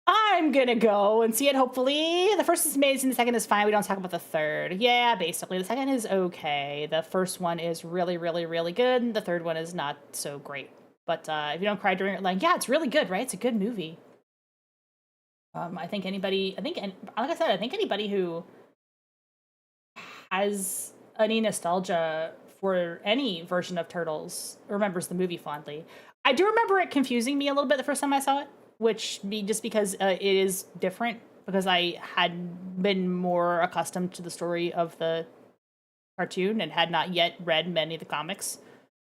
I'm gonna go and see it, hopefully. The first is amazing, the second is fine. We don't talk about the third. Yeah, basically. The second is okay. The first one is really, really, really good. And the third one is not so great. But if you don't cry during it, like, yeah, it's really good, right? It's a good movie. I think anybody who has any nostalgia for any version of Turtles remembers the movie fondly. I do remember it confusing me a little bit the first time I saw it, just because it is different, because I had been more accustomed to the story of the cartoon and had not yet read many of the comics.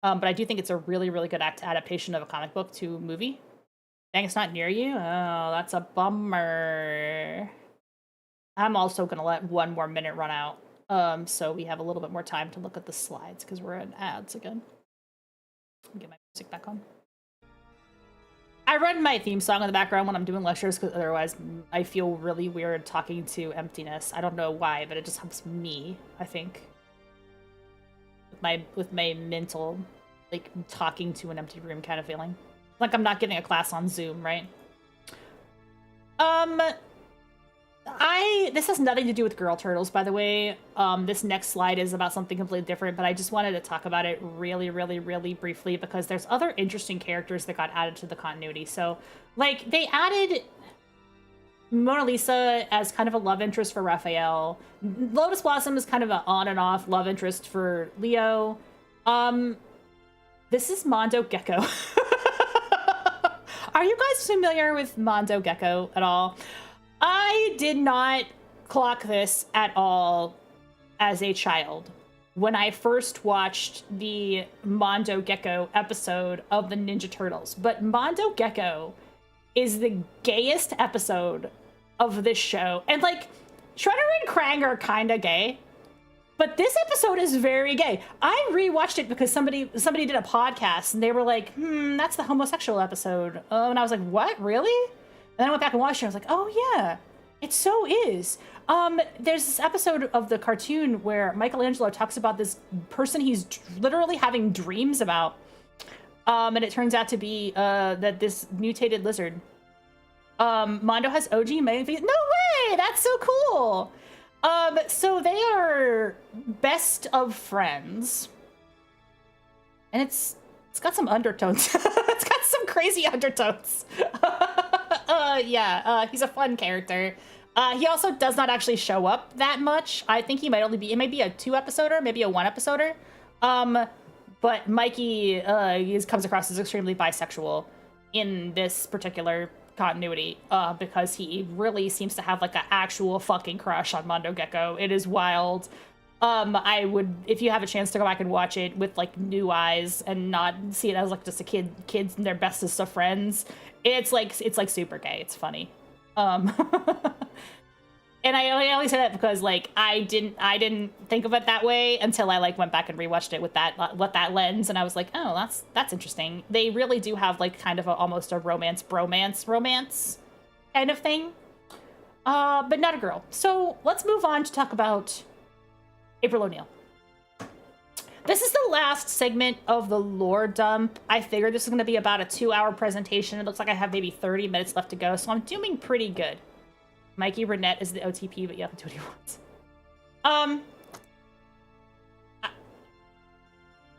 But I do think it's a really, really good adaptation of a comic book to movie. Dang, it's not near you? Oh, that's a bummer. I'm also going to let one more minute run out, so we have a little bit more time to look at the slides, because we're in ads again. Get my music back on. I run my theme song in the background when I'm doing lectures, because otherwise I feel really weird talking to emptiness. I don't know why, but it just helps me, I think. With my mental, like, talking to an empty room kind of feeling. Like I'm not getting a class on Zoom, right? This has nothing to do with Girl Turtles, by the way. This next slide is about something completely different, but I just wanted to talk about it really, really, really briefly because there's other interesting characters that got added to the continuity. So, like, they added Mona Lisa as kind of a love interest for Raphael. Lotus Blossom is kind of an on and off love interest for Leo. This is Mondo Gecko. Are you guys familiar with Mondo Gecko at all? I did not clock this at all as a child. When I first watched the Mondo Gecko episode of the Ninja Turtles. But Mondo Gecko is the gayest episode of this show. And, like, Shredder and Krang are kind of gay. But this episode is very gay. I rewatched it because somebody did a podcast and they were like, that's the homosexual episode. And I was like, what? Really? then I went back and watched it. I was like, oh yeah, it so is. There's this episode of the cartoon where Michelangelo talks about this person he's literally having dreams about. And it turns out to be that this mutated lizard. Mondo has OG maybe. No way! That's so cool. So they are best of friends. And it's got some undertones. It's got some crazy undertones. He's a fun character. He also does not actually show up that much. I think he might only be, it might be a 2-episoder, maybe a 1-episoder. But Mikey comes across as extremely bisexual in this particular continuity, because he really seems to have like an actual fucking crush on Mondo Gecko. It is wild. I would, if you have a chance to go back and watch it with like new eyes and not see it as like just a kids and their bestest of friends, it's like super gay. It's funny. And I only say that because like I didn't think of it that way until I like went back and rewatched it with that lens, and I was like, oh, that's interesting. They really do have like kind of almost a bromance kind of thing, but not a girl. So let's move on to talk about April O'Neil. This is the last segment of the lore dump. I figured this is going to be about a 2-hour presentation. It looks like I have maybe 30 minutes left to go, so I'm doing pretty good. Mikey Burnett is the OTP, but you have to do what he wants. I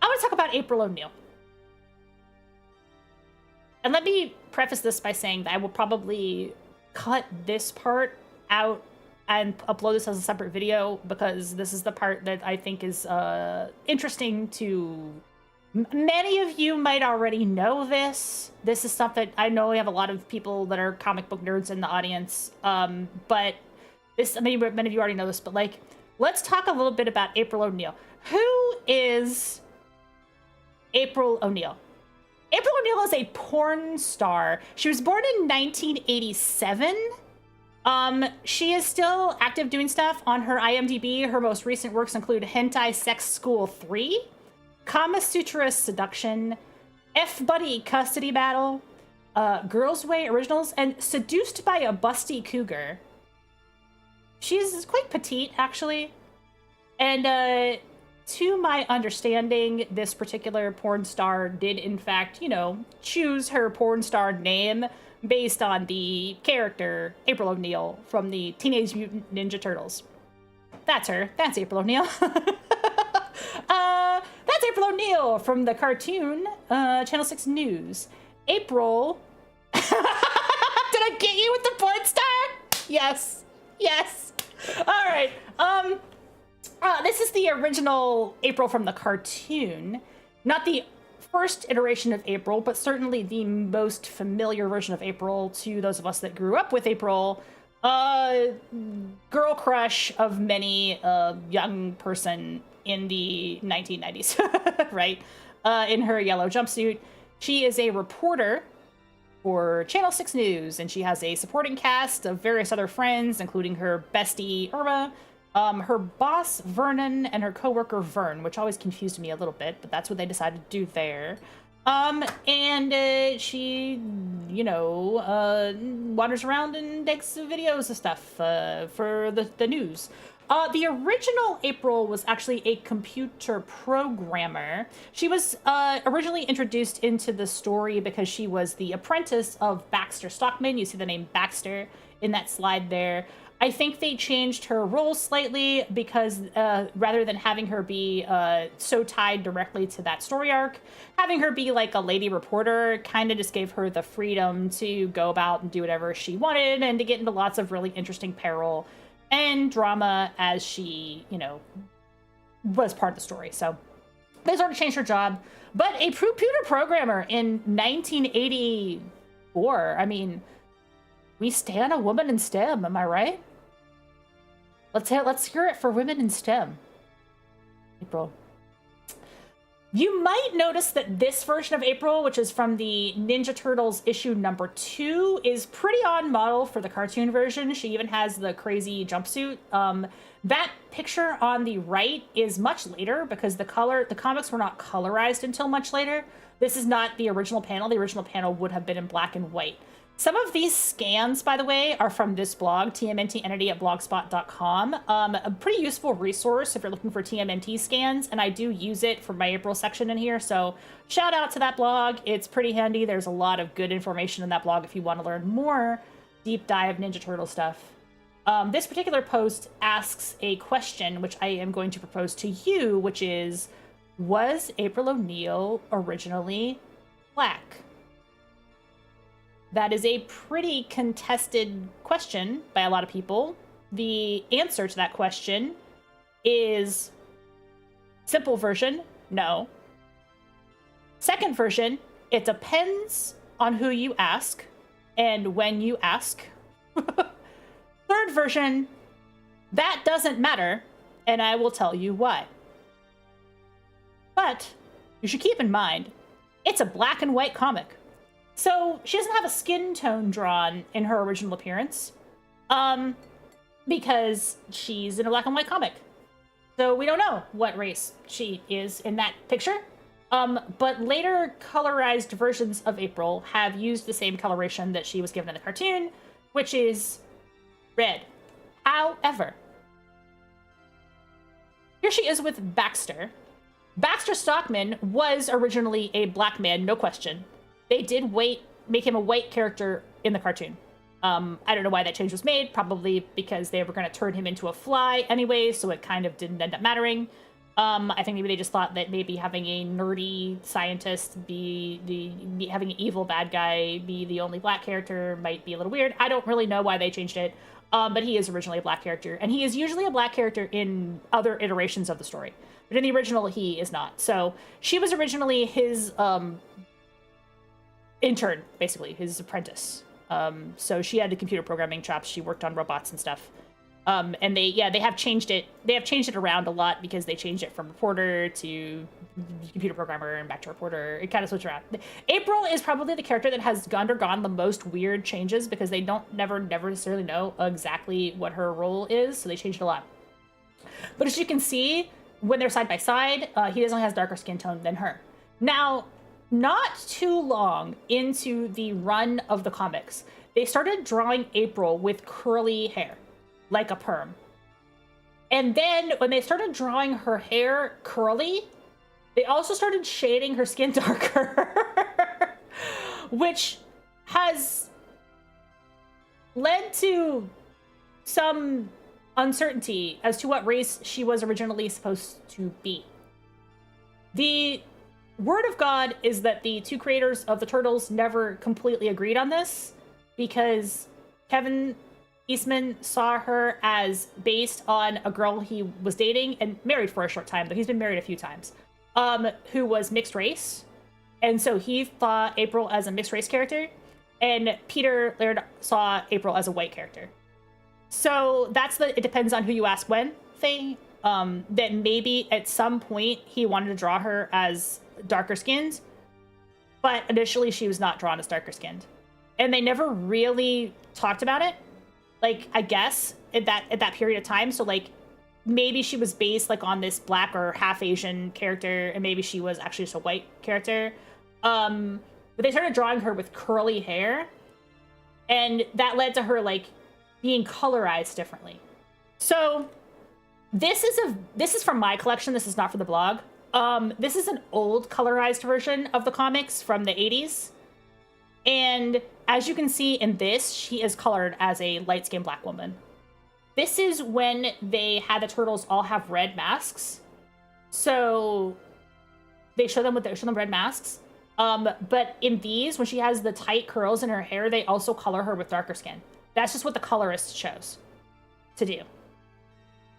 want to talk about April O'Neil. And let me preface this by saying that I will probably cut this part out and upload this as a separate video, because this is the part that I think is interesting to... Many of you might already know this. This is stuff that I know we have a lot of people that are comic book nerds in the audience. But this, many of you already know this, but like, let's talk a little bit about April O'Neil. Who is April O'Neil? April O'Neil is a porn star. She was born in 1987. She is still active doing stuff on her IMDb. Her most recent works include Hentai Sex School 3, Kama Sutra Seduction, F-Buddy Custody Battle, Girls Way Originals, and Seduced by a Busty Cougar. She's quite petite, actually. And to my understanding, this particular porn star did, in fact, choose her porn star name based on the character April O'Neil from the Teenage Mutant Ninja Turtles. That's her. That's April O'Neil. That's April O'Neil from the cartoon, Channel 6 News. April... Did I get you with the porn star? Yes. Yes. All right. This is the original April from the cartoon. Not the first iteration of April, but certainly the most familiar version of April to those of us that grew up with April. Girl crush of many young person in the 1990s, right? In her yellow jumpsuit. She is a reporter for Channel 6 News, and she has a supporting cast of various other friends, including her bestie, Irma, her boss, Vernon, and her coworker, Vern, which always confused me a little bit, but that's what they decided to do there. She, wanders around and takes videos of stuff for the news. The original April was actually a computer programmer. She was originally introduced into the story because she was the apprentice of Baxter Stockman. You see the name Baxter in that slide there. I think they changed her role slightly because rather than having her be so tied directly to that story arc, having her be like a lady reporter kind of just gave her the freedom to go about and do whatever she wanted and to get into lots of really interesting peril and drama as she, was part of the story. So they sort of changed her job. But a computer programmer in 1984, I mean, we stand a woman in STEM, am I right? Let's hear it for women in STEM. April. You might notice that this version of April, which is from the Ninja Turtles issue number 2, is pretty on model for the cartoon version. She even has the crazy jumpsuit. That picture on the right is much later because the comics were not colorized until much later. This is not the original panel. The original panel would have been in black and white. Some of these scans, by the way, are from this blog, tmntentity@blogspot.com. A pretty useful resource if you're looking for TMNT scans, and I do use it for my April section in here, so shout out to that blog. It's pretty handy. There's a lot of good information in that blog if you want to learn more deep dive Ninja Turtle stuff. This particular post asks a question, which I am going to propose to you, which is, was April O'Neil originally black? That is a pretty contested question by a lot of people. The answer to that question is simple version, no. Second version, it depends on who you ask and when you ask. Third version, that doesn't matter, and I will tell you why. But you should keep in mind, it's a black and white comic. So she doesn't have a skin tone drawn in her original appearance, because she's in a black and white comic. So we don't know what race she is in that picture. But later colorized versions of April have used the same coloration that she was given in the cartoon, which is red. However, here she is with Baxter. Baxter Stockman was originally a black man, no question. They did make him a white character in the cartoon. I don't know why that change was made, probably because they were going to turn him into a fly anyway, so it kind of didn't end up mattering. I think maybe they just thought that maybe having a nerdy scientist having an evil bad guy be the only black character might be a little weird. I don't really know why they changed it, but he is originally a black character, and he is usually a black character in other iterations of the story. But in the original, he is not. So she was originally his intern, basically, his apprentice. So she had the computer programming chops. She worked on robots and stuff. And they have changed it. They have changed it around a lot because they changed it from reporter to computer programmer and back to reporter. It kind of switched around. April is probably the character that has undergone the most weird changes because they never necessarily know exactly what her role is. So they changed it a lot. But as you can see, when they're side by side, he definitely has darker skin tone than her. Now, not too long into the run of the comics, they started drawing April with curly hair, like a perm. And then when they started drawing her hair curly, they also started shading her skin darker, which has led to some uncertainty as to what race she was originally supposed to be. The word of God is that the two creators of the Turtles never completely agreed on this, because Kevin Eastman saw her as based on a girl he was dating and married for a short time, but he's been married a few times, who was mixed race. And so he thought April as a mixed race character, and Peter Laird saw April as a white character. So that's it depends on who you ask when thing. That maybe at some point he wanted to draw her as darker skinned, but initially she was not drawn as darker skinned. And they never really talked about it. Like, I guess at that period of time. So like maybe she was based like on this black or half Asian character, and maybe she was actually just a white character. But they started drawing her with curly hair, and that led to her like being colorized differently. So this is from my collection. This is not for the blog. This is an old colorized version of the comics from the 80s. And as you can see in this, she is colored as a light-skinned black woman. This is when they had the Turtles all have red masks. So they show them red masks. But in these, when she has the tight curls in her hair, they also color her with darker skin. That's just what the colorist chose to do.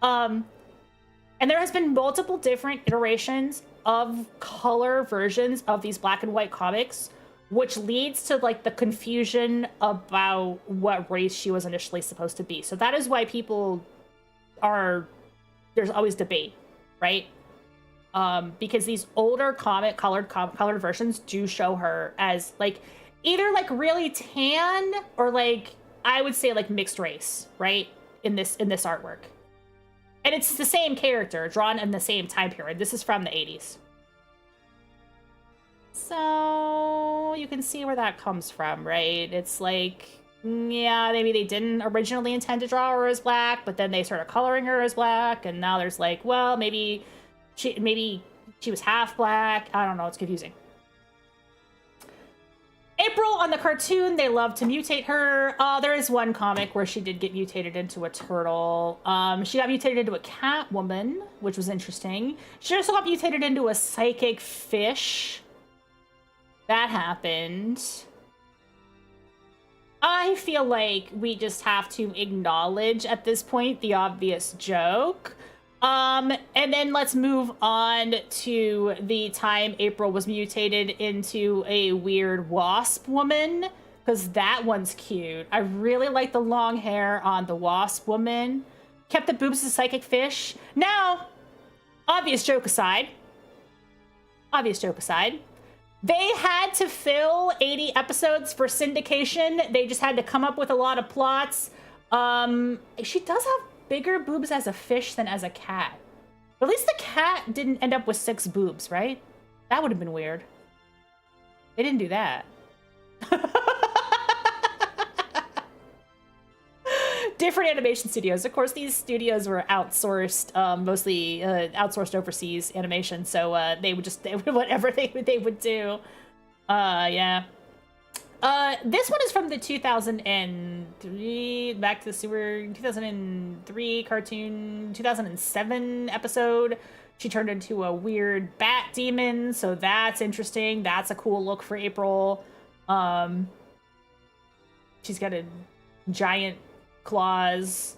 And there has been multiple different iterations of color versions of these black and white comics, which leads to like the confusion about what race she was initially supposed to be. So that is why there's always debate, right? Because these older colored versions do show her as like either like really tan or like, I would say like mixed race, right? In this artwork. And it's the same character drawn in the same time period. This is from the 80s. So you can see where that comes from, right? It's like, yeah, maybe they didn't originally intend to draw her as black, but then they started coloring her as black, and now there's like, well, maybe she was half black. I don't know, it's confusing. April on the cartoon, they love to mutate her. There is one comic where she did get mutated into a turtle. She got mutated into a cat woman, which was interesting. She also got mutated into a psychic fish. That happened. I feel like we just have to acknowledge at this point the obvious joke. And then let's move on to the time April was mutated into a weird wasp woman, because that one's cute. I really like the long hair on the wasp woman. Kept the boobs as psychic fish. Now, obvious joke aside, they had to fill 80 episodes for syndication. They just had to come up with a lot of plots. She does have bigger boobs as a fish than as a cat. But at least the cat didn't end up with 6 boobs, right? That would have been weird. They didn't do that. Different animation studios. Of course, these studios were outsourced, mostly outsourced overseas animation, so they would whatever they would do. Yeah. This one is from the 2003 Back to the Sewer 2003 cartoon, 2007 episode. She turned into a weird bat demon, so that's interesting. That's a cool look for April. She's got a giant claws.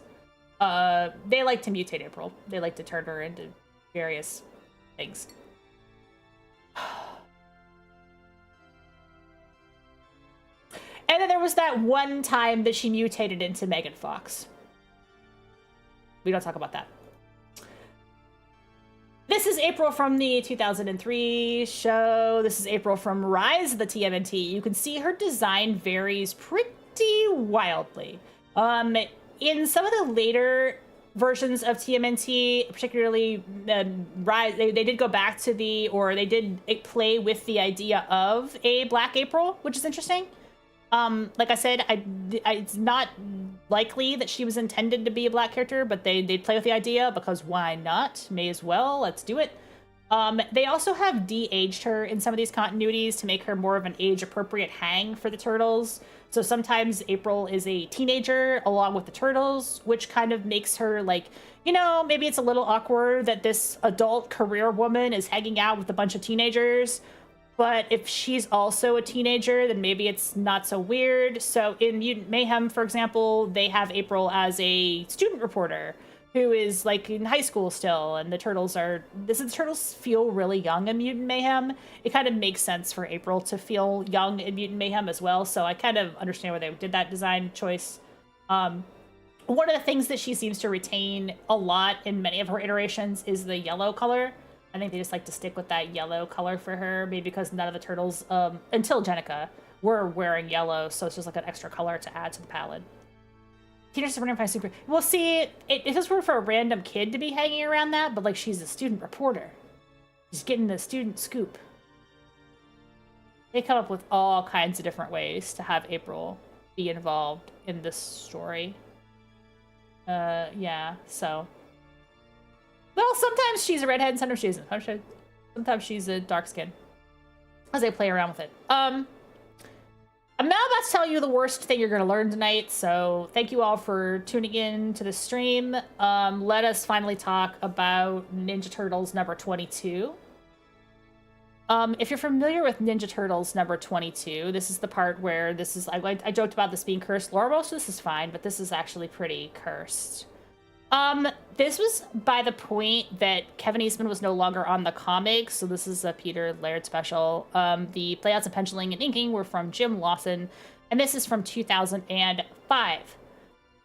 They like to mutate April. They like to turn her into various things. And then there was that one time that she mutated into Megan Fox. We don't talk about that. This is April from the 2003 show. This is April from Rise of the TMNT. You can see her design varies pretty wildly. In some of the later versions of TMNT, particularly Rise, they did go back to they did play with the idea of a Black April, which is interesting. Like I said, it's not likely that she was intended to be a black character, but they play with the idea because why not? May as well. Let's do it. They also have de-aged her in some of these continuities to make her more of an age-appropriate hang for the Turtles. So sometimes April is a teenager along with the Turtles, which kind of makes her like, maybe it's a little awkward that this adult career woman is hanging out with a bunch of teenagers. But if she's also a teenager, then maybe it's not so weird. So in Mutant Mayhem, for example, they have April as a student reporter who is like in high school still, and the Turtles feel really young in Mutant Mayhem. It kind of makes sense for April to feel young in Mutant Mayhem as well. So I kind of understand why they did that design choice. One of the things that she seems to retain a lot in many of her iterations is the yellow color. I think they just like to stick with that yellow color for her, maybe because none of the Turtles, until Jenica, were wearing yellow, so it's just like an extra color to add to the palette. Teenagers running by super. Well, see, it just were for a random kid to be hanging around that, but like she's a student reporter. She's getting the student scoop. They come up with all kinds of different ways to have April be involved in this story. Yeah, so. Well, sometimes she's a redhead, and sometimes she isn't. Sometimes she's a dark skin. As they play around with it. I'm now about to tell you the worst thing you're going to learn tonight, so thank you all for tuning in to the stream. Let us finally talk about Ninja Turtles number 22. If you're familiar with Ninja Turtles number 22, this is the part where I joked about this being cursed lore. Most of this is fine, but this is actually pretty cursed. This was by the point that Kevin Eastman was no longer on the comics, so this is a Peter Laird special. The playouts and penciling and inking were from Jim Lawson, and this is from 2005.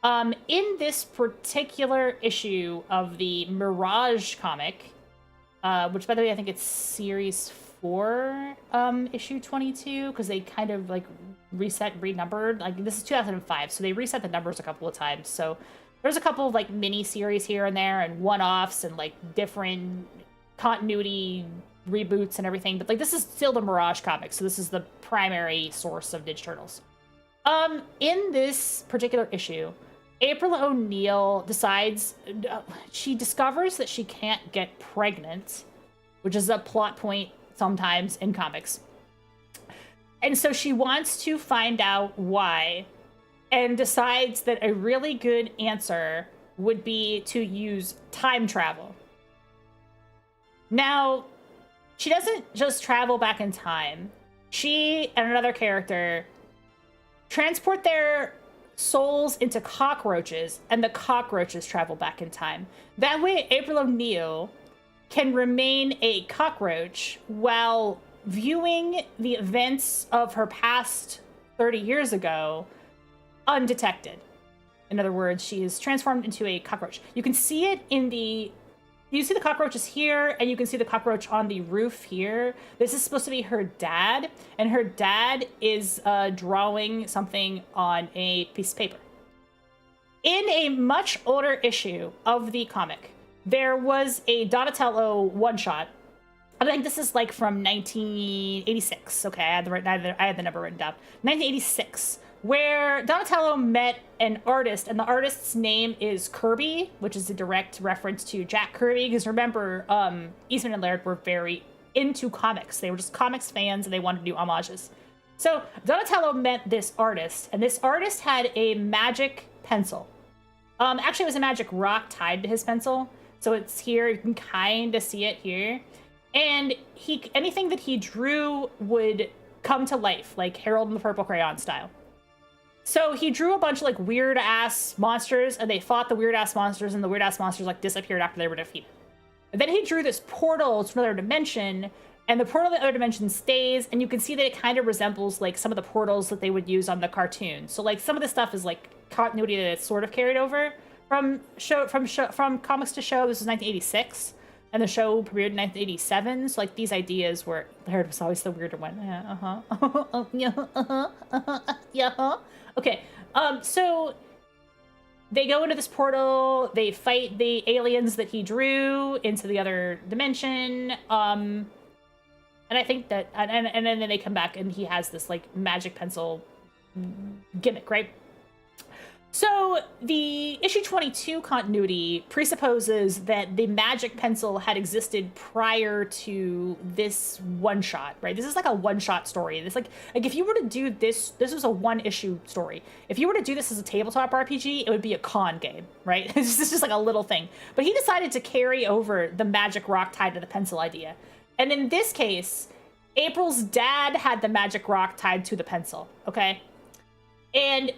In this particular issue of the Mirage comic, which, by the way, I think it's series 4, issue 22, because they kind of like renumbered. Like, this is 2005, so they reset the numbers a couple of times, so there's a couple of like mini series here and there and one-offs and like different continuity reboots and everything, but like this is still the Mirage comics, so this is the primary source of Ninja Turtles. In this particular issue, April O'Neil decides, she discovers that she can't get pregnant, which is a plot point sometimes in comics. And so she wants to find out why, and decides that a really good answer would be to use time travel. Now, she doesn't just travel back in time. She and another character transport their souls into cockroaches, and the cockroaches travel back in time. That way, April O'Neil can remain a cockroach while viewing the events of her past 30 years ago undetected. In other words, she is transformed into a cockroach. You can see it in the... You see the cockroaches here, and you can see the cockroach on the roof here. This is supposed to be her dad, and her dad is drawing something on a piece of paper. In a much older issue of the comic, there was a Donatello one-shot. I think this is like from 1986. Okay, I had the number written down. 1986, where Donatello met an artist, and the artist's name is Kirby, which is a direct reference to Jack Kirby, because remember, Eastman and Laird were very into comics. They were just comics fans, and they wanted to do homages. So Donatello met this artist, and this artist had a magic pencil. Actually, it was a magic rock tied to his pencil. So it's here, you can kind of see it here. And anything that he drew would come to life, like Harold and the Purple Crayon style. So he drew a bunch of like weird ass monsters, and they fought the weird ass monsters, and the weird ass monsters like disappeared after they were defeated. And then he drew this portal to another dimension, and the portal to the other dimension stays, and you can see that it kind of resembles like some of the portals that they would use on the cartoon. So like some of the stuff is like continuity that's sort of carried over from comics to show. This was 1986. And the show premiered in 1987, so like these ideas were, Laird was always the weirder one. Yeah, Okay, so they go into this portal, they fight the aliens that he drew into the other dimension, and I think that, and then they come back and he has this like magic pencil gimmick, right? So the issue 22 continuity presupposes that the magic pencil had existed prior to this one shot, right? This is like a one shot story. It's like if you were to do this was a one issue story. If you were to do this as a tabletop RPG, it would be a con game, right? It's just like a little thing. But he decided to carry over the magic rock tied to the pencil idea. And in this case, April's dad had the magic rock tied to the pencil, okay? And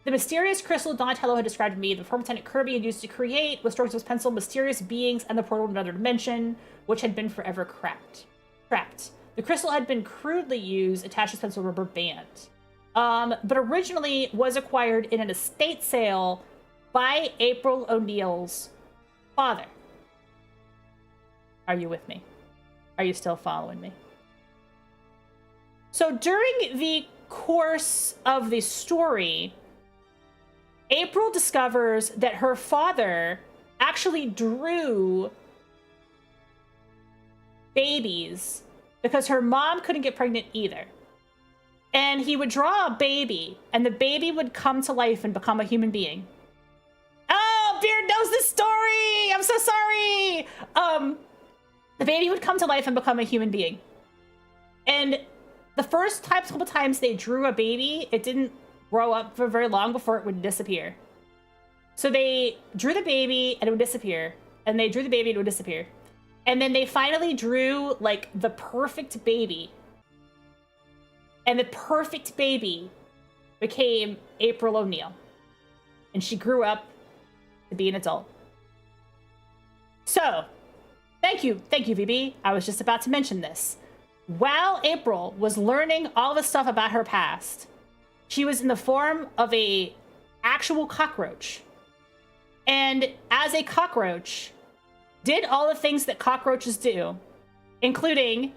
the mysterious crystal Donatello had described to me, the former Lieutenant Kirby had used to create, with strokes of his pencil, mysterious beings and the portal to another dimension, which had been forever trapped. The crystal had been crudely used, attached to his pencil rubber band, but originally was acquired in an estate sale by April O'Neil's father. Are you with me? Are you still following me? So during the course of the story, April discovers that her father actually drew babies because her mom couldn't get pregnant either. And he would draw a baby, and the baby would come to life and become a human being. Oh, Beard knows this story! I'm so sorry! The baby would come to life and become a human being. And the first couple times they drew a baby, it didn't grow up for very long before it would disappear. So they drew the baby and it would disappear, and they drew the baby and it would disappear. And then they finally drew like the perfect baby. And the perfect baby became April O'Neil. And she grew up to be an adult. So, thank you, VB. I was just about to mention this. While April was learning all the stuff about her past, she was in the form of a actual cockroach. And as a cockroach, did all the things that cockroaches do, including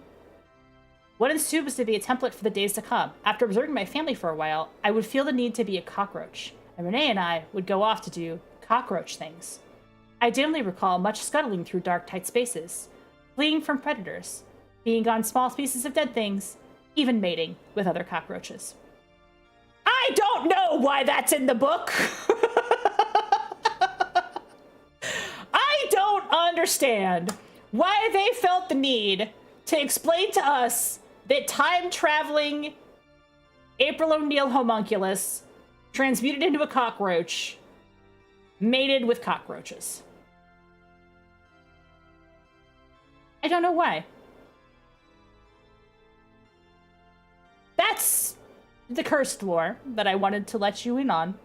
what ensued was to be a template for the days to come. After observing my family for a while, I would feel the need to be a cockroach, and Renee and I would go off to do cockroach things. I dimly recall much scuttling through dark, tight spaces, fleeing from predators, feeding on small pieces of dead things, even mating with other cockroaches. I don't know why that's in the book. I don't understand why they felt the need to explain to us that time-traveling April O'Neil homunculus transmuted into a cockroach mated with cockroaches. I don't know why. That's the cursed lore that I wanted to let you in on.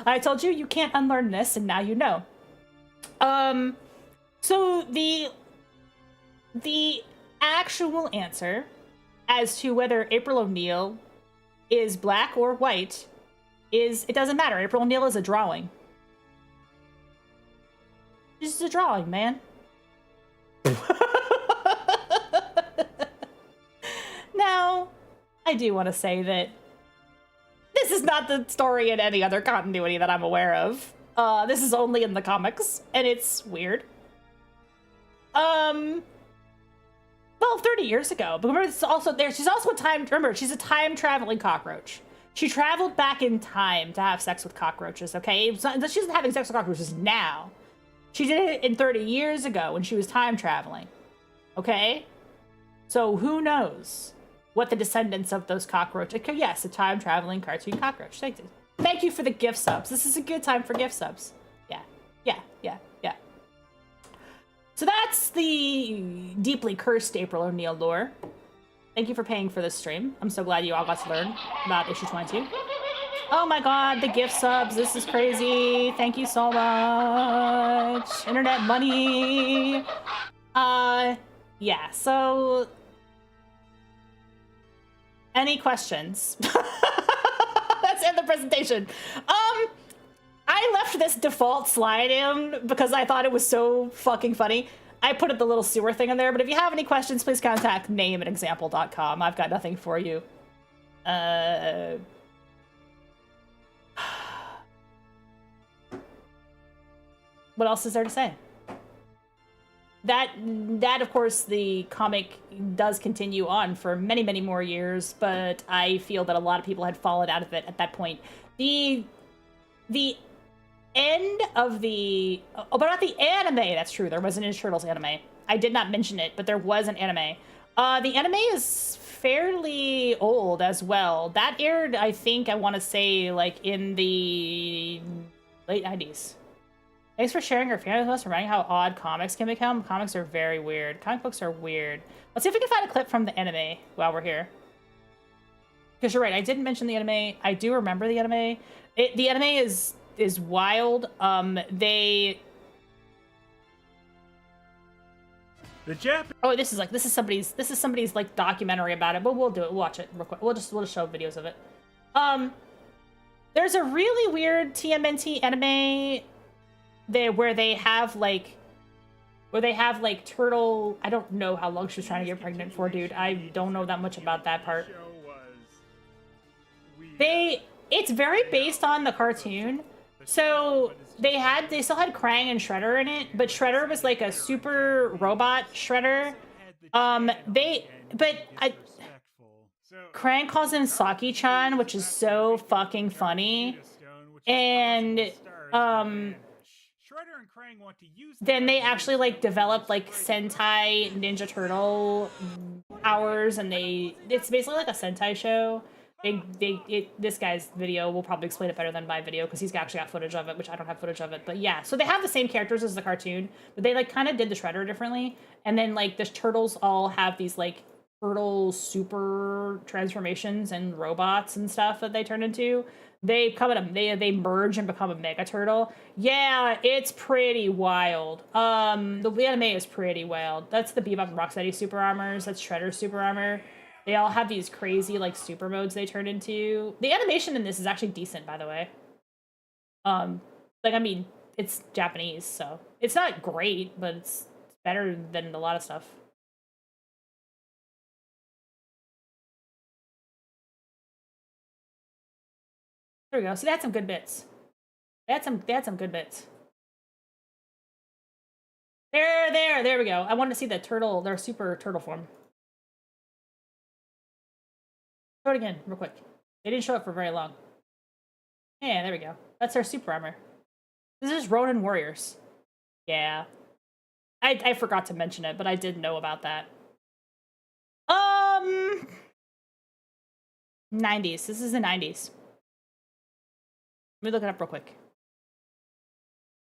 I told you you can't unlearn this, and now you know. So the actual answer as to whether April O'Neil is black or white is, it doesn't matter. April O'Neil is a drawing. This is a drawing, man. Now, I do want to say that this is not the story in any other continuity that I'm aware of. This is only in the comics, and it's weird. Well, 30 years ago. But remember, it's also there. She's also she's a time-traveling cockroach. She traveled back in time to have sex with cockroaches, okay? She isn't having sex with cockroaches now. She did it in 30 years ago when she was time-traveling, okay? So who knows what the descendants of those cockroaches... Okay, yes, a time-traveling cartoon cockroach. Thank you for the gift subs. This is a good time for gift subs. Yeah. So that's the deeply cursed April O'Neil lore. Thank you for paying for this stream. I'm so glad you all got to learn about issue 22. Oh my god, the gift subs. This is crazy. Thank you so much. Internet money. Yeah, so... Any questions? Let's end the presentation. I left this default slide in because I thought it was so fucking funny. I put the little sewer thing in there, but if you have any questions, please contact name@example.com. I've got nothing for you. What else is there to say? That of course, the comic does continue on for many, many more years, but I feel that a lot of people had fallen out of it at that point. The end of the... Oh, but not the anime, that's true. There was an Ninja Turtles anime. I did not mention it, but there was an anime. The anime is fairly old as well. That aired, I think, I want to say, like, in the late 90s. Thanks for sharing your fan with us, reminding how odd comics can become. Comics are very weird. Comic books are weird. Let's see if we can find a clip from the anime while we're here. Because you're right, I didn't mention the anime. I do remember the anime. The anime is wild. This is somebody's like documentary about it, but we'll do it. We'll watch it real quick. We'll just show videos of it. There's a really weird TMNT anime where they have like turtle. I don't know how long she was trying to get pregnant for, dude. I don't know that much about that part. It's very based on the cartoon. So they still had Krang and Shredder in it, but Shredder was like a super robot Shredder. Krang calls him Saki-chan, which is so fucking funny. And then they actually like developed like Sentai Ninja Turtle powers, and it's basically like a Sentai show. This guy's video will probably explain it better than my video because he's actually got footage of it, which I don't have footage of it. But yeah, so they have the same characters as the cartoon, but they like kind of did the Shredder differently. And then like the turtles all have these like turtle super transformations and robots and stuff that they turn into. They merge and become a mega turtle. Yeah, it's pretty wild. The anime is pretty wild. That's the Bebop and Rocksteady super armors. That's Shredder's super armor. They all have these crazy, like, super modes they turn into. The animation in this is actually decent, by the way. I mean, it's Japanese, so... It's not great, but it's better than a lot of stuff. There we go. So they had some good bits. They had some good bits. There we go. I wanted to see the turtle, their super turtle form. Show it again, real quick. They didn't show up for very long. Yeah, there we go. That's their super armor. This is Ronin Warriors. Yeah. I forgot to mention it, but I did know about that. 90s. This is the 90s. Let me look it up real quick.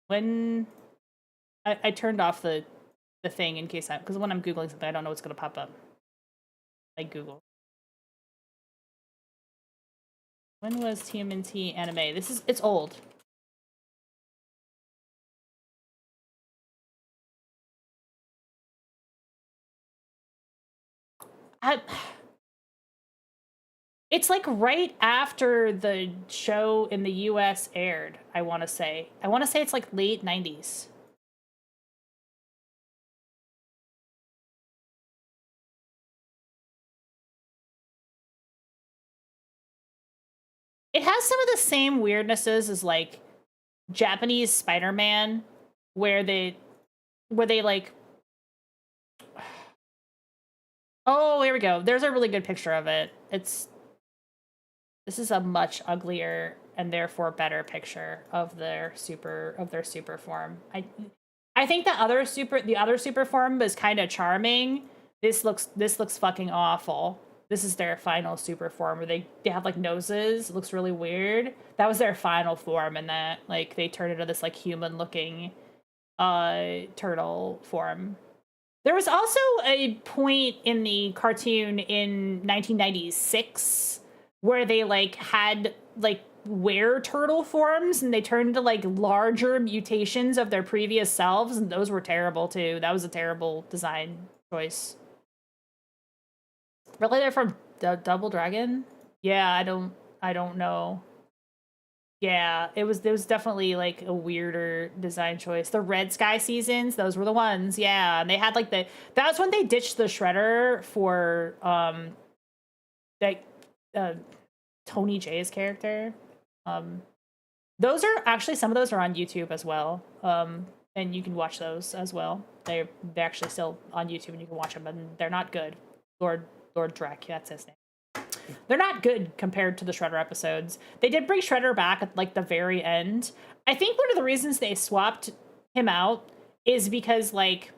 When I turned off the thing in case because when I'm Googling something, I don't know what's gonna pop up. Like Google. When was TMNT anime? It's old. It's like right after the show in the US aired, I want to say. I want to say it's like late 90s. It has some of the same weirdnesses as like Japanese Spider-Man, where they like. Oh, here we go. There's a really good picture of it. This is a much uglier and therefore better picture of their super form. I think the other super form was kind of charming. This looks fucking awful. This is their final super form where they have like noses. It looks really weird. That was their final form, and that like they turned into this like human looking turtle form. There was also a point in the cartoon in 1996 where they like had like were-turtle forms, and they turned into like larger mutations of their previous selves, and those were terrible too. That was a terrible design choice. Really, they're from Double Dragon? Yeah, I don't know. Yeah, it was definitely like a weirder design choice. The Red Sky seasons, those were the ones. Yeah, and they had like that was when they ditched the Shredder for like Tony Jay's character. Those are actually, some of those are on YouTube as well. And you can watch those as well. They're actually still on YouTube, and you can watch them, and they're not good. Lord Drek, that's his name. They're not good compared to the Shredder episodes. They did bring Shredder back at like the very end. I think one of the reasons they swapped him out is because like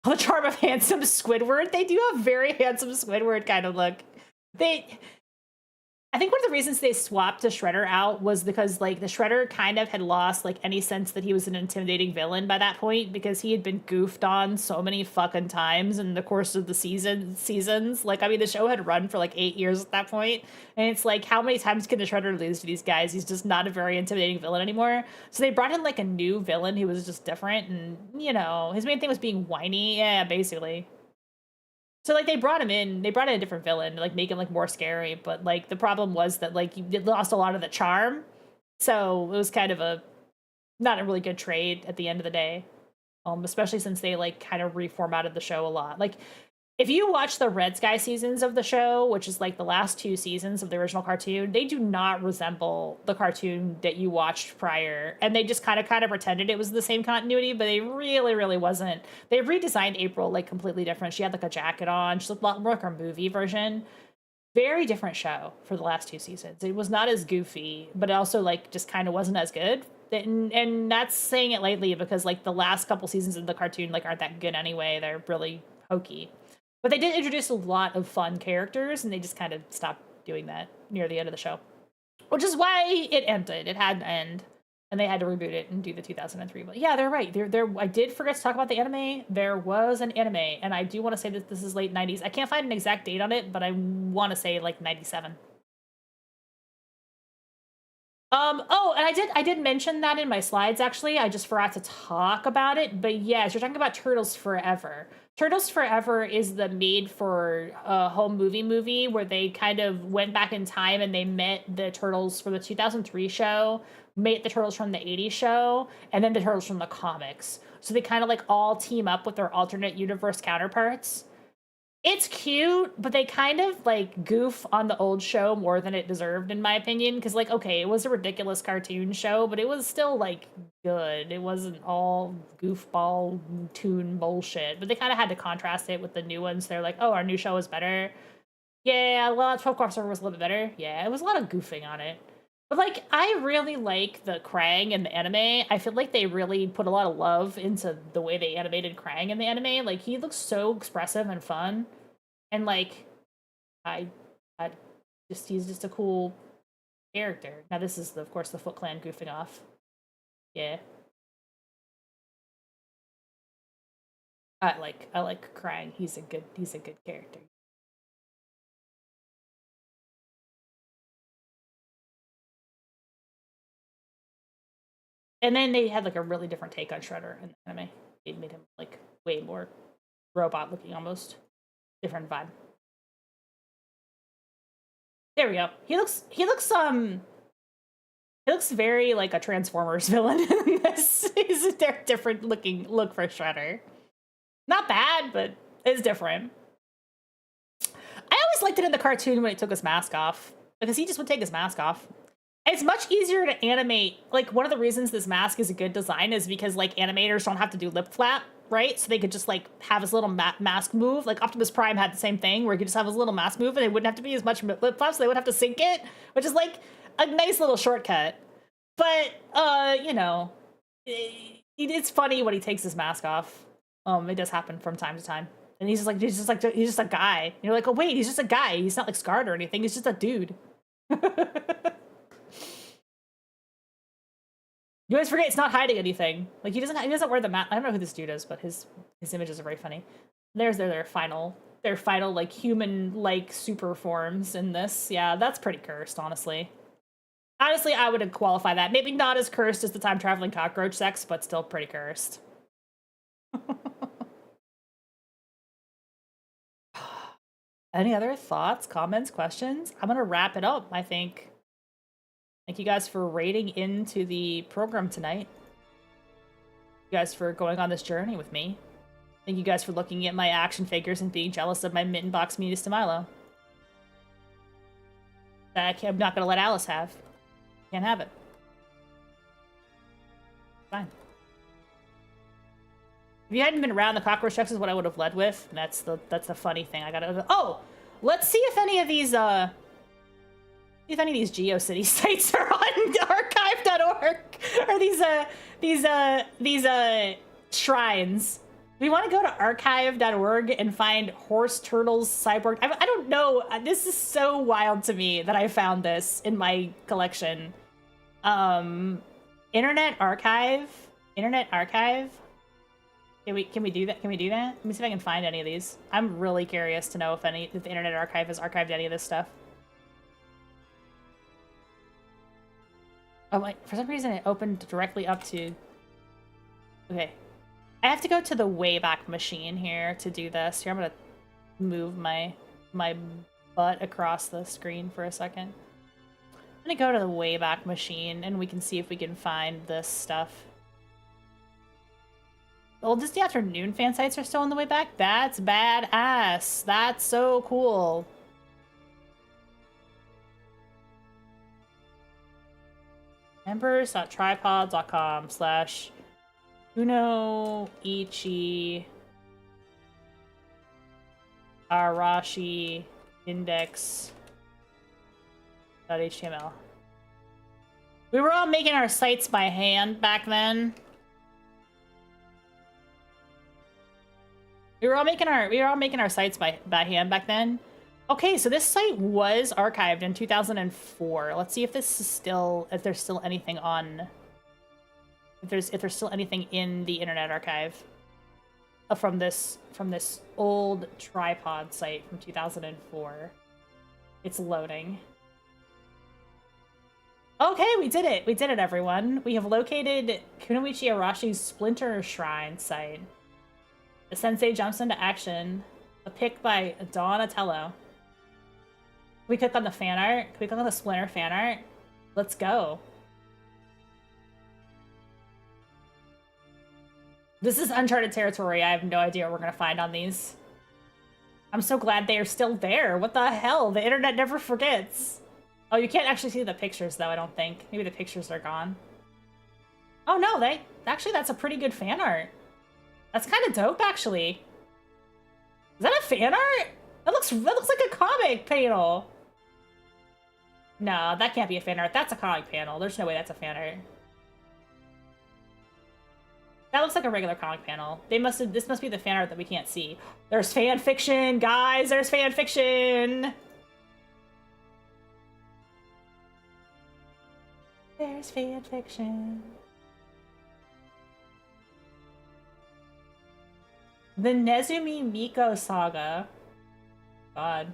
the charm of handsome Squidward. They do have very handsome Squidward kind of look. I think one of the reasons they swapped the Shredder out was because like the Shredder kind of had lost like any sense that he was an intimidating villain by that point, because he had been goofed on so many fucking times in the course of the seasons. Like, I mean, the show had run for like 8 years at that point, and it's like, how many times can the Shredder lose to these guys? He's just not a very intimidating villain anymore. So they brought in like a new villain who was just different, and you know, his main thing was being whiny. Yeah, basically. So, like, they brought in a different villain to, like, make him, like, more scary, but, like, the problem was that, like, you lost a lot of the charm, so it was kind of not a really good trade at the end of the day, especially since they, like, kind of reformatted the show a lot. Like, if you watch the Red Sky seasons of the show, which is, like, the last 2 seasons of the original cartoon, they do not resemble the cartoon that you watched prior. And they just kind of pretended it was the same continuity, but they really, really wasn't. They redesigned April, like, completely different. She had, like, a jacket on. She looked a lot more like her movie version. Very different show for the last 2 seasons. It was not as goofy, but it also, like, just kind of wasn't as good. And that's saying it lightly, because, like, the last couple seasons of the cartoon, like, aren't that good anyway. They're really hokey. But they did introduce a lot of fun characters, and they just kind of stopped doing that near the end of the show. Which is why it ended. It had to end, and they had to reboot it and do the 2003 one. Yeah, they're right. I did forget to talk about the anime. There was an anime, and I do want to say that this is late 90s. I can't find an exact date on it, but I want to say like 97. Oh, and I did mention that in my slides, actually. I just forgot to talk about it. But yes, you're talking about Turtles Forever. Turtles Forever is the made-for-home movie where they kind of went back in time and they met the Turtles from the 2003 show, met the Turtles from the 80s show, and then the Turtles from the comics. So they kind of like all team up with their alternate universe counterparts. It's cute, but they kind of like goof on the old show more than it deserved, in my opinion. Because, like, okay, it was a ridiculous cartoon show, but it was still like good. It wasn't all goofball toon bullshit. But they kind of had to contrast it with the new ones. They're like, oh, our new show is better. Yeah, well, 12 Crossover was a little bit better. Yeah, it was a lot of goofing on it. But, like, I really like the Krang in the anime. I feel like they really put a lot of love into the way they animated Krang in the anime. Like, he looks so expressive and fun. And, like, I he's just a cool character. Now, this is, of course, the Foot Clan goofing off. Yeah. I like Krang. He's a good character. And then they had like a really different take on Shredder in the anime. They made him like way more robot looking almost. Different vibe. There we go. He looks very like a Transformers villain in this. He's a different looking look for Shredder. Not bad, but it's different. I always liked it in the cartoon when he took his mask off, because he just would take his mask off. It's much easier to animate. Like, one of the reasons this mask is a good design is because, like, animators don't have to do lip flap, right? So they could just, like, have his little mask move. Like, Optimus Prime had the same thing, where he could just have his little mask move, and it wouldn't have to be as much lip flap, so they wouldn't have to sync it, which is, like, a nice little shortcut. But, you know, it's funny when he takes his mask off. It does happen from time to time. And he's just a guy. And you're like, oh, wait, he's just a guy. He's not, like, scarred or anything. He's just a dude. You always forget it's not hiding anything. Like, he doesn't wear the mask. I don't know who this dude is, but his images are very funny. There's their final like human like super forms in this. Yeah, that's pretty cursed, honestly. Honestly, I would qualify that. Maybe not as cursed as the time traveling cockroach sex, but still pretty cursed. Any other thoughts, comments, questions? I'm gonna wrap it up, I think. Thank you guys for raiding into the program tonight. Thank you guys for going on this journey with me. Thank you guys for looking at my action figures and being jealous of my Mitten Box Munis de Milo. That I'm not going to let Alice have. Can't have it. Fine. If you hadn't been around, the cockroach checks is what I would have led with. That's the funny thing. I gotta. Oh, let's see if any of these GeoCity sites are on archive.org. Or these shrines. We want to go to archive.org and find horse turtles cyborg. I don't know. This is so wild to me that I found this in my collection. Internet Archive. Can we do that? Can we do that? Let me see if I can find any of these. I'm really curious to know if the Internet Archive has archived any of this stuff. Oh, like, for some reason it opened directly up to... Okay. I have to go to the Wayback Machine here to do this. Here, I'm gonna move my butt across the screen for a second. I'm gonna go to the Wayback Machine and we can see if we can find this stuff. Old Disney Afternoon fan sites are still on the way back? That's badass. That's so cool. members.tripod.com/Unoichi Arashi index.html. We were all making our sites by hand back then. We were all making our sites by hand back then. Okay, so this site was archived in 2004. Let's see if this is still, if there's still anything on, if there's still anything in the Internet Archive from this old tripod site from 2004. It's loading. Okay, we did it. We did it, everyone. We have located Kunoichi Arashi's Splinter Shrine site. The sensei jumps into action. A pic by Donatello. Can we click on the fan art? Can we click on the Splinter fan art? Let's go. This is uncharted territory. I have no idea what we're gonna find on these. I'm so glad they are still there. What the hell? The internet never forgets. Oh, you can't actually see the pictures, though, I don't think. Maybe the pictures are gone. Oh, no, actually, that's a pretty good fan art. That's kind of dope, actually. Is that a fan art? That looks like a comic panel. No, that can't be a fan art. That's a comic panel. There's no way that's a fan art. That looks like a regular comic panel. This must be the fan art that we can't see. There's fan fiction, guys. There's fan fiction. There's fan fiction. The Nezumi Miko saga. God.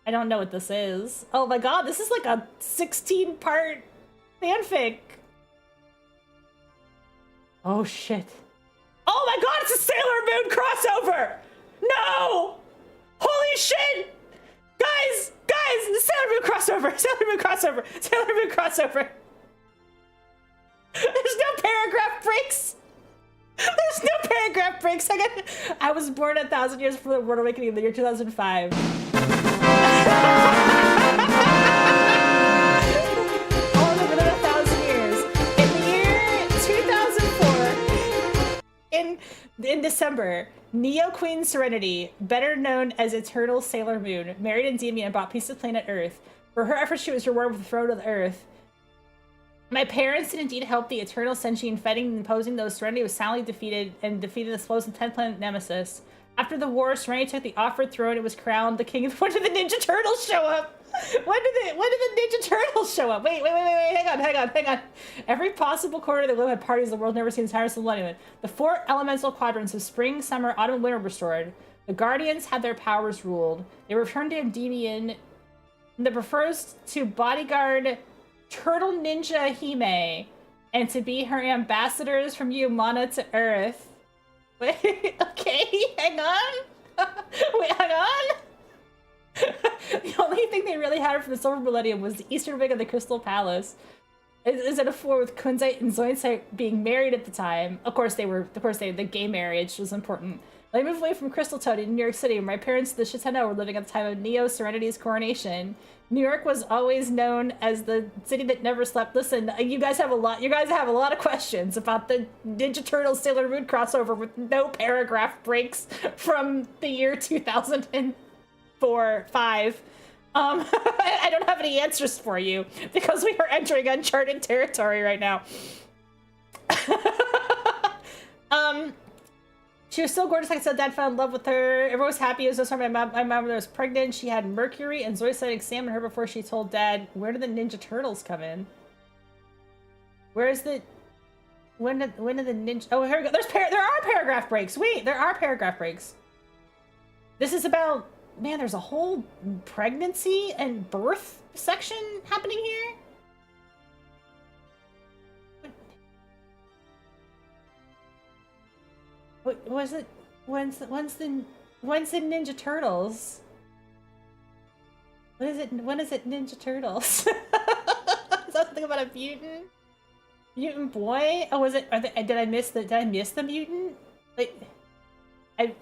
I don't know what this is. Oh my god, this is like a 16-part fanfic. Oh shit. Oh my god, it's a Sailor Moon crossover! No! Holy shit! Guys! The Sailor Moon crossover! Sailor Moon crossover! Sailor Moon crossover! There's no paragraph breaks! There's no paragraph breaks! I was born 1,000 years before the World Awakening in the year 2005. Only within 1,000 years. In the year 2004, in December, Neo Queen Serenity, better known as Eternal Sailor Moon, married Endymion and bought peace of planet Earth. For her efforts, she was rewarded with the throne of the Earth. My parents did indeed help the Eternal Senshi in fighting and imposing, though Serenity was soundly defeated the supposed 10th planet Nemesis. After the war, Serenity took the offered throne and was crowned the king. When did the Ninja Turtles show up? When did the Ninja Turtles show up? Wait, hang on. Every possible corner they live at parties the world never seen since the millennium. The 4 elemental quadrants of spring, summer, autumn, and winter were restored. The Guardians had their powers ruled. They returned to Endymion that prefers to bodyguard Turtle Ninja Hime and to be her ambassadors from Yumana to Earth. Wait, okay, hang on. Wait, hang on. The only thing they really had from the Silver Millennium was the Eastern Wing of the Crystal Palace. Is it a four with Kunzite and Zoinzite being married at the time? Of course, the gay marriage was important. I moved away from Crystal Toad in New York City, where my parents, the Shitano, were living at the time of Neo Serenity's coronation. New York was always known as the city that never slept. Listen, you guys have a lot of questions about the Ninja Turtles Sailor Moon crossover with no paragraph breaks from the year 2004-5. I don't have any answers for you because we are entering uncharted territory right now. She was so gorgeous, like I said, Dad fell in love with her. Everyone was happy. It was no time my mom was pregnant. She had Mercury and Zoisite examine her before she told Dad, where did the Ninja Turtles come in? Where is the... When did the Ninja... Oh, here we go. There are paragraph breaks. Wait, there are paragraph breaks. This is about... Man, there's a whole pregnancy and birth section happening here. What was it? When's the Ninja Turtles? What is it? When is it Ninja Turtles? Is that something about a mutant boy? Oh, was it? Did I miss the mutant? Like,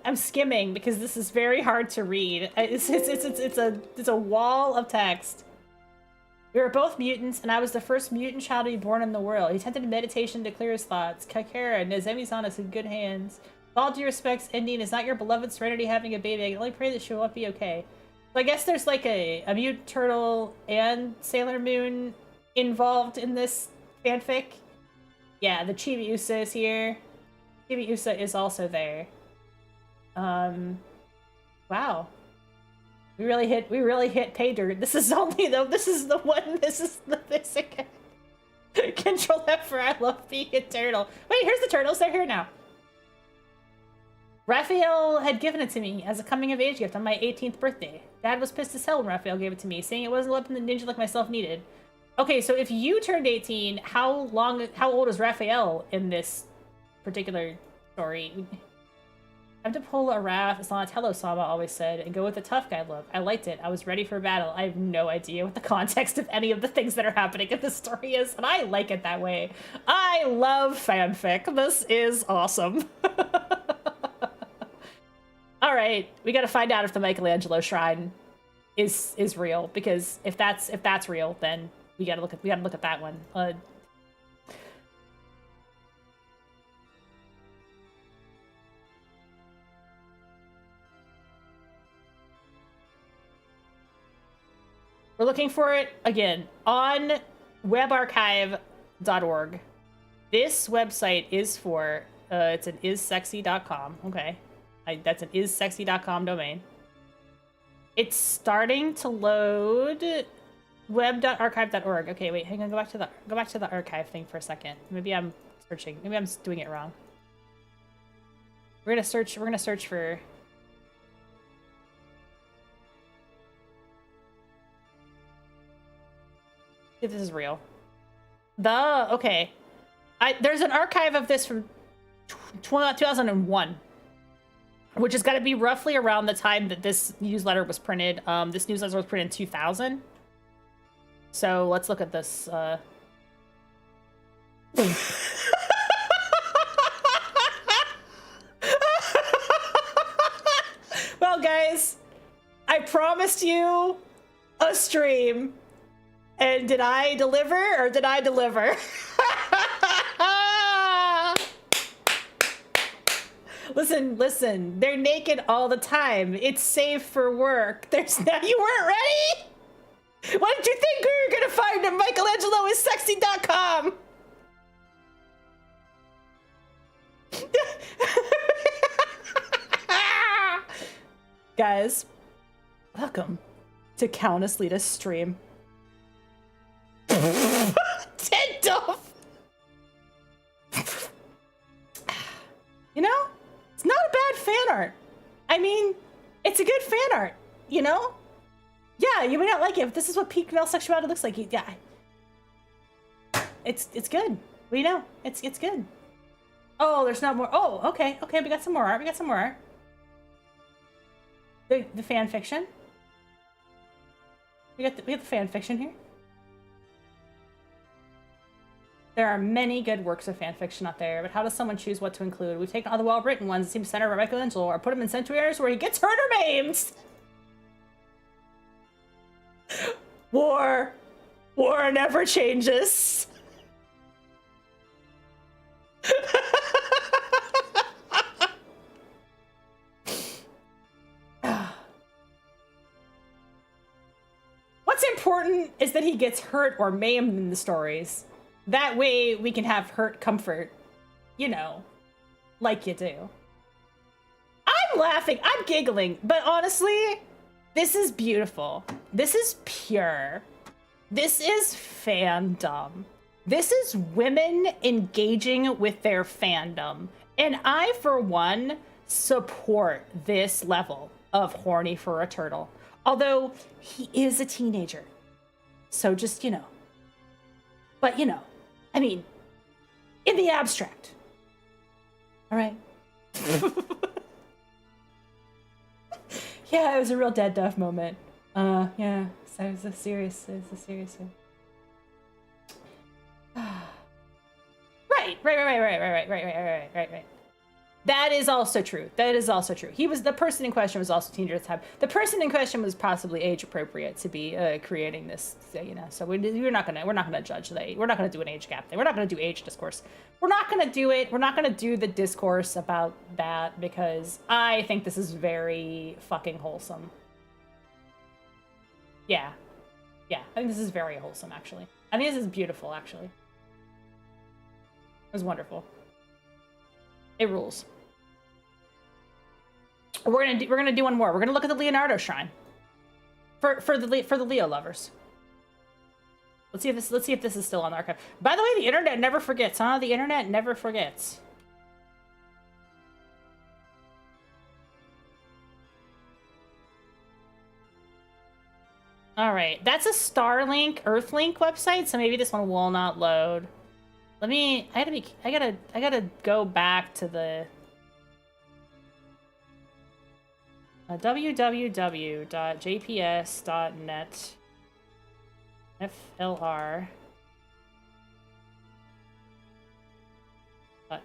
I'm skimming because this is very hard to read. It's a wall of text. We were both mutants, and I was the first mutant child to be born in the world. He attempted meditation to clear his thoughts. Kakera, Nezemi-san is in good hands. With all due respects, Ending is not your beloved Serenity having a baby. I can only pray that she will be okay. So I guess there's like a mutant turtle and Sailor Moon involved in this fanfic. Yeah, the Chibiusa is here. Chibiusa is also there. Wow. We really hit pay dirt. This is the basic Control F for I love being a turtle. Wait, here's the turtles, they're here now. Raphael had given it to me as a coming of age gift on my 18th birthday. Dad was pissed as hell when Raphael gave it to me, saying it wasn't a weapon the ninja like myself needed. Okay, so if you turned 18, how old is Raphael in this particular story? I have to pull a Raph, as Donatello Sama always said, and go with the tough guy look. I liked it. I was ready for battle. I have no idea what the context of any of the things that are happening in this story is, and I like it that way. I love fanfic. This is awesome. All right, we got to find out if the Michelangelo shrine is real, because if that's real, then we got to look at that one. We're looking for it again on webarchive.org. This website is for it's an issexy.com. Okay. That's an issexy.com domain. It's starting to load web.archive.org. Okay, wait, hang on, go back to the archive thing for a second. Maybe I'm searching. Maybe I'm doing it wrong. We're gonna search for if this is real. Okay. There's an archive of this from 2001, which has got to be roughly around the time that this newsletter was printed. This newsletter was printed in 2000. So let's look at this. Well, guys, I promised you a stream. And did I deliver, or did I deliver? Listen, they're naked all the time. It's safe for work. You weren't ready? What did you think we were gonna find at MichelangeloIsSexy.com? Guys, welcome to Countess Lita's stream. Tendolf! You know, it's not a bad fan art. I mean, it's a good fan art, you know? Yeah, you may not like it, but this is what peak male sexuality looks like. Yeah. It's good. What do you know? It's good. Oh, there's not more. Oh, okay, we got some more art. The fan fiction. We got the fan fiction here. There are many good works of fanfiction out there, but how does someone choose what to include? We've taken all the well-written ones that seem to center around Michelangelo, or put them in sanctuaries where he gets hurt or maimed! War never changes. What's important is that he gets hurt or maimed in the stories. That way we can have hurt comfort, you know, like you do. I'm laughing, I'm giggling, but honestly, this is beautiful. This is pure. This is fandom. This is women engaging with their fandom. And I, for one, support this level of horny for a turtle. Although he is a teenager. So just, you know. But, you know, I mean, in the abstract. All right. Yeah, it was a real dead duff moment. Yeah, so it was a serious one. Right. That is also true. He was, the person in question was also a teenager at the time. The person in question was possibly age appropriate to be creating this, you know. So we're not gonna judge that. We're not gonna do an age gap thing. We're not gonna do age discourse. We're not gonna do it. We're not gonna do the discourse about that because I think this is very fucking wholesome. Yeah, I think this is very wholesome. Actually, I think this is beautiful. Actually, it was wonderful. It rules. We're gonna do one more. We're gonna look at the Leonardo shrine for the Leo lovers. Let's see if this is still on the archive. By the way, the internet never forgets, huh? The internet never forgets. All right, that's a Starlink Earthlink website, so maybe this one will not load. I gotta go back to the www.jps.net FLR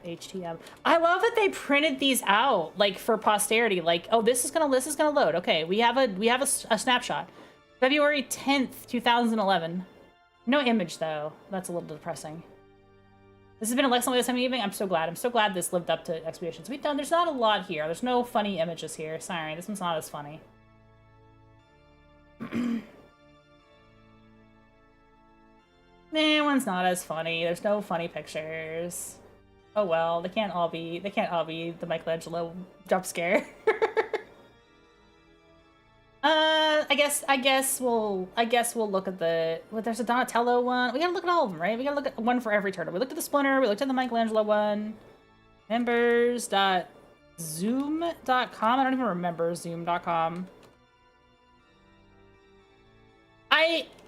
HTM. I love that they printed these out like for posterity. Like, oh, this is gonna load. Okay, we have a snapshot. February 10th, 2011. No image though. That's a little depressing. This has been an excellent time evening. I'm so glad. I'm so glad this lived up to expectations. There's not a lot here. There's no funny images here. Sorry, this one's not as funny. Nah, one's not as funny. There's no funny pictures. Oh well, they can't all be the Michelangelo jump scare. I guess we'll look at the there's a Donatello one. We gotta look at all of them, right? We gotta look at one for every turtle. We looked at the Splinter, we looked at the Michelangelo one. Members.zoom.com. I don't even remember zoom.com.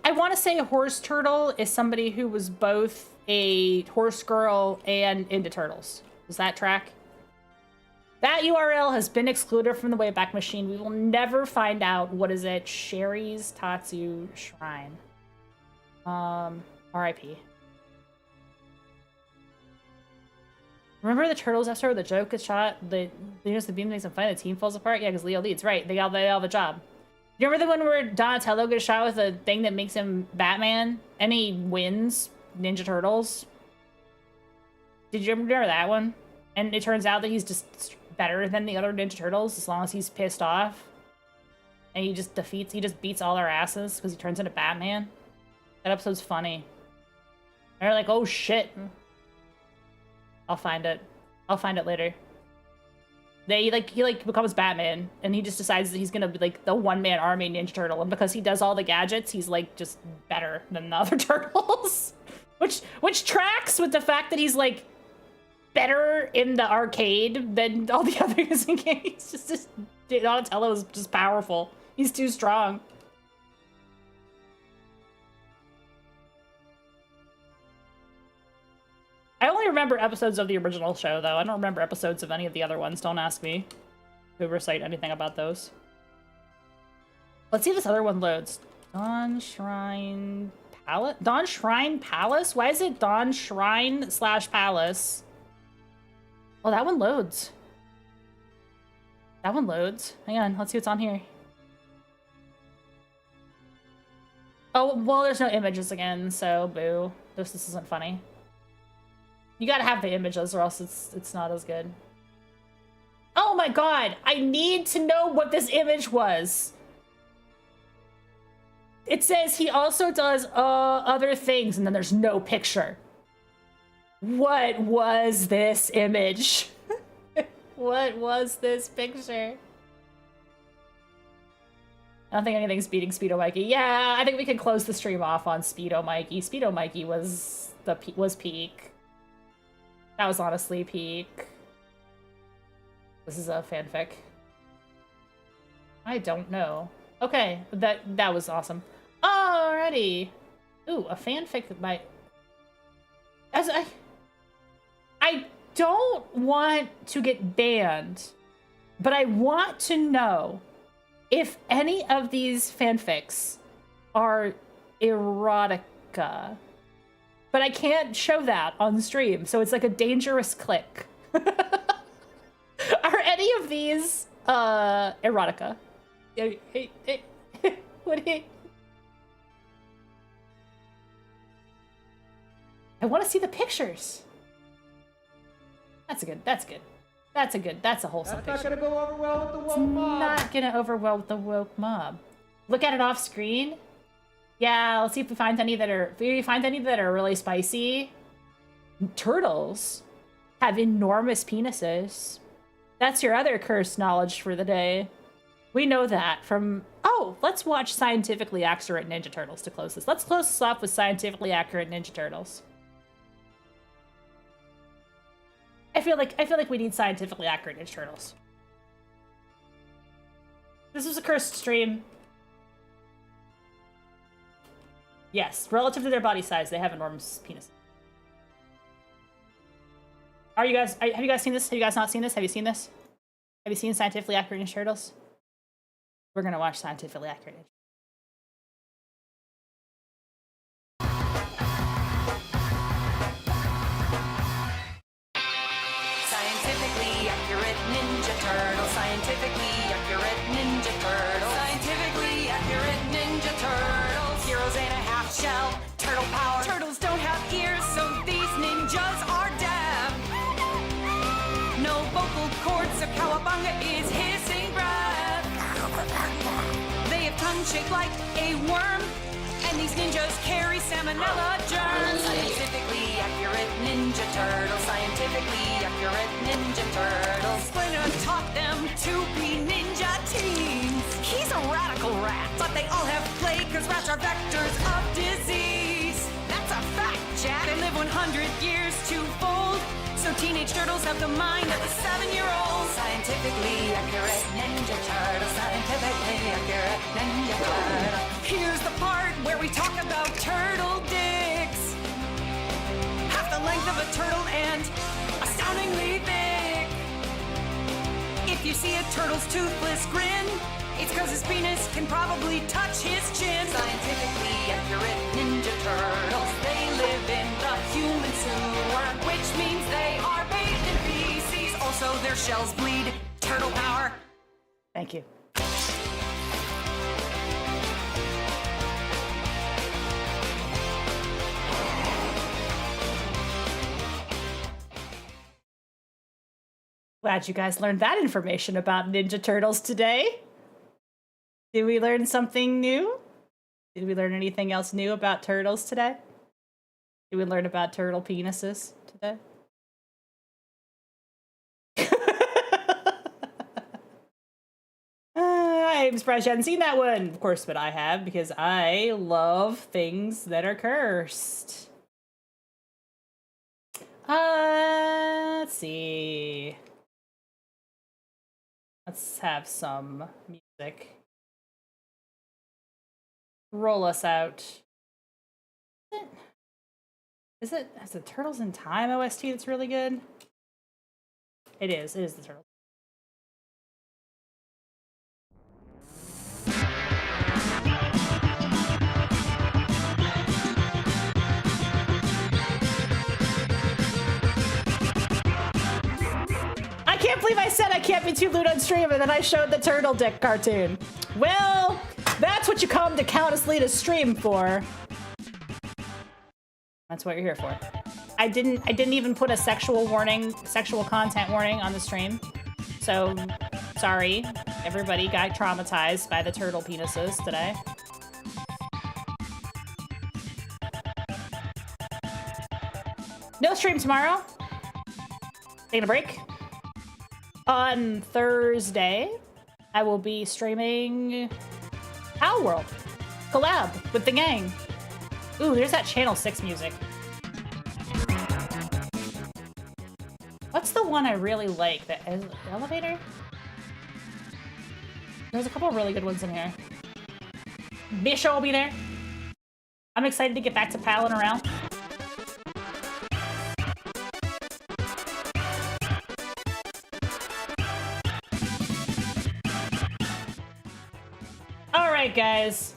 I want to say a horse turtle is somebody who was both a horse girl and into turtles. Does that track? That URL has been excluded from the Wayback Machine. We will never find out. What is it? Sherry's Tatsu Shrine. RIP. Remember the Turtles episode where the joke gets shot? The beam makes them fight, the team falls apart? Yeah, because Leo leads. Right, they all the job. You remember the one where Donatello gets shot with a thing that makes him Batman? And he wins Ninja Turtles? Did you remember that one? And it turns out that he's just better than the other Ninja Turtles as long as he's pissed off. And he just beats all their asses because he turns into Batman. That episode's funny. They're like, oh shit. I'll find it later. He becomes Batman, and he just decides that he's gonna be like the one-man army Ninja Turtle, and because he does all the gadgets, he's like just better than the other turtles. which tracks with the fact that he's like better in the arcade than all the others in games. Just Donatello is just powerful. He's too strong. I only remember episodes of the original show, though. I don't remember episodes of any of the other ones. Don't ask me to recite anything about those. Let's see if this other one loads. Dawn Shrine Palace? Dawn Shrine Palace? Why is it Dawn Shrine / Palace? Oh, that one loads. That one loads. Hang on, let's see what's on here. Oh, well, there's no images again, so boo. This isn't funny. You gotta have the images or else it's not as good. Oh my god! I need to know what this image was! It says he also does other things and then there's no picture. What was this image? What was this picture? I don't think anything's beating Speedo Mikey. Yeah, I think we can close the stream off on Speedo Mikey. Speedo Mikey was peak. That was honestly peak. This is a fanfic. I don't know. Okay, that was awesome. Alrighty. Ooh, a fanfic that might... I don't want to get banned, but I want to know if any of these fanfics are erotica. But I can't show that on stream, so it's like a dangerous click. Are any of these erotica? What I want to see the pictures. That's a wholesome picture. That's not gonna go over well with the woke mob. Not gonna over well with the woke mob. Look at it off screen. Yeah, let's see if we find any that are really spicy. Turtles have enormous penises. That's your other cursed knowledge for the day. We know that from... Oh, let's watch Scientifically Accurate Ninja Turtles to close this. Let's close this off with Scientifically Accurate Ninja Turtles. I feel like we need Scientifically Accurate Ninja Turtles. This was a cursed stream. Yes, relative to their body size, they have enormous penis. Have you guys seen this? Have you guys not seen this? Have you seen this? Have you seen Scientifically Accurate Ninja Turtles? We're gonna watch Scientifically Accurate Ninja. shell. Turtle power. Turtles don't have ears, so these ninjas are deaf. No vocal cords, so cowabunga is hissing breath. They have tongue shaped like a worm, and these ninjas carry salmonella germs. Scientifically accurate Ninja Turtles. Scientifically accurate Ninja Turtles. Splinter taught them to be ninja teens. He's a radical rat, but they all have plague, cause rats are vectors of disease. That's a fact, Jack. They live 100 years to fold, so teenage turtles have the mind of a 7-year-old. Scientifically accurate Ninja Turtle. Scientifically accurate Ninja Turtle. Here's the part where we talk about turtle dicks. Half the length of a turtle and astoundingly thick. If you see a turtle's toothless grin, it's cause his penis can probably touch his chin. Scientifically accurate Ninja Turtles. They live in the human sewer, which means they are bathed in feces. Also, their shells bleed. Turtle power. Thank you. Glad you guys learned that information about Ninja Turtles today. Did we learn something new? Did we learn anything else new about turtles today? Did we learn about turtle penises today? I'm surprised you hadn't seen that one. Of course, but I have, because I love things that are cursed. Let's see. Let's have some music. Roll us out. Is the Turtles in Time OST that's really good? It is the Turtles. I can't believe I said I can't be too lewd on stream, and then I showed the Turtle Dick cartoon. Well, that's what you come to Countess Lita's stream for. That's what you're here for. I didn't even put a sexual content warning on the stream. So, sorry. Everybody got traumatized by the turtle penises today. No stream tomorrow. Taking a break. On Thursday, I will be streaming Owl World collab with the gang. Ooh, there's that Channel 6 music. What's the one I really like? The elevator? There's a couple of really good ones in here. Bishop will be there. I'm excited to get back to palling around. Alright, guys.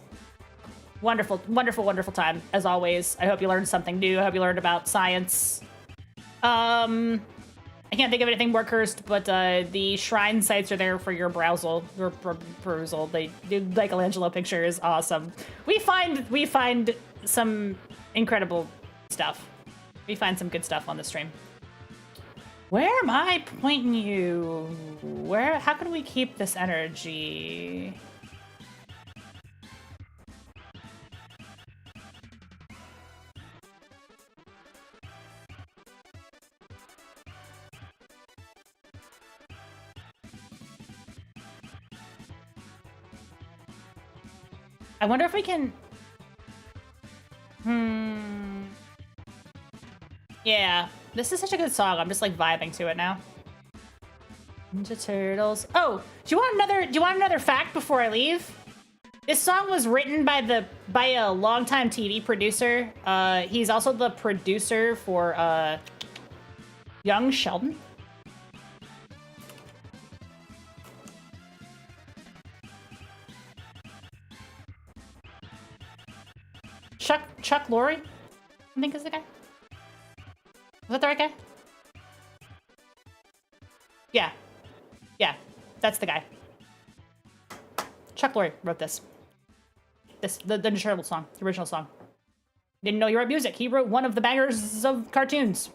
Wonderful, wonderful, wonderful time, as always. I hope you learned something new. I hope you learned about science. I can't think of anything more cursed, but the shrine sites are there for your perusal. They do Michelangelo picture is awesome. We find some incredible stuff. We find some good stuff on the stream. Where am I pointing you? How can we keep this energy? I wonder if we can... Yeah, this is such a good song. I'm just like vibing to it now. Ninja Turtles. Oh, do you want another fact before I leave? This song was written by a longtime TV producer. He's also the producer for Young Sheldon. Chuck Lorre, I think is the guy. Is that the right guy? Yeah, that's the guy. Chuck Lorre wrote this. The Ninja Turtles song, the original song. Didn't know he wrote music. He wrote one of the bangers of cartoons.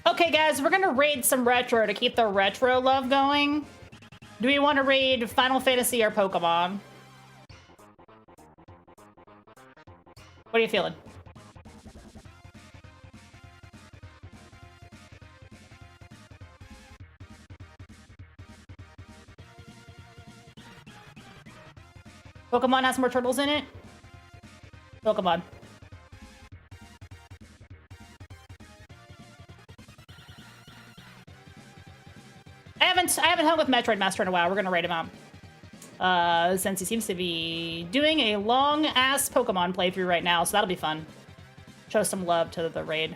Okay, guys, we're gonna raid some retro to keep the retro love going. Do we want to raid Final Fantasy or Pokemon? What are you feeling? Pokemon has more turtles in it? Pokemon. I haven't hung with Metroid Master in a while. We're gonna raid him out. Since he seems to be doing a long-ass Pokemon playthrough right now, so that'll be fun. Show some love to the raid.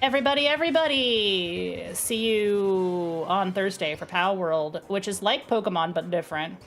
Everybody! See you on Thursday for Pal World, which is like Pokemon, but different.